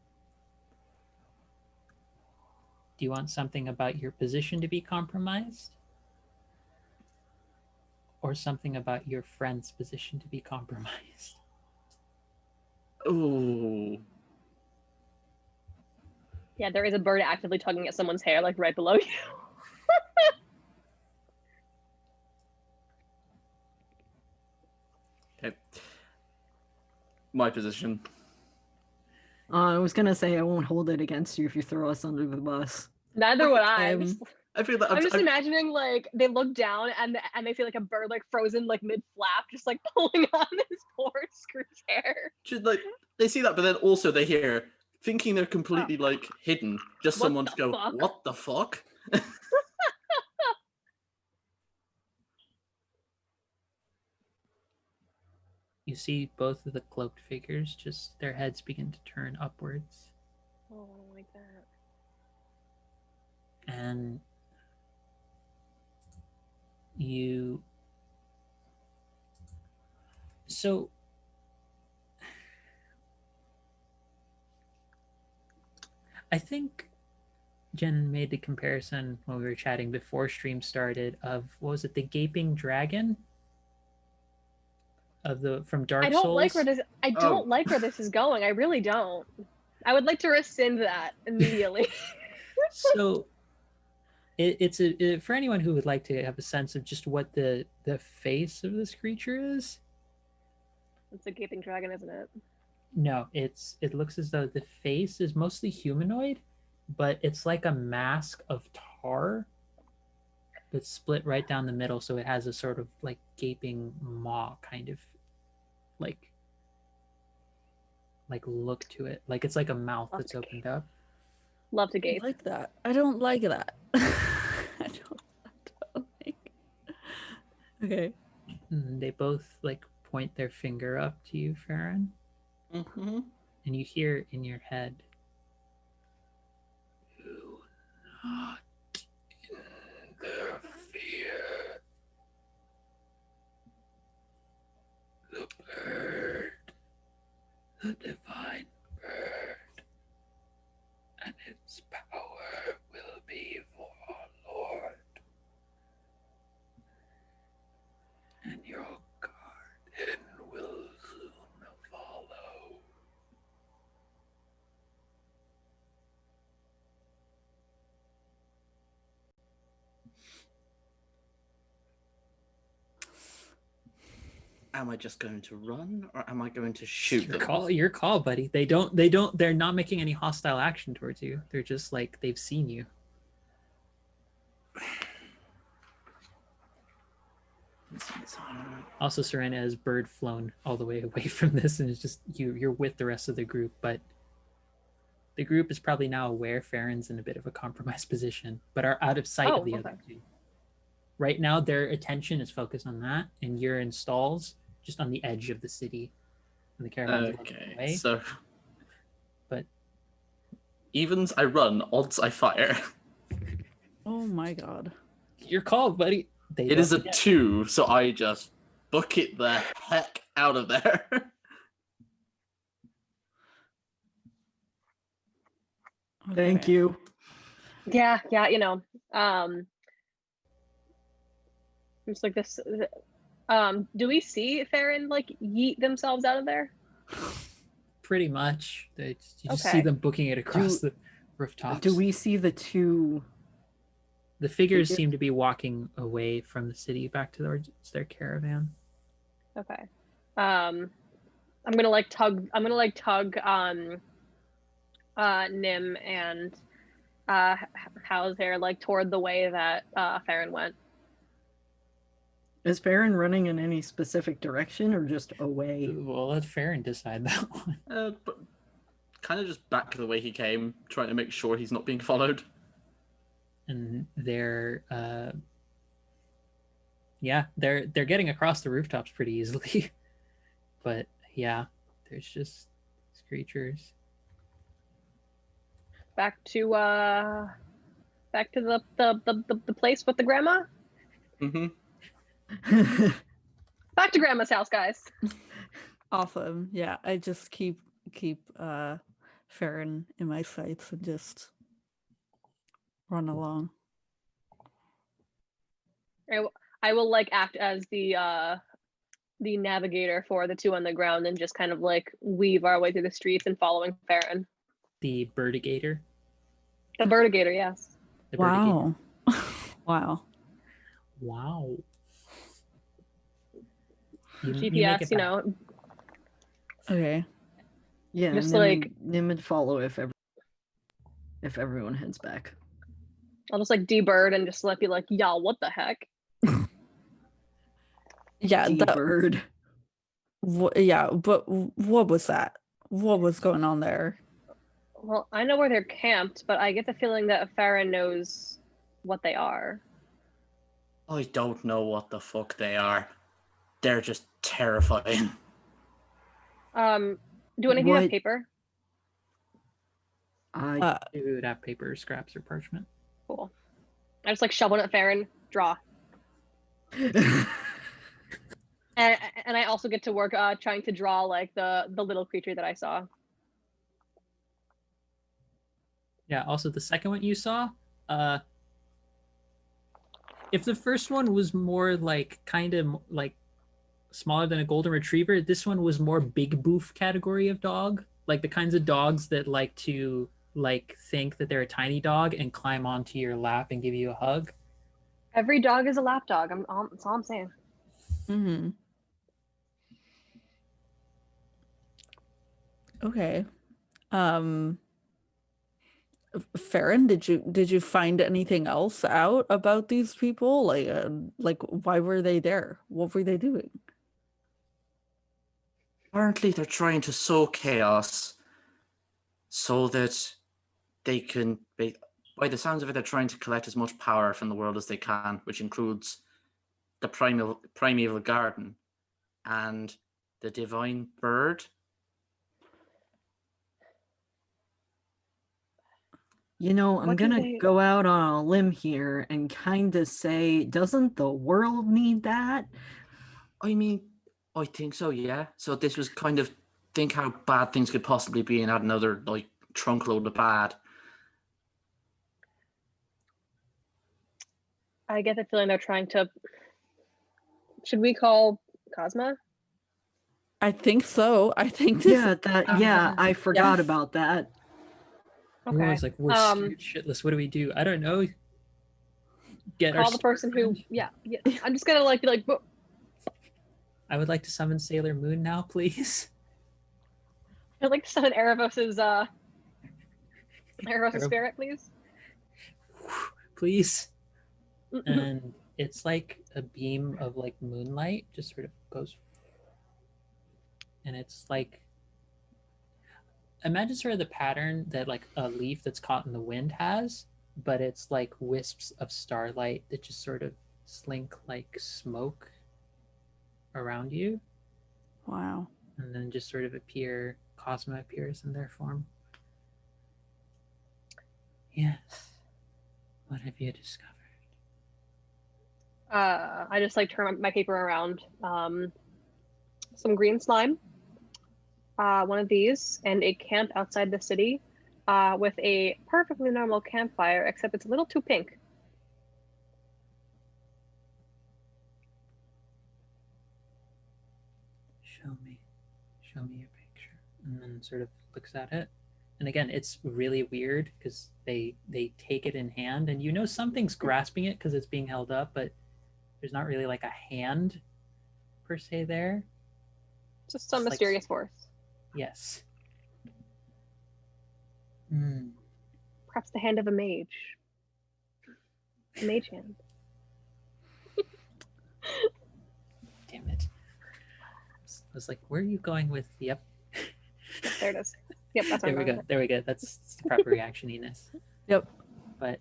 Do you want something about your position to be compromised? Or something about your friend's position to be compromised? Ooh. Yeah, there is a bird actively tugging at someone's hair, like right below you. Okay. My position. I was gonna say I won't hold it against you if you throw us under the bus. Neither would I. I feel that I'm just imagining like they look down and they see like a bird like frozen like mid flap, just like pulling on this poor Scrooge's hair. just like they see that, but then also they hear, thinking they're completely like hidden, just What someone the just go, fuck? "What the fuck?" You see both of the cloaked figures, just their heads begin to turn upwards. Oh, I don't like that. And you. So. I think Jen made the comparison when we were chatting before stream started of, what was it, the gaping dragon? From Dark I don't Souls. like where this. I don't like where this is going. I really don't. I would like to rescind that immediately. So, it's for anyone who would like to have a sense of just what the face of this creature is. It's a gaping dragon, isn't it? No, it looks as though the face is mostly humanoid, but it's like a mask of tar that's split right down the middle, so it has a sort of like gaping maw kind of like look to it. Like it's like a mouth that's opened up. Love to I gape. like that. I don't like that. I don't like. Okay. They both like point their finger up to you, Farron, Mm-hmm. and you hear in your head, "Do not interfere. The bird, the divine bird, and its power will be for our Lord." am I just going to run or am I going to shoot them? Your call, buddy. They're not making any hostile action towards you. They're just like, they've seen you. Also, Serena has bird flown all the way away from this, and it's just you're with the rest of the group, but the group is probably now aware Farron's in a bit of a compromised position, but are out of sight of the other two. Right now, their attention is focused on that, and you're in stalls just on the edge of the city. And the caravan's Okay, away. so... But... Evens, I run. Odds, I fire. Oh my god. Your call, buddy. It is a 2, so I just bucket the heck out of there. Thank you. Yeah, you know. It's like this. Do we see Farron like yeet themselves out of there? Pretty much. You just Okay. see them booking it across the rooftops. Do we see the two? The figures seem to be walking away from the city back to their caravan. Okay. I'm gonna like tug Nim and Hauser like toward the way that Farron went. Is Farron running in any specific direction or just away? Well, let Farron decide that one. But kind of just back the way he came, trying to make sure he's not being followed. And they're getting across the rooftops pretty easily. But yeah, there's just these creatures. Back to the place with the grandma. Mm-hmm. Back to grandma's house, guys. Awesome. Yeah, I just keep Farron in my sights and just run along. I will like act as the navigator for the two on the ground and just kind of like weave our way through the streets and following Farron. The birdigator. The birdigator, yes. The Wow. Wow. Wow. GPS, you know. Okay. Yeah, just like Nim would follow if everyone heads back. I'll just like debird and just like be like, y'all, what the heck? Yeah, Bird. Yeah, but what was that? What was going on there? Well, I know where they're camped, but I get the feeling that Farron knows what they are. I don't know what the fuck they are. They're just terrifying. Do any of you have paper? I do have paper, scraps, or parchment. Cool. I just like shove one at Farron, draw. And I also get to work trying to draw like the little creature that I saw. Yeah, also the second one you saw, if the first one was more like kind of like smaller than a golden retriever, this one was more big boof category of dog, like the kinds of dogs that like to like think that they're a tiny dog and climb onto your lap and give you a hug. Every dog is a lap dog. That's all I'm saying. Mm-hmm. Okay. Farron, did you find anything else out about these people? Like why were they there? What were they doing? Apparently they're trying to sow chaos so that they can, by the sounds of it, they're trying to collect as much power from the world as they can, which includes the primeval garden and the divine bird. You know, I'm gonna go out on a limb here and kind of say, doesn't the world need that? I mean, I think so, yeah. So this was kind of think how bad things could possibly be and add another like trunk load of bad. I get the feeling they're trying to. Should we call Cosma? I think so. I think this. Yeah, I forgot about that. Okay. Everyone's like, we're scared shitless. What do we do? I don't know. Call the person who. Yeah. I'm just gonna like be like. I would like to summon Sailor Moon now, please. I'd like to summon Erebos's Ereb- spirit, please. Please. And it's like a beam of like moonlight just sort of goes, and it's like, imagine sort of the pattern that like a leaf that's caught in the wind has, but it's like wisps of starlight that just sort of slink like smoke around you, Wow. and then just sort of appear. Cosmo appears in their form. Yes. What have you discovered? I just like turn my paper around. Some green slime, one of these, and a camp outside the city with a perfectly normal campfire, except it's a little too pink. Show me your picture. And then sort of looks at it. And again, it's really weird because they take it in hand, and you know something's grasping it because it's being held up, but there's not really like a hand per se there. Just some Just like- mysterious force. Yes. Perhaps the hand of a mage. A mage hand. Damn it. I was like, where are you going with? Yep. There it is. Yep, that's There we go. There we go. That's the proper reactioniness. Yep. But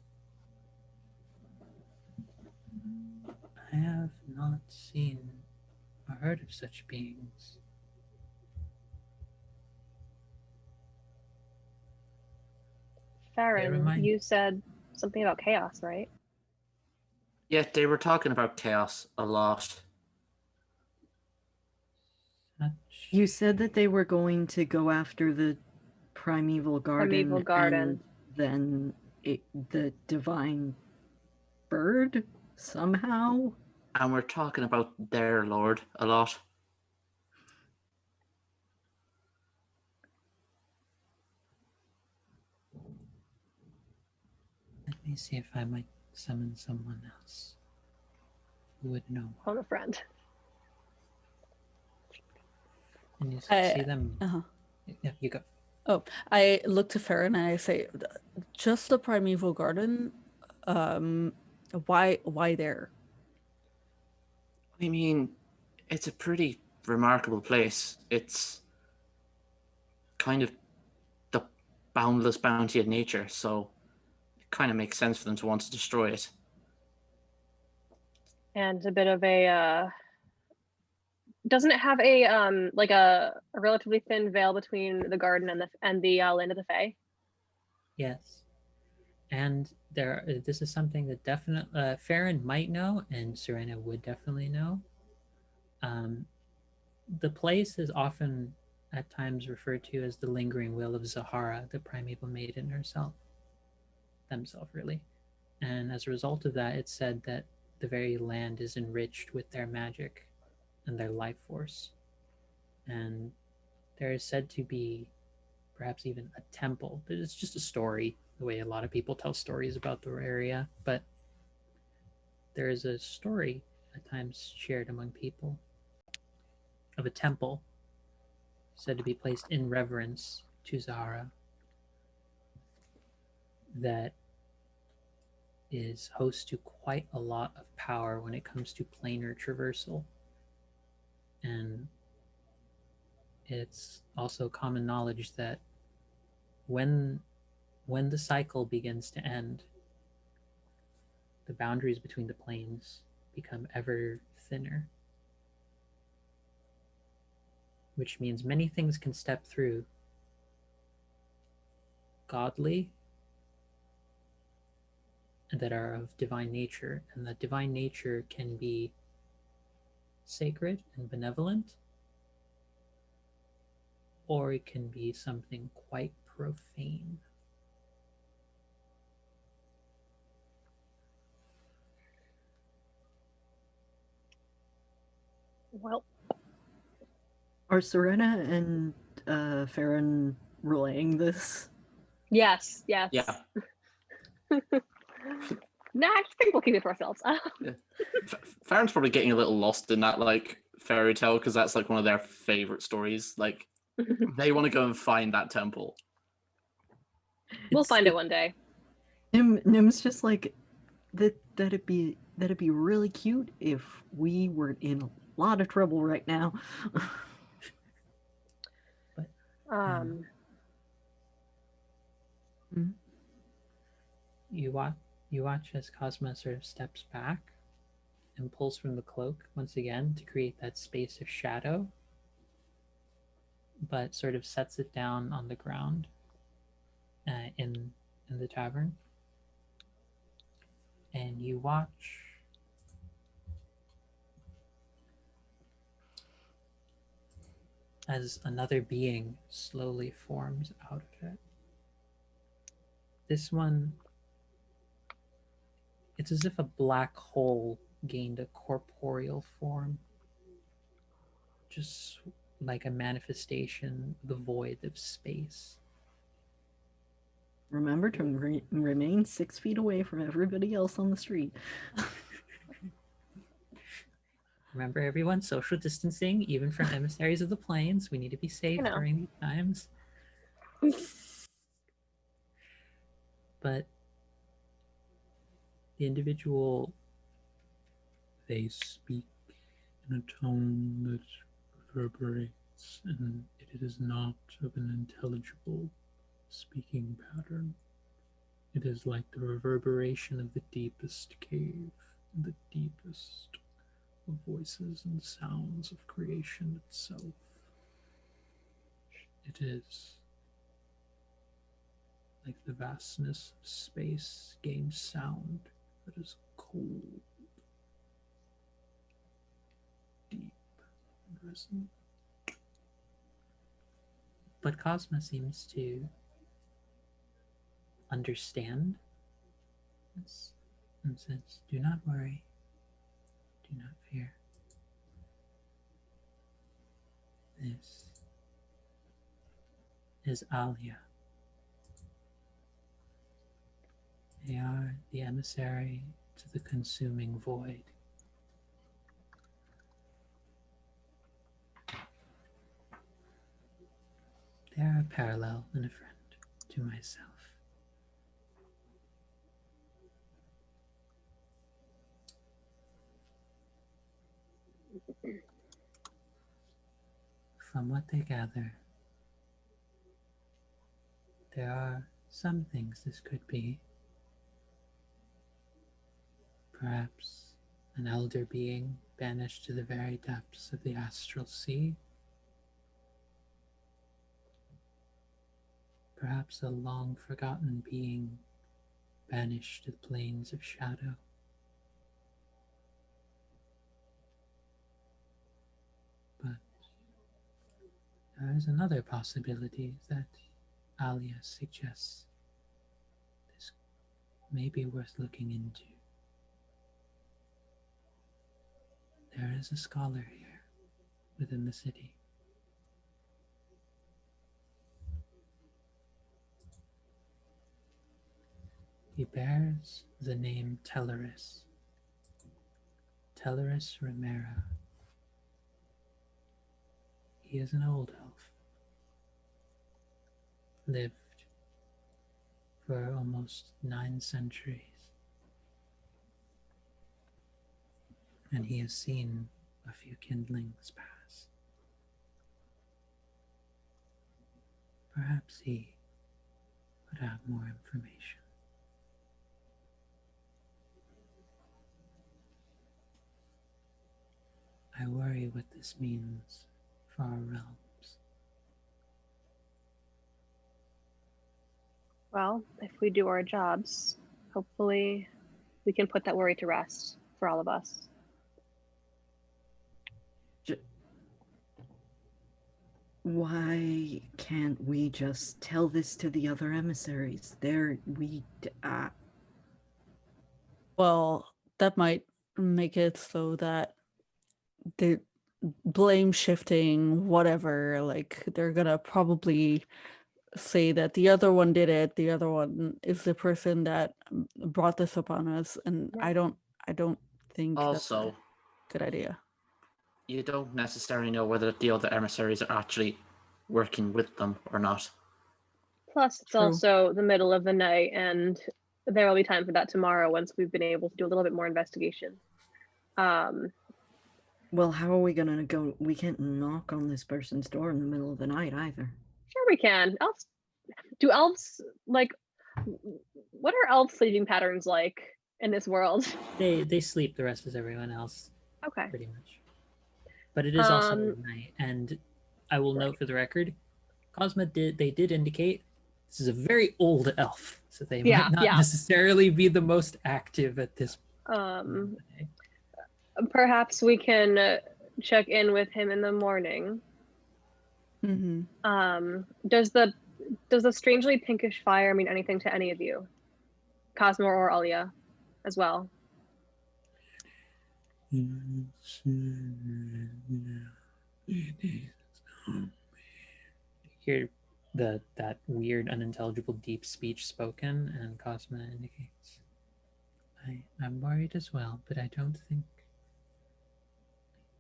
I have not seen or heard of such beings. Farron, remind- you said something about chaos, right? Yeah, they were talking about chaos a lot. Such You said that they were going to go after the primeval garden, Primeval garden. and then the divine bird somehow. And we're talking about their lord a lot. Let me see if I might summon someone else who would know. Phone a friend. And you I- see them. Uh-huh. Yeah, you go. I look to Farron and I say, just the primeval garden. Why there? I mean, it's a pretty remarkable place. It's kind of the boundless bounty of nature, so it kind of makes sense for them to want to destroy it. And a bit of a doesn't it have a like a relatively thin veil between the garden and the land of the Fae? Yes. And this is something that definitely Farron might know, and Serena would definitely know. The place is often at times referred to as the lingering will of Zahara, the primeval maiden herself. Themselves, really. And as a result of that, it's said that the very land is enriched with their magic and their life force. And there is said to be perhaps even a temple. It's just a story, the way a lot of people tell stories about the area, but there is a story at times shared among people of a temple said to be placed in reverence to Zahara that is host to quite a lot of power when it comes to planar traversal. And it's also common knowledge that when the cycle begins to end, the boundaries between the planes become ever thinner, which means many things can step through, godly and that are of divine nature, and that divine nature can be sacred and benevolent, or it can be something quite profane. Well, Are Serena and Farron relaying this? yes. Yeah. Nah, I think we'll keep it for ourselves. Farron's probably getting a little lost in that like fairy tale because that's like one of their favorite stories. Like they want to go and find that temple. We'll It's- find it one day. Nim's just like that'd be really cute if we were in a lot of trouble right now. Um, You watch as Cosmo sort of steps back and pulls from the cloak once again to create that space of shadow, but sort of sets it down on the ground in the tavern. And you watch as another being slowly forms out of it. This one, it's as if a black hole gained a corporeal form, just like a manifestation of the void of space. Remember to remain 6 feet away from everybody else on the street. Remember, everyone, social distancing, even from emissaries of the plains. We need to be safe know. during these times. But the individual, they speak in a tone that reverberates, and it is not of an intelligible speaking pattern. It is like the reverberation of the deepest cave, the deepest of voices and sounds of creation itself. It is like the vastness of space gains sound that is cold, deep, and resonant. But Cosmo seems to understand this and says, "Do not worry, do not fear. This is Alia. They are the emissary to the consuming void. They are a parallel and a friend to myself. From what they gather, there are some things this could be. Perhaps an elder being banished to the very depths of the astral sea. Perhaps a long forgotten being banished to the plains of shadow. But there is another possibility that Alia suggests this may be worth looking into. There is a scholar here within the city. He bears the name Teleris. Teleris Remera. He is an old elf. Lived for almost 9 centuries. And he has seen a few kindlings pass. Perhaps he would have more information. I worry what this means for our realms. Well, if we do our jobs, hopefully we can put that worry to rest for all of us. Why can't we just tell this to the other emissaries? Well, that might make it so that the blame shifting, whatever, like they're gonna probably say that the other one did it, the other one is the person that brought this upon us, and Yeah. I don't think that's a Also, good idea. you don't necessarily know whether the other emissaries are actually working with them or not. Plus, it's True. also the middle of the night, and there will be time for that tomorrow once we've been able to do a little bit more investigation. Well, how are we gonna go? We can't knock on this person's door in the middle of the night either. Sure, we can. Elves, do elves like? What are elf sleeping patterns like in this world? They sleep the rest as everyone else, Okay. pretty much. But it is also Um, night, and I will Right. note for the record, Cosma did indicate this is a very old elf, so they Yeah, might not yeah. necessarily be the most active at this Um, day. perhaps we can check in with him in the morning. Mm-hmm. Does the strangely pinkish fire mean anything to any of you, Cosmo or Alia, as well? Hear that weird, unintelligible, deep speech spoken, and Cosma indicates, I'm worried as well, but I don't think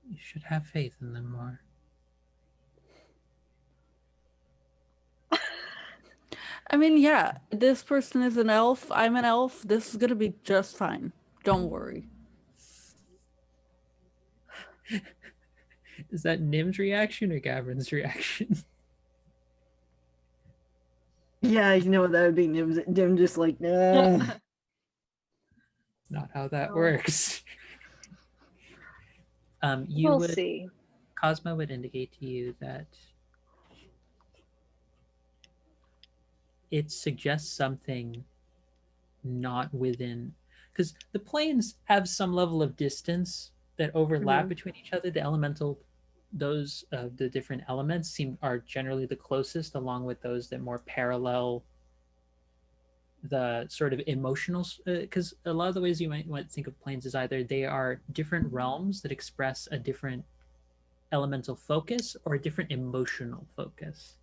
you should have faith in them more. I mean, yeah, this person is an elf. I'm an elf. This is gonna be just fine. Don't worry. Is that Nim's reaction or Gavrin's reaction? Yeah, you know that would be Dim just like, nah. Not how that Oh. works. We'll see. Cosmo would indicate to you that it suggests something not within, because the planes have some level of distance that overlap between each other. The elemental, those the different elements are generally the closest, along with those that more parallel the sort of emotional, because a lot of the ways you might think of planes is either they are different realms that express a different elemental focus or a different emotional focus.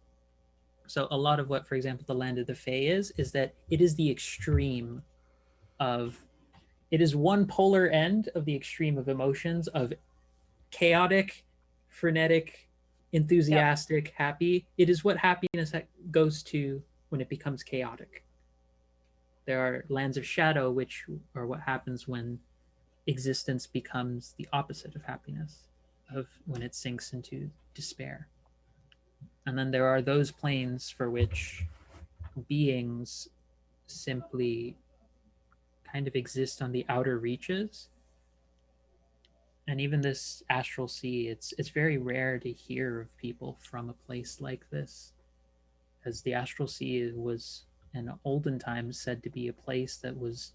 So a lot of what, for example, the Land of the Fae is that it is the extreme of, it is one polar end of the extreme of emotions of chaotic, frenetic, enthusiastic, happy. It is what happiness goes to when it becomes chaotic. There are lands of shadow, which are what happens when existence becomes the opposite of happiness, of when it sinks into despair. And then there are those planes for which beings simply kind of exist on the outer reaches. And even this astral sea, it's very rare to hear of people from a place like this, as the astral sea was in olden times said to be a place that was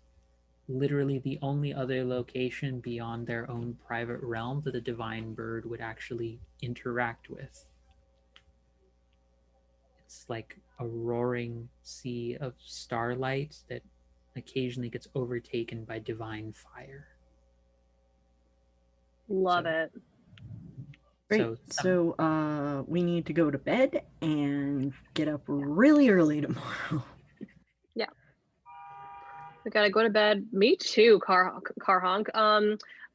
literally the only other location beyond their own private realm that a divine bird would actually interact with. It's like a roaring sea of starlight that occasionally gets overtaken by divine fire. Love it. Great. So we need to go to bed and get up really early tomorrow. Yeah. We gotta go to bed. Me too, car honk.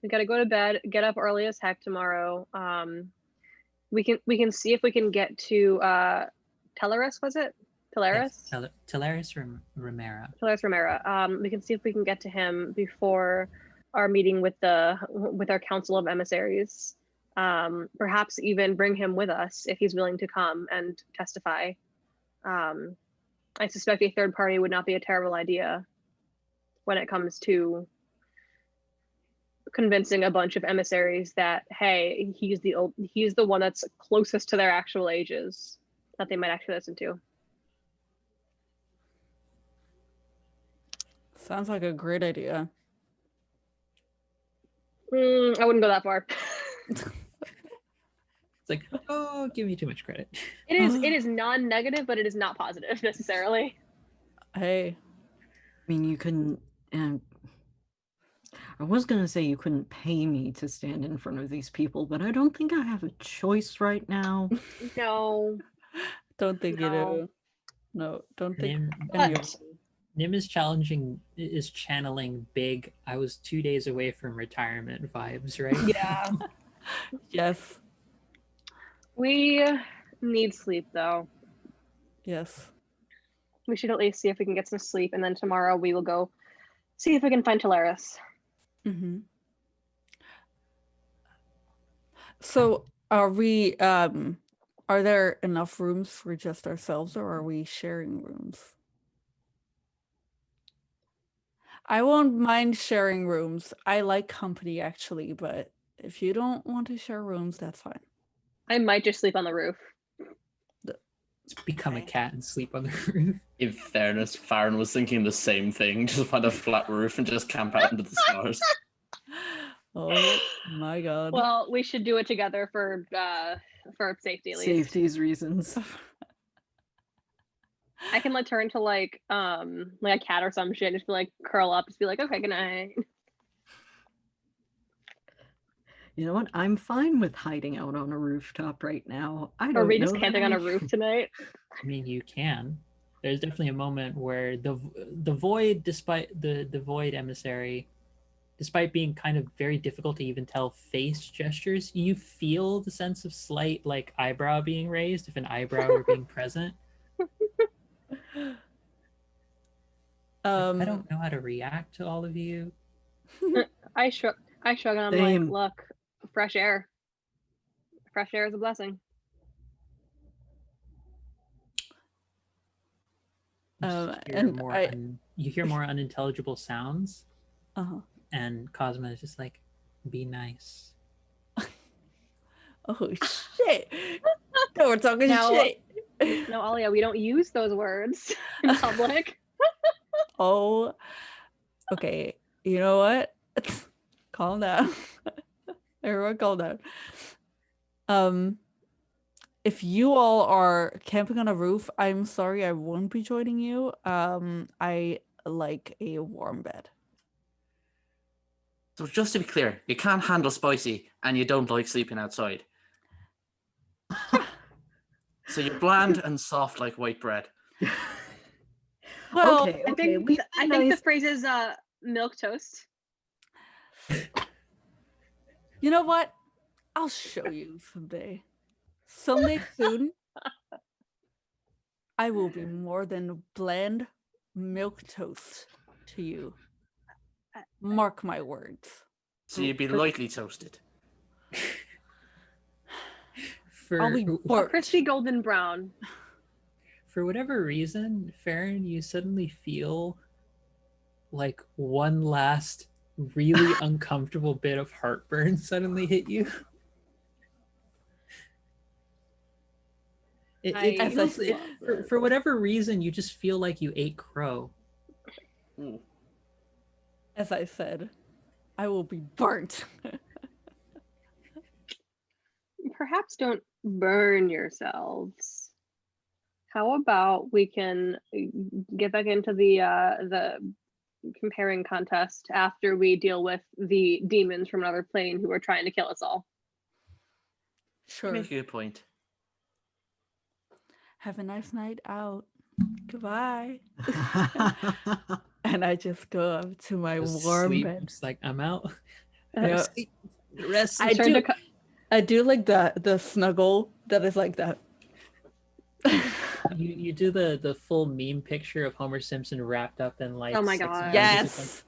We gotta go to bed, get up early as heck tomorrow. We can see if we can get to Teleris, was it? Teleris? Yes, Teleris Romera. Teleris Romera. We can see if we can get to him before our meeting with our Council of Emissaries. Perhaps even bring him with us if he's willing to come and testify. I suspect a third party would not be a terrible idea when it comes to convincing a bunch of emissaries that, hey, he's the one that's closest to their actual ages that they might actually listen to. Sounds like a great idea. I wouldn't go that far. It's like, oh, give me too much credit. It is non-negative, but it is not positive necessarily. Hey. I mean, you couldn't. I was gonna say you couldn't pay me to stand in front of these people, but I don't think I have a choice right now. No. Don't think you No. do. No, don't think Nim, any But- of Nim is channeling big, I was 2 days away from retirement vibes, right? Yeah. Yes. We need sleep, though. Yes. We should at least see if we can get some sleep, and then tomorrow we will go see if we can find Talaris. Mm-hmm. So are we are there enough rooms for just ourselves, or are we sharing rooms? I won't mind sharing rooms. I like company actually, but if you don't want to share rooms, that's fine. I might just sleep on the roof. Just become a Okay. cat and sleep on the roof. In fairness, Farron was thinking the same thing. Just find a flat roof and just camp out under the stars. Oh my god. Well, we should do it together for safety at least. Safety's reasons. I can like turn to like a cat or some shit, just be like curl up, just be like, okay, good night. You know what? I'm fine with hiding out on a rooftop right now. I Or don't we know just that camping on a roof tonight. I mean, you can. There's definitely a moment where the void, despite the void emissary, despite being kind of very difficult to even tell face gestures, you feel the sense of slight like eyebrow being raised if an eyebrow were being present. I don't know how to react to all of you. I shrug and I'm Same. like, look, fresh air. Fresh air is a blessing. You hear more unintelligible sounds, Uh-huh. and Cosmo is just like, "Be nice." Oh shit. No, we're talking Now- shit. No, Alia, we don't use those words in public. Oh, okay. You know what? Calm down. Everyone calm down. If you all are camping on a roof, I'm sorry I won't be joining you. I like a warm bed. So just to be clear, you can't handle spicy and you don't like sleeping outside. So you're bland and soft like white bread. Well, okay, I okay. think we I think the phrase is milk toast. you know what? I'll show you someday. Someday soon, I will be more than bland milk toast to you. Mark my words. So you'd be For- lightly toasted. I'll be For burnt. Crispy golden brown. for whatever reason, Farron, you suddenly feel like one last really uncomfortable bit of heartburn suddenly hit you. I For whatever reason, you just feel like you ate crow. Ooh. As I said, I will be burnt. Perhaps don't burn yourselves. How about we can get back into the comparing contest after we deal with the demons from another plane who are trying to kill us all? You Sure. make a good point. Have a nice night out. Goodbye. And I just go up to my Just warm sleep. bed. Just like, I'm out. Yeah. Sleep. Rest. I Turn do. to I do like the snuggle that is like that. You do the full meme picture of Homer Simpson wrapped up in like Oh my 6 God. bandages, just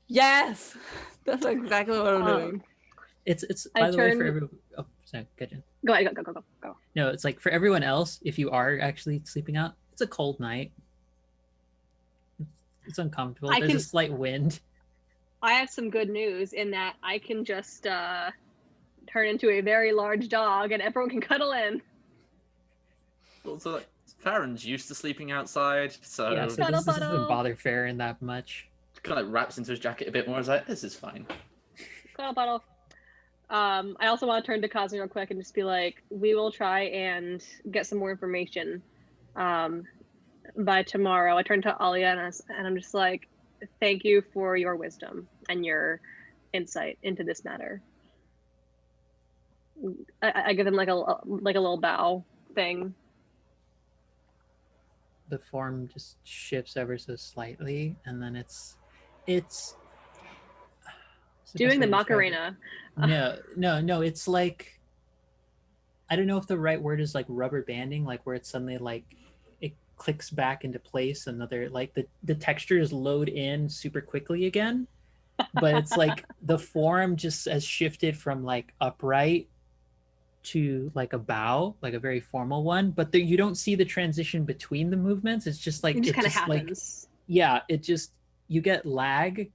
Yes. Yes. That's exactly what I'm doing. it's I by the way for turn- everyone. Oh, sorry, good. Jen. Go ahead, go. No, it's like for everyone else. If you are actually sleeping out, it's a cold night. It's uncomfortable. I There's can- a slight wind. I have some good news in that I can just turn into a very large dog and everyone can cuddle in. Also, like, Farron's used to sleeping outside, so Yeah, so Cuddle, this doesn't cuddle. bother Farron that much. kind of like wraps into his jacket a bit more. It's like, this is fine. Cuddle bottle. I also want to turn to Cosmo real quick and just be like, we will try and get some more information by tomorrow. I turn to Alia and I'm just like, thank you for your wisdom and your insight into this matter. I give him like a little bow thing. The form just shifts ever so slightly, and then it's What's the best Doing the way to describe it? Macarena. No. It's like, I don't know if the right word is like rubber banding, like where it's suddenly like it clicks back into place. Another like the textures load in super quickly again, but it's like the form just has shifted from like upright to like a bow, like a very formal one. But you don't see the transition between the movements. It's just like It just it kind of just like happens. yeah, it just you get lag.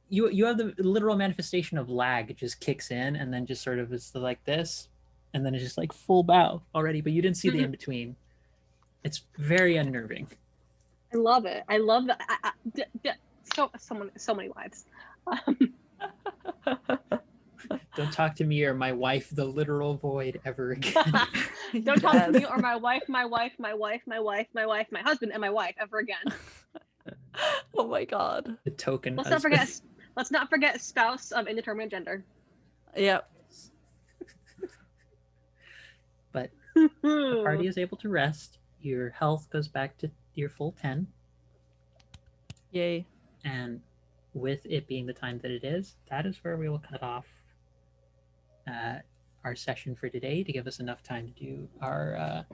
You have the literal manifestation of lag. It just kicks in and then just sort of is like this, and then it's just like full bow already. But you didn't see the in between. It's very unnerving. I love it. I love that. So many wives. Don't talk to me or my wife, the literal void, ever again. Don't talk to me Yes. or my wife, my husband, and my wife ever again. Oh my god. The token Let's husband. not forget spouse of indeterminate gender. Yep. But the party is able to rest. Your health goes back to your full 10. Yay. And with it being the time that it is, that is where we will cut off our session for today to give us enough time to do our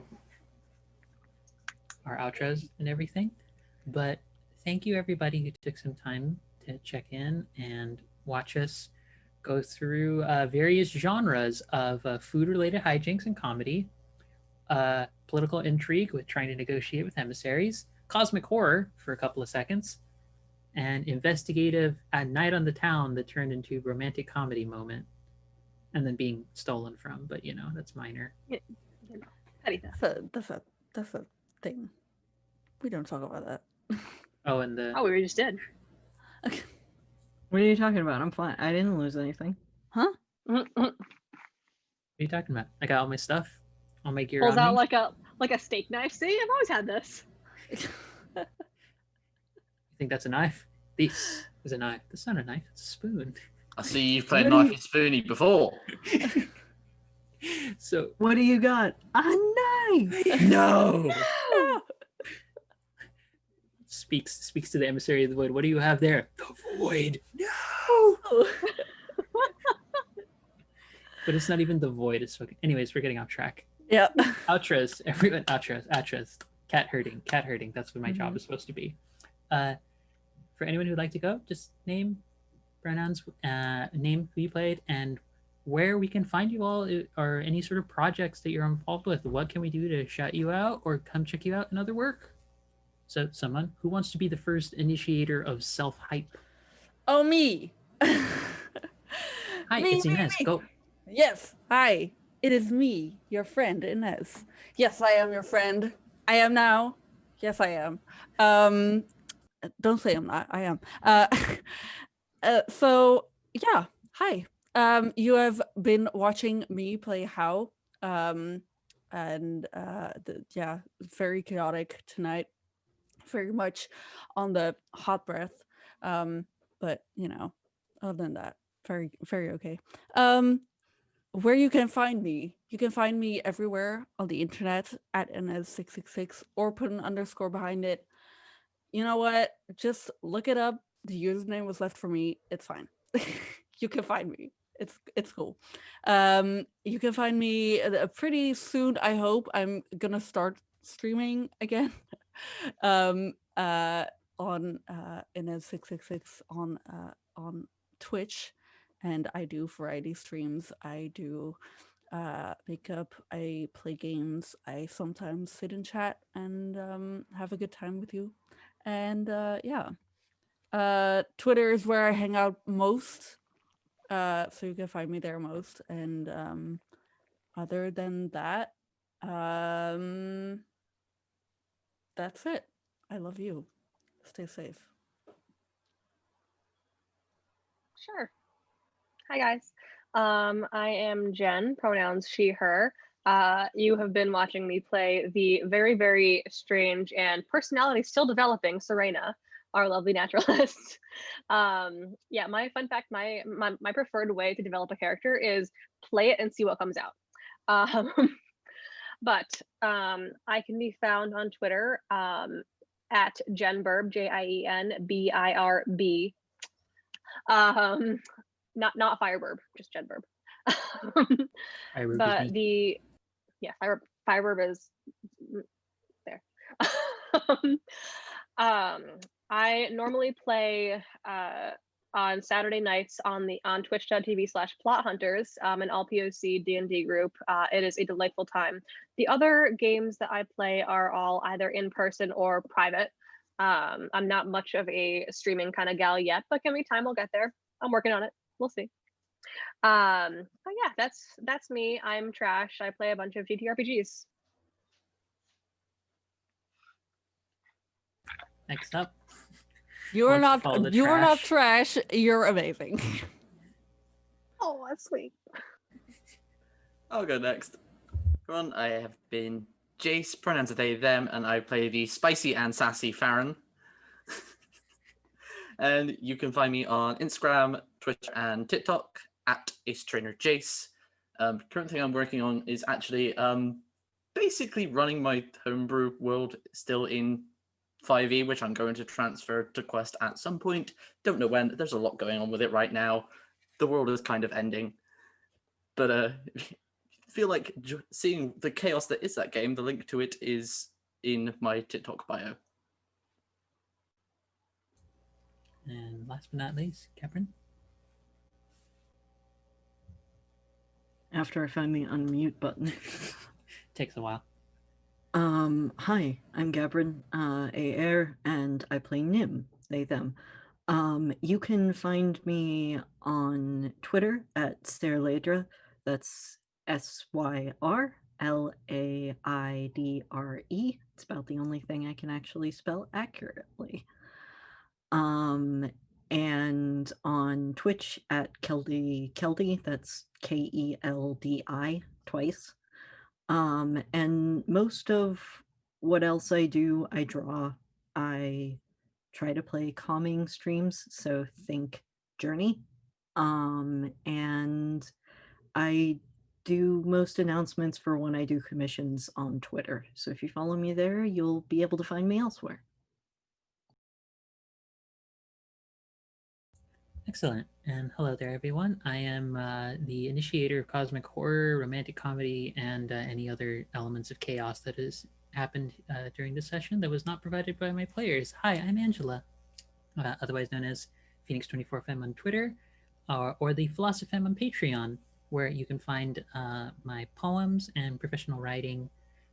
outros and everything. But thank you everybody who took some time to check in and watch us go through various genres of food-related hijinks and comedy, political intrigue with trying to negotiate with emissaries, cosmic horror for a couple of seconds, and investigative at night on the town that turned into romantic comedy moment, and then being stolen from. But you know that's minor. Petty theft. That's a thing. We don't talk about that. Oh, and the Oh, we just did. What are you talking about? I'm fine. I didn't lose anything. Huh? what are you talking about? I got all my stuff, all my gear Pulls on out me. like a steak knife. See, I've always had this. You think that's a knife? This is a knife. That's not a knife. It's a spoon. I see you've played What do Knife you- and Spoony before. So What do you got? A knife! no. No. Speaks to the emissary of the void. What do you have there? The void. No. Oh. But it's not even the void. It's fucking. Anyways, we're getting off track. Yeah. Outros, everyone. Outros. Cat herding. That's what my job Mhm. is supposed to be. For anyone who'd like to go, just name, pronouns, name who you played, and where we can find you all, or any sort of projects that you're involved with. What can we do to shout you out or come check you out in other work? So, someone who wants to be the first initiator of self hype. Oh, me. Hi, Me, it's me, Inez. me. Go. Yes. Hi. It is me, your friend Inez. Yes, I am your friend. I am now. Yes, I am. Don't say I'm not. I am. So yeah. Hi. You have been watching me play How. And yeah, very chaotic tonight. Very much on the hot breath. But you know, other than that, very, very okay. Where you can find me everywhere on the internet at NS666 or put an underscore behind it. You know what? Just look it up. The username was left for me. It's fine. You can find me. It's cool. You can find me pretty soon. I hope I'm gonna start streaming again. On NS666 on Twitch, and I do variety streams. I do makeup. I play games. I sometimes sit and chat and have a good time with you. And yeah, Twitter is where I hang out most. So you can find me there most. And other than that, that's it. I love you. Stay safe. Sure. Hi guys. I am Jen, pronouns she, her. You have been watching me play the very, very strange and personality still developing Serena, our lovely naturalist. Yeah, my fun fact, my preferred way to develop a character is play it and see what comes out. But I can be found on Twitter at Jenbirb, JIENBIRB. not Fireburb, just Jedburb. Fireburb is But me. Fireburb is there. I normally play on Saturday nights on twitch.tv/plot hunters, an all POC D&D group. It is a delightful time. The other games that I play are all either in person or private. I'm not much of a streaming kind of gal yet, but give me time, I'll get there. I'm working on it. We'll see. But yeah, that's me. I'm Trash. I play a bunch of TTRPGs. Next up. You Why are don't you follow the not. You are not trash? trash. You're amazing. Oh, that's sweet. I'll go next. Everyone, I have been Jace, pronouns are they, them, and I play the spicy and sassy Farron. And you can find me on Instagram, Twitter, and TikTok at AceTrainerJace. Current thing I'm working on is actually basically running my homebrew world still in 5e, which I'm going to transfer to Quest at some point. Don't know when. There's a lot going on with it right now. The world is kind of ending. But feel like seeing the chaos that is that game, the link to it is in my TikTok bio. And last but not least, Caprin. After I find the unmute button. Takes a while. Hi, I'm Gabrin, AR, and I play Nim, they, them. You can find me on Twitter at Styrlaidre, that's SYRLAIDRE. It's about the only thing I can actually spell accurately. And on Twitch at Keldy, that's KELDI twice. And most of what else I do, I draw. I try to play calming streams, so think Journey. And I do most announcements for when I do commissions on Twitter. So if you follow me there, you'll be able to find me elsewhere. Excellent. And hello there, everyone. I am the initiator of cosmic horror, romantic comedy, and any other elements of chaos that has happened during this session that was not provided by my players. Hi, I'm Angela, otherwise known as Phoenix24FM on Twitter, or the Philosophem on Patreon, where you can find my poems and professional writing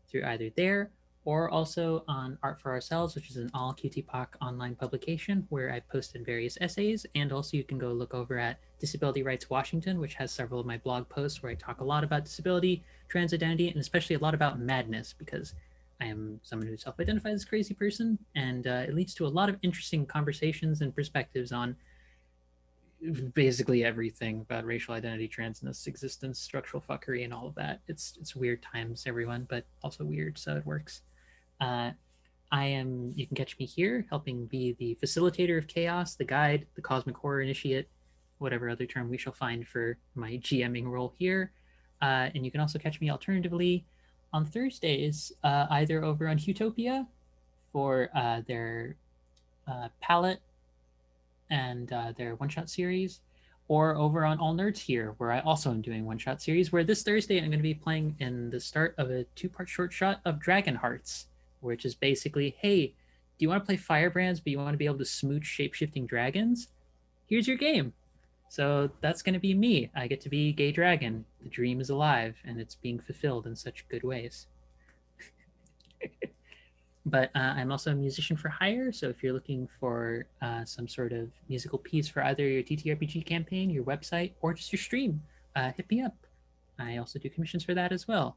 through either there or also on Art for Ourselves, which is an all QTPOC online publication where I've posted various essays. And also you can go look over at Disability Rights Washington, which has several of my blog posts where I talk a lot about disability, trans identity, and especially a lot about madness, because I am someone who self-identifies as a crazy person, and it leads to a lot of interesting conversations and perspectives on basically everything about racial identity, transness, existence, structural fuckery, and all of that. It's weird times, everyone, but also weird, so it works. You can catch me here helping be the facilitator of chaos, the guide, the cosmic horror initiate, whatever other term we shall find for my GMing role here. And you can also catch me alternatively on Thursdays, either over on Utopia for their palette and their one-shot series, or over on All Nerds Here, where I also am doing one-shot series, where this Thursday I'm going to be playing in the start of a 2-part short shot of Dragon Hearts, which is basically, hey, do you want to play Firebrands, but you want to be able to smooch shape-shifting dragons? Here's your game. So that's going to be me. I get to be Gay Dragon. The dream is alive, and it's being fulfilled in such good ways. But I'm also a musician for hire, so if you're looking for some sort of musical piece for either your TTRPG campaign, your website, or just your stream, hit me up. I also do commissions for that as well.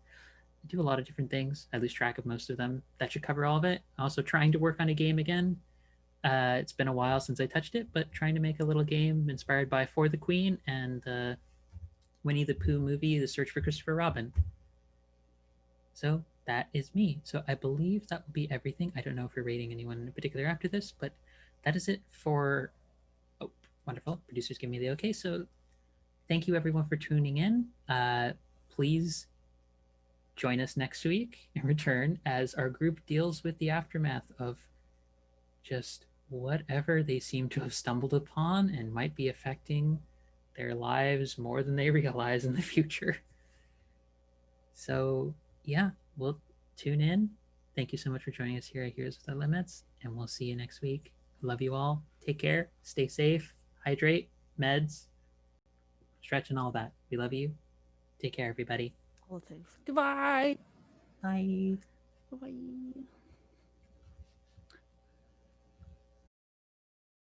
I do a lot of different things. I lose track of most of them. That should cover all of it. Also trying to work on a game again. It's been a while since I touched it, but trying to make a little game inspired by For the Queen and the Winnie the Pooh movie, The Search for Christopher Robin. So that is me. So I believe that will be everything. I don't know if we're rating anyone in particular after this, but that is it for... Oh, wonderful. Producers give me the okay. So thank you everyone for tuning in. Please join us next week in return as our group deals with the aftermath of just whatever they seem to have stumbled upon and might be affecting their lives more than they realize in the future. So, yeah, we'll tune in. Thank you so much for joining us here at Heroes Without Limits, and we'll see you next week. Love you all. Take care. Stay safe. Hydrate. Meds. Stretch and all that. We love you. Take care, everybody. All the things. Goodbye. Bye. Bye.